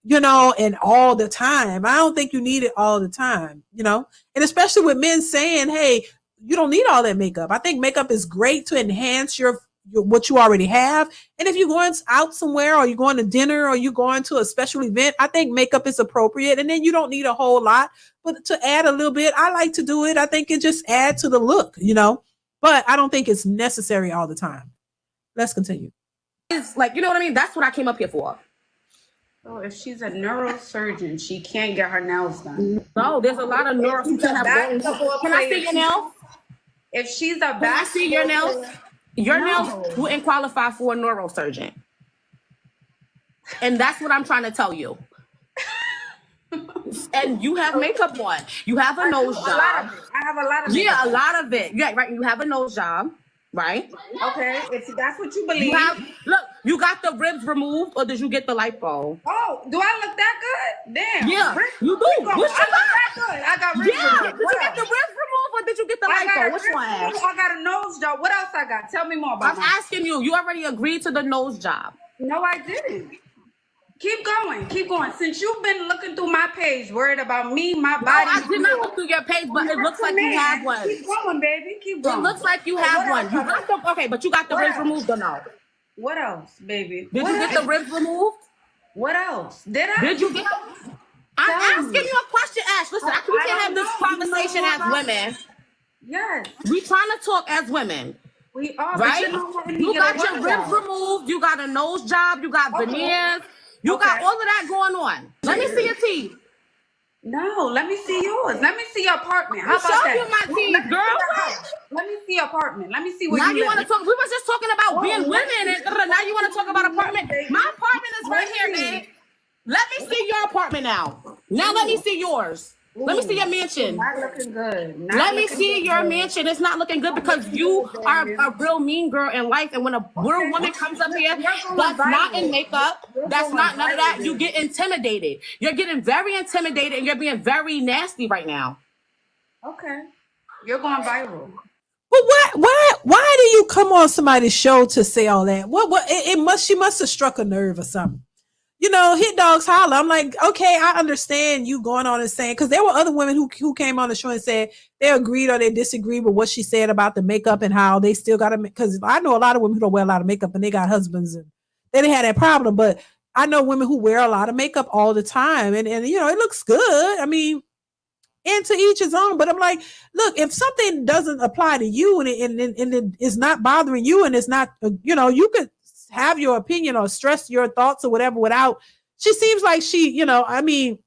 and all the time. I don't think you need it all the time, and especially with men saying, hey, you don't need all that makeup. I think makeup is great to enhance your what you already have. And if you're going out somewhere or you're going to dinner or you're going to a special event, I think makeup is appropriate. And then you don't need a whole lot, but to add a little bit, I like to do it. I think it just adds to the look, but I don't think it's necessary all the time. Let's continue. It's like, you know what I mean? That's what I came up here for. So if she's a neurosurgeon, she can't get her nails done. No, there's a lot of neurosurgeons that have nails. Can I see your nails? If she's a Can I see your nails? Your nails wouldn't qualify for a neurosurgeon. And that's what I'm trying to tell you. And you have makeup on. You have a nose job. I have a lot of it. Yeah, a lot of it. Yeah, right. You have a nose job, right? Okay, if that's what you believe. Look, you got the ribs removed, or did you get the lipo? Oh, do I look that good? Damn. Yeah, you do. I look that good. I got ribs removed. Did you get the ribs removed, or did you get the lipo? Which one? I got a nose job. What else I got? Tell me more about I'm asking you. You already agreed to the nose job. No, I didn't. Keep going. Keep going. Since you've been looking through my page, worried about me, my body. No, I did not look through your page, but it looks like you have one. Keep going, baby. Keep going. It looks like you have one. You got the, okay, but you got the ribs removed or no? What else, baby? Did you get the ribs removed? What else? Did I? Did you get? I'm asking you a question, Ash. Listen, we can't have this conversation as women. Yes. We trying to talk as women. We are. Right? You got your ribs removed. You got a nose job. You got veneers. You got all of that going on. Let me see your teeth. No, let me see yours. Let me see your apartment. How about that? Show you my teeth, girl. Let me see your apartment. Let me see where now you want to talk. We was just talking about being women, and now you want to talk about apartment. My apartment is right here, babe. Let me see your apartment now. Now let me see yours. Let me see your mansion. Not looking good. Let me see your mansion. It's not looking good because you are a real mean girl in life. And when a real woman comes up here that's not in makeup, that's not none of that, you get intimidated. You're getting very intimidated and you're being very nasty right now. Okay. You're going viral. But why do you come on somebody's show to say all that? She must have struck a nerve or something. Hit dogs holler. I'm like, okay, I understand you going on and saying, because there were other women who came on the show and said they agreed or they disagreed with what she said about the makeup and how they still got to, because I know a lot of women who don't wear a lot of makeup and they got husbands and they didn't have that problem. But I know women who wear a lot of makeup all the time and it looks good. I mean, and to each his own. But I'm like, look, if something doesn't apply to you and it is not bothering you and it's not, you could have your opinion or stress your thoughts or whatever without. She seems like she, if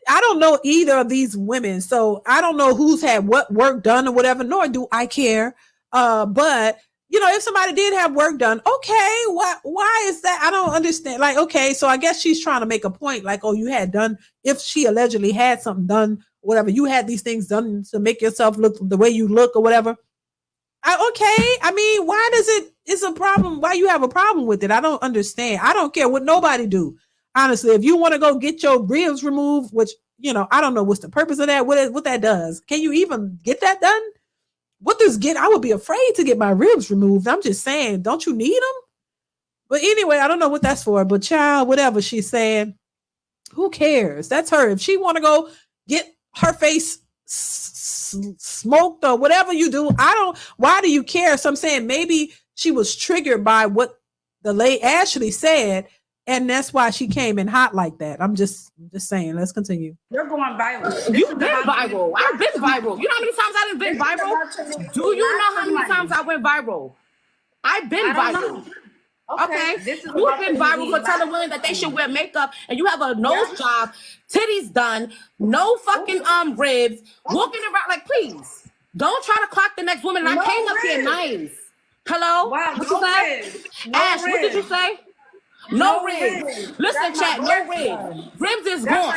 I don't know either of these women, so I don't know who's had what work done or whatever, nor do I care. But if somebody did have work done, okay, why is that? I don't understand. Like, okay, so I guess she's trying to make a point, like, oh, you had done, if she allegedly had something done, whatever, you had these things done to make yourself look the way you look or whatever. Okay, I mean, why it's a problem? Why you have a problem with it? I don't understand. I don't care what nobody do. Honestly, if you want to go get your ribs removed, which, I don't know what's the purpose of that, what that does. Can you even get that done? What does I would be afraid to get my ribs removed. I'm just saying, don't you need them? But anyway, I don't know what that's for, but child, whatever she's saying, who cares? That's her. If she want to go get her face smoked or whatever you do, why do you care? So I'm saying maybe she was triggered by what the late Ashley said, and that's why she came in hot like that. I'm just saying. Let's continue. You're going viral. You've been viral. I've been viral. You know how many times I've been viral? Do you know how many times I went viral? I've been viral. Okay. You've been viral for telling women that they should wear makeup, and you have a nose job, titties done, no fucking ribs, walking around like, please don't try to clock the next woman. And I came up here nice. Hello? Wow, what you say? Ash, what did you say? No ribs. Listen, chat, no ribs. Ribs is gone.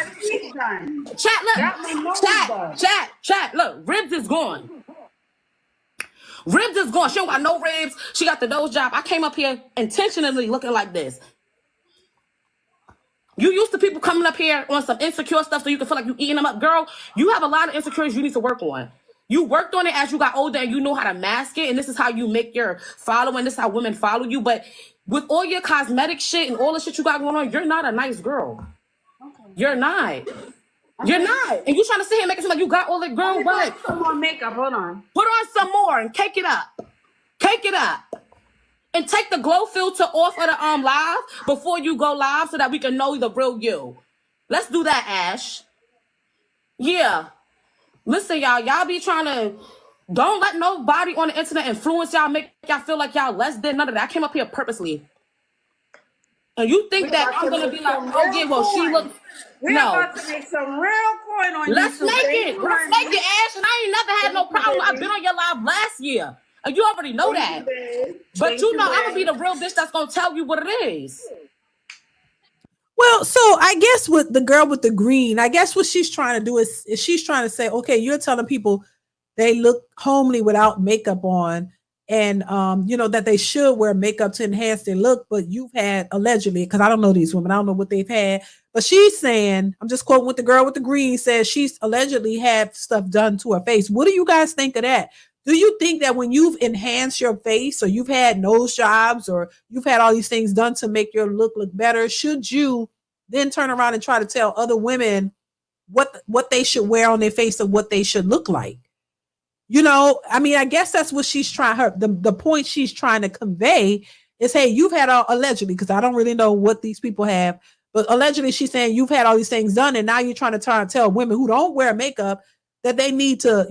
Chat, look, ribs is gone. Ribs is gone. She don't got no ribs. She got the nose job. I came up here intentionally looking like this. You used to people coming up here on some insecure stuff so you can feel like you eating them up. Girl, you have a lot of insecurities you need to work on. You worked on it as you got older and you know how to mask it. And this is how you make your following. This is how women follow you. But with all your cosmetic shit and all the shit you got going on, you're not a nice girl. Okay. You're not. You're not. And you trying to sit here and make it seem like you got all the girl what? Some more makeup. Hold on. Put on some more and cake it up. Cake it up. And take the glow filter off of the live before you go live so that we can know the real you. Let's do that, Ash. Yeah. Listen, y'all be trying to, don't let nobody on the internet influence y'all, make y'all feel like y'all less than none of that. I came up here purposely. And you think that I'm going to be like, oh yeah, well, she looks, We're about to make some real coin on Let's YouTube. make it, Ash. And I ain't never had no problem. I've been on your live last year. And you already know that. But you know, I'm going to be the real bitch that's going to tell you what it is. Well, so I guess with the girl with the green, I guess what she's trying to do is she's trying to say, okay, you're telling people they look homely without makeup on, and that they should wear makeup to enhance their look, but you've had allegedly, because I don't know these women, I don't know what they've had, but she's saying, I'm just quoting what the girl with the green says, she's allegedly had stuff done to her face. What do you guys think of that? Do you think that when you've enhanced your face, or you've had nose jobs, or you've had all these things done to make your look better, should you then turn around and try to tell other women what they should wear on their face or what they should look like? I mean, I guess that's what she's trying, the point she's trying to convey is, hey, you've had allegedly, because I don't really know what these people have, but allegedly she's saying you've had all these things done, and now you're trying to tell women who don't wear makeup that they need to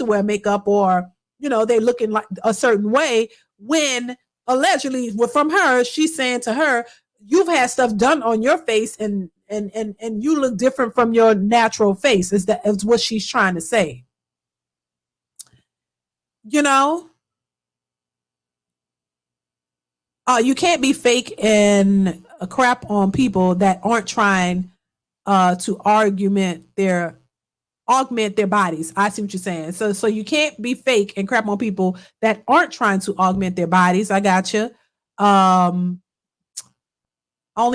wear makeup, or they're looking like a certain way, when allegedly, from her, she's saying to her, you've had stuff done on your face, and you look different from your natural face. Is what she's trying to say. You can't be fake and crap on people that aren't trying to augment their bodies. I see what you're saying. So you can't be fake and crap on people that aren't trying to augment their bodies. I got you. Only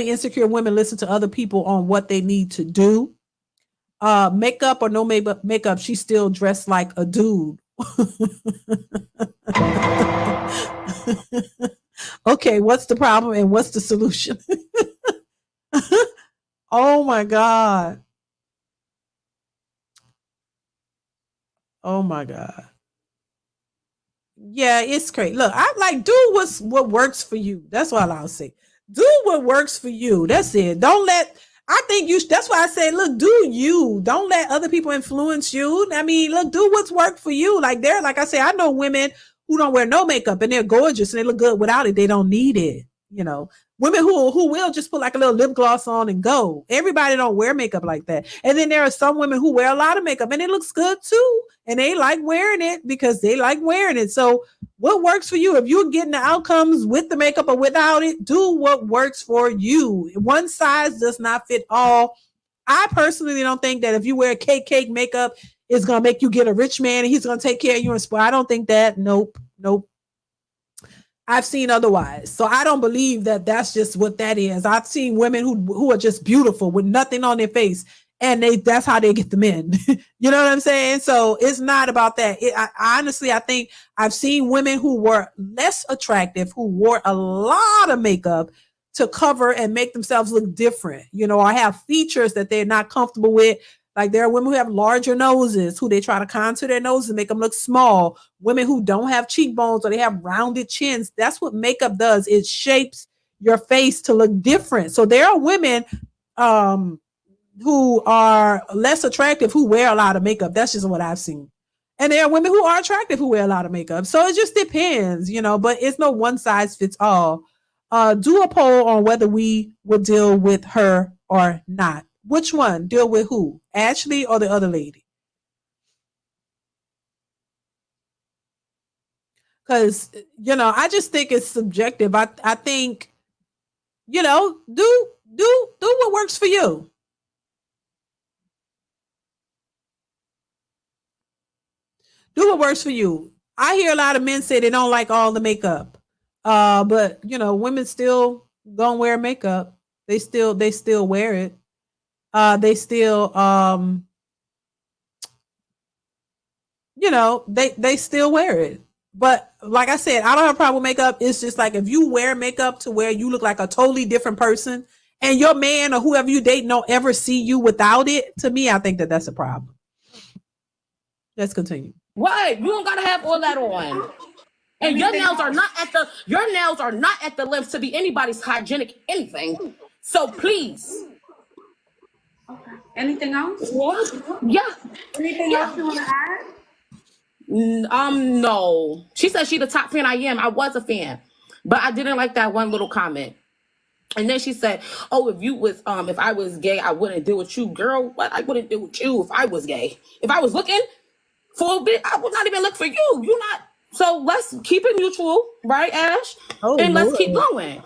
insecure women listen to other people on what they need to do. Makeup or no makeup, she's still dressed like a dude. Okay, what's the problem and what's the solution? Oh my God. Oh my God. Yeah, it's crazy. Look, I like, do what works for you. That's all I'll say. Do what works for you. That's it. Don't let, that's why I say, look, do you. Don't let other people influence you. I mean, look, do what's worked for you. Like I say, I know women who don't wear no makeup and they're gorgeous and they look good without it. They don't need it. you know. Women who will just put like a little lip gloss on and go. Everybody don't wear makeup like that. And then there are some women who wear a lot of makeup and it looks good too. And they like wearing it because they like wearing it. So what works for you? If you're getting the outcomes with the makeup or without it, do what works for you. One size does not fit all. I personally don't think that if you wear cake makeup, it's going to make you get a rich man and he's going to take care of you and spoil. I don't think that. Nope. I've seen otherwise. So I don't believe that that's just what that is. I've seen women who are just beautiful with nothing on their face and that's how they get the men. You know what I'm saying? So it's not about that. Honestly, I think I've seen women who were less attractive, who wore a lot of makeup to cover and make themselves look different, you know, or have features that they're not comfortable with. Like there are women who have larger noses, who they try to contour their noses and make them look small. Women who don't have cheekbones or they have rounded chins. That's what makeup does. It shapes your face to look different. So there are women who are less attractive who wear a lot of makeup. That's just what I've seen. And there are women who are attractive who wear a lot of makeup. So it just depends, you know, but it's no one size fits all. Do a poll on whether we would deal with her or not. Which one? Deal with who? Ashley or the other lady? Because, you know, I just think it's subjective. I think, you know, do what works for you. Do what works for you. I hear a lot of men say they don't like all the makeup. But you know, women still gonna wear makeup. They still wear it. They still you know, they still wear it. But like I said, I don't have a problem with makeup. It's just like if you wear makeup to where you look like a totally different person and your man or whoever you date don't ever see you without it, to me, I think that that's a problem. Let's continue. What? You don't gotta have all that on. And your nails are not at the length to be anybody's hygienic anything. So please. Okay. Anything else? What? Yeah. Anything else you want to add? No. She said she the top fan I am. I was a fan, but I didn't like that one little comment. And then she said, "Oh, if I was gay, I wouldn't deal with you, girl. What? I wouldn't deal with you if I was gay. If I was looking for a bit, I would not even look for you. You're not. So let's keep it mutual, right, Ash? And let's keep going."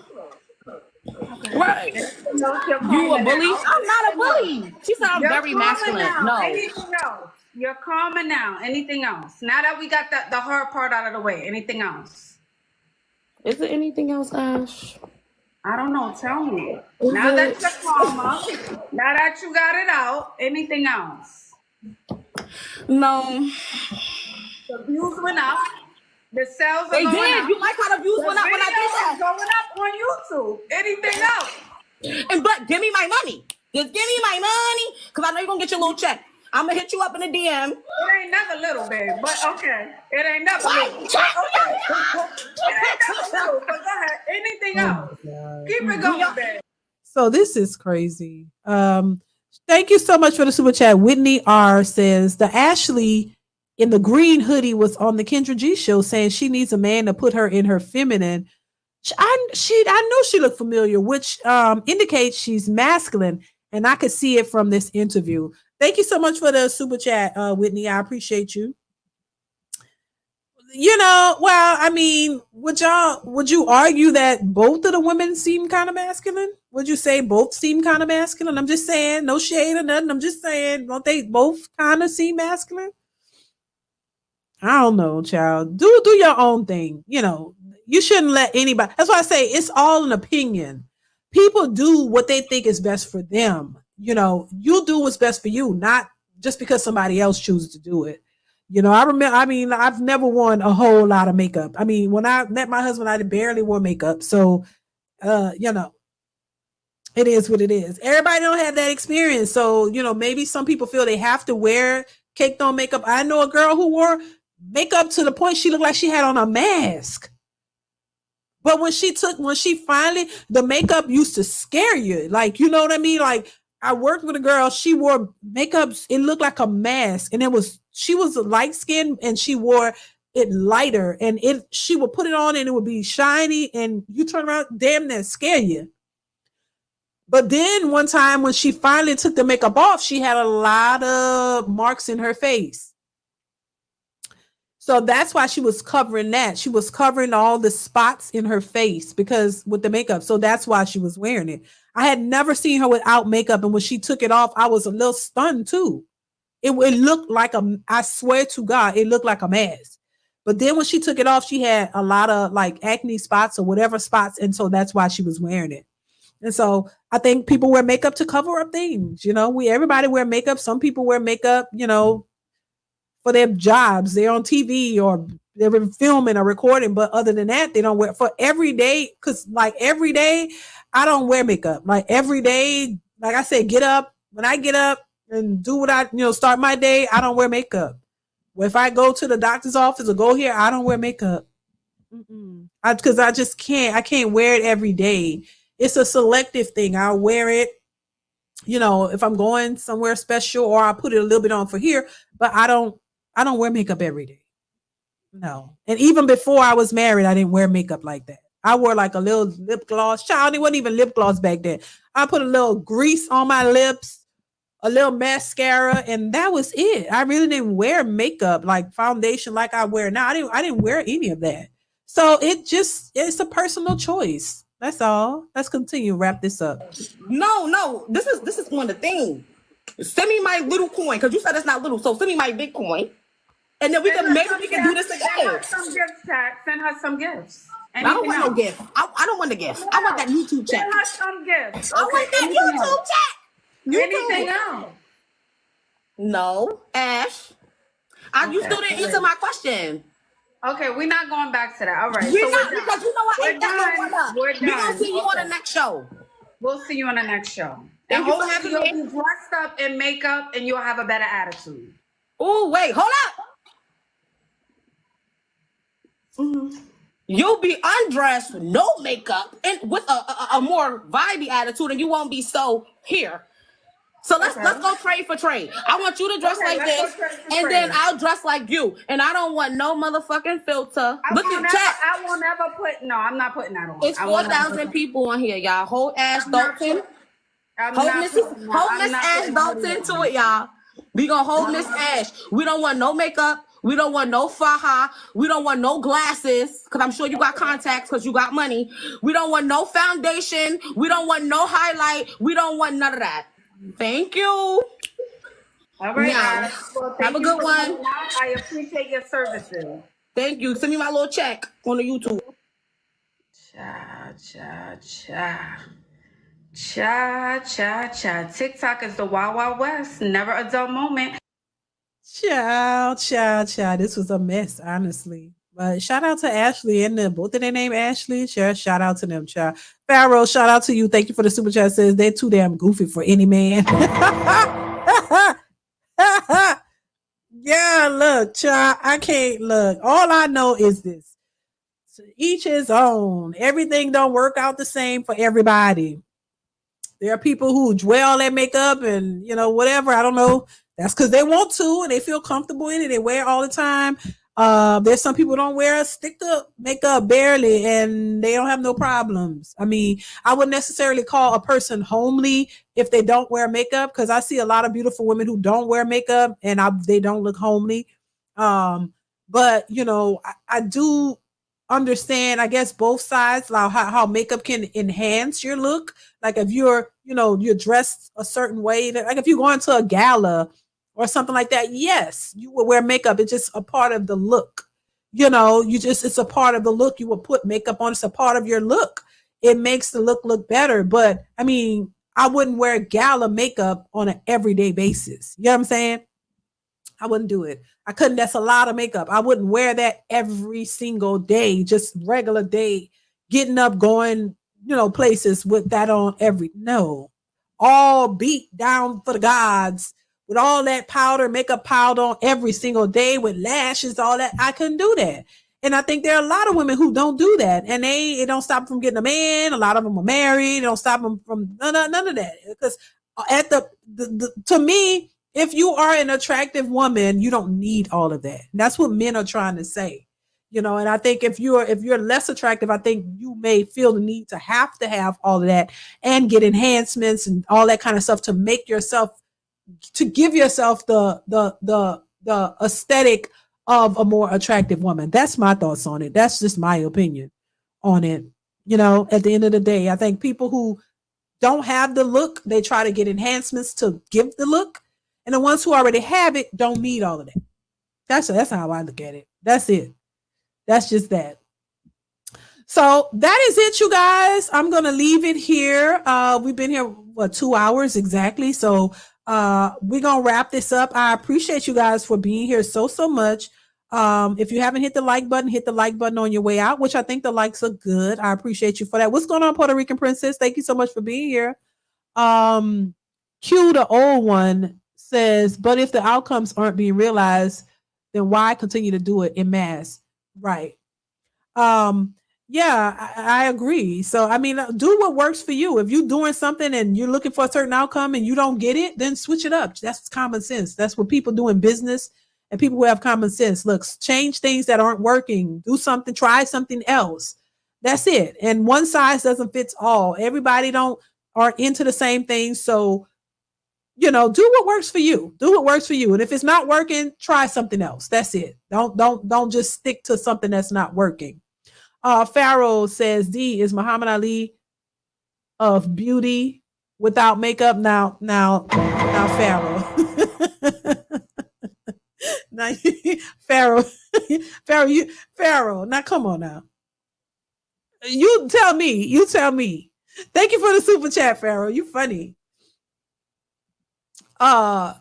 Okay. Right. You a bully? I'm not a bully. She said I'm very masculine. Now. No. Anything else? You're calmer now. Anything else? Now that we got the hard part out of the way, anything else? Is there anything else, Ash? I don't know. Tell me. Now that you're calmer, now that you got it out, anything else? No. The views went up. The sales are going up. You like how the views went up when I did that? Going up on YouTube. Anything else? But give me my money. Just give me my money, because I know you're going to get your little check. I'm going to hit you up in the DM. It ain't never little, babe. But okay. It ain't never little. Okay. It ain't never little. But go ahead. Anything else? Keep it going, babe. So this is crazy. Thank you so much for the super chat. Whitney R says the Ashley in the green hoodie was on the Kendra G show saying she needs a man to put her in her feminine. I know she looked familiar, which indicates she's masculine, and I could see it from this interview. Thank you so much for the super chat, Whitney. I appreciate you. You know, well, I mean, would you argue that both of the women seem kind of masculine? Would you say both seem kind of masculine? I'm just saying, no shade or nothing. I'm just saying, don't they both kind of seem masculine? I don't know, child. Do your own thing. You know, you shouldn't let anybody. That's why I say it's all an opinion. People do what they think is best for them. You know, you do what's best for you, not just because somebody else chooses to do it. You know, I've never worn a whole lot of makeup. I mean, when I met my husband, I barely wore makeup. So, you know, it is what it is. Everybody don't have that experience. So, you know, maybe some people feel they have to wear caked on makeup. I know a girl who wore makeup to the point she looked like she had on a mask. But when she finally, the makeup used to scare you. Like, you know what I mean? Like, I worked with a girl, she wore makeup, it looked like a mask. And she was light skinned and she wore it lighter, and she would put it on and it would be shiny, and you turn around, damn, that scare you. But then one time when she finally took the makeup off, she had a lot of marks in her face. So that's why she was covering that. She was covering all the spots in her face because with the makeup. So that's why she was wearing it. I had never seen her without makeup. And when she took it off, I was a little stunned too. It looked like I swear to God, it looked like a mask. But then when she took it off, she had a lot of like acne spots or whatever spots. And so that's why she was wearing it. And so I think people wear makeup to cover up things. You know, everybody wear makeup. Some people wear makeup, you know, for their jobs. They're on TV or they're filming or recording. But other than that, they don't wear for every day. Because like every day, I don't wear makeup. Like every day, like I said, when I get up and do what I, start my day, I don't wear makeup. If I go to the doctor's office or go here, I don't wear makeup. Because I just can't. I can't wear it every day. It's a selective thing. I'll wear it, if I'm going somewhere special, or I put it a little bit on for here, but I don't wear makeup every day. No. And even before I was married, I didn't wear makeup like that. I wore like a little lip gloss. Child, it wasn't even lip gloss back then. I put a little grease on my lips, a little mascara, and that was it. I really didn't wear makeup like foundation like I wear now. I didn't wear any of that. So it's a personal choice. That's all. Let's continue. Wrap this up. No. This is one of the things. Send me my little coin, because you said it's not little. So send me my big coin. And then we can do this again. Send her some gifts, Chat. Send her some gifts. I don't want no gift. I don't want the gift. I want that YouTube chat. Send her some gifts. I want that YouTube chat. Anything else? No. Ash. You still didn't answer my question. Okay, we're not going back to that. All right. We're not, because you know what? We're done. We're going to see you on the next show. We'll see you on the next show. And hopefully you'll be dressed up in makeup and you'll have a better attitude. Oh, wait. Hold up. Mm-hmm. You'll be undressed, no makeup, and with a more vibey attitude, and you won't be so here. So let's go trade for trade. I want you to dress like this, and then I'll dress like you. And I don't want no motherfucking filter. Look at chat. I won't ever put. No, I'm not putting that on. It's 4,000 people on here, y'all. Hold Ash Dalton. Hold Miss Ash Dalton to it, y'all. We gonna hold Miss Ash. We don't want no makeup. We don't want no faja. We don't want no glasses, because I'm sure you got contacts because you got money. We don't want no foundation. We don't want no highlight. We don't want none of that. Thank you. All right. Now, well, have a good one. I appreciate your services. Thank you. Send me my little check on the YouTube. Cha. TikTok is the Wild Wild West. Never a dull moment. Ciao. This was a mess, honestly. But shout out to Ashley and them. Both of their name Ashley. Shout out to them, child. Pharaoh, shout out to you. Thank you for the super chat. Says they're too damn goofy for any man. Yeah, look, child. I can't look. All I know is this. To each his own. Everything don't work out the same for everybody. There are people who dwell their makeup and whatever. I don't know. That's because they want to and they feel comfortable in it. They wear it all the time. There's some people who don't wear a stick to makeup barely and they don't have no problems. I mean, I wouldn't necessarily call a person homely if they don't wear makeup, because I see a lot of beautiful women who don't wear makeup and they don't look homely. But I do understand, I guess, both sides, like how makeup can enhance your look. Like if you're dressed a certain way, like if you're going to a gala or something like that, yes, you will wear makeup. It's just a part of the look. It's a part of the look. You will put makeup on. It's a part of your look. It makes the look better. But I mean, I wouldn't wear gala makeup on an everyday basis. You know what I'm saying? I wouldn't do it. I couldn't. That's a lot of makeup. I wouldn't wear that every single day, just regular day, getting up, going, places with that on no. All beat down for the gods with all that makeup powder on every single day with lashes, all that. I couldn't do that. And I think there are a lot of women who don't do that. And it don't stop them from getting a man. A lot of them are married. It don't stop them from none of that. Because to me, if you are an attractive woman, you don't need all of that. And that's what men are trying to say. And I think if you're less attractive, I think you may feel the need to have all of that and get enhancements and all that kind of stuff to make yourself, to give yourself the aesthetic of a more attractive woman. That's my thoughts on it. That's just my opinion on it. At the end of the day, I think people who don't have the look, they try to get enhancements to give the look. And the ones who already have it don't need all of that. That's how I look at it. That's it. That's just that. So that is it, you guys. I'm going to leave it here. We've been here, 2 hours exactly. So we're going to wrap this up. I appreciate you guys for being here so much. If you haven't hit the like button on your way out, which I think the likes are good. I appreciate you for that. What's going on, Puerto Rican Princess? Thank you so much for being here. Q, the old one, says, but if the outcomes aren't being realized, then why continue to do it in mass? Right. Yeah, I agree. So, I mean, do what works for you. If you're doing something and you're looking for a certain outcome and you don't get it, then switch it up. That's common sense. That's what people do in business and people who have common sense. Look, change things that aren't working. Do something, try something else. That's it. And one size doesn't fit all. Everybody aren't into the same thing. So, do what works for you. Do what works for you. And if it's not working, try something else. That's it. Don't just stick to something that's not working. Pharaoh says, D, is Muhammad Ali of beauty without makeup? Now Pharaoh. Now, Pharaoh. Now come on now. You tell me. Thank you for the super chat, Pharaoh. You funny. What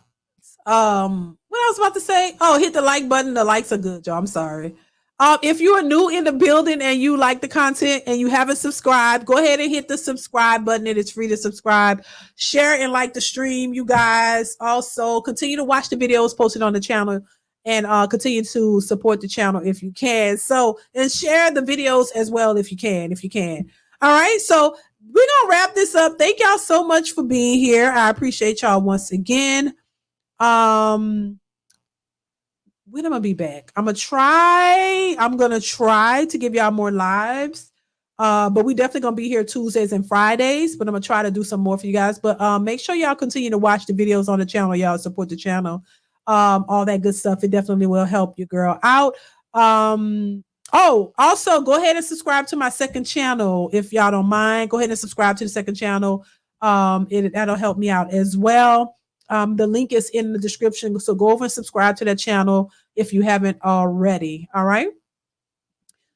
I was about to say? Oh, hit the like button. The likes are good, y'all. I'm sorry. If you are new in the building and you like the content and you haven't subscribed, go ahead and hit the subscribe button. It is free to subscribe. Share and like the stream, you guys. Also, continue to watch the videos posted on the channel and continue to support the channel if you can. So, and share the videos as well if you can. All right, so we're going to wrap this up. Thank y'all so much for being here. I appreciate y'all once again. When am I gonna be back? I'm gonna try to give y'all more lives. But we definitely gonna be here Tuesdays and Fridays, but I'm gonna try to do some more for you guys. But make sure y'all continue to watch the videos on the channel. Y'all support the channel. All that good stuff. It definitely will help your girl out. Also go ahead and subscribe to my second channel if y'all don't mind. Go ahead and subscribe to the second channel. That'll help me out as well. The link is in the description. So go over and subscribe to that channel if you haven't already. All right.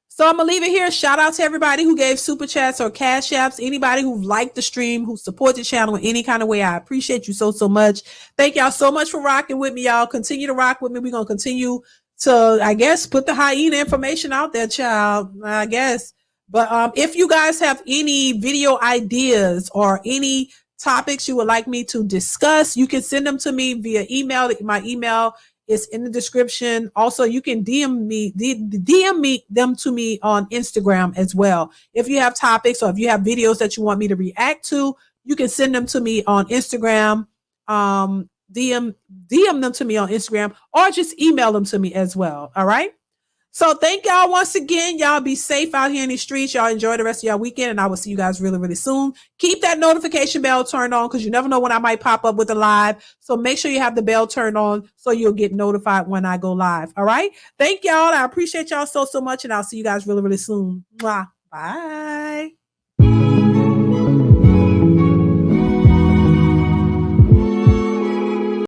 So I'm going to leave it here. Shout out to everybody who gave super chats or cash apps. Anybody who liked the stream, who support the channel in any kind of way. I appreciate you so much. Thank y'all so much for rocking with me, y'all. Continue to rock with me. We're going to continue to, I guess, put the hyena information out there, child, I guess. But if you guys have any video ideas or any topics you would like me to discuss, you can send them to me via email. My email is in the description. Also, you can DM them to me on Instagram as well. If you have topics or if you have videos that you want me to react to, you can send them to me on Instagram. DM them to me on Instagram or just email them to me as well. All right. So thank y'all once again. Y'all be safe out here in these streets. Y'all enjoy the rest of y'all weekend, and I will see you guys really, really soon. Keep that notification bell turned on because you never know when I might pop up with a live. So make sure you have the bell turned on so you'll get notified when I go live. All right. Thank y'all. I appreciate y'all so much, and I'll see you guys really, really soon. Mwah. Bye.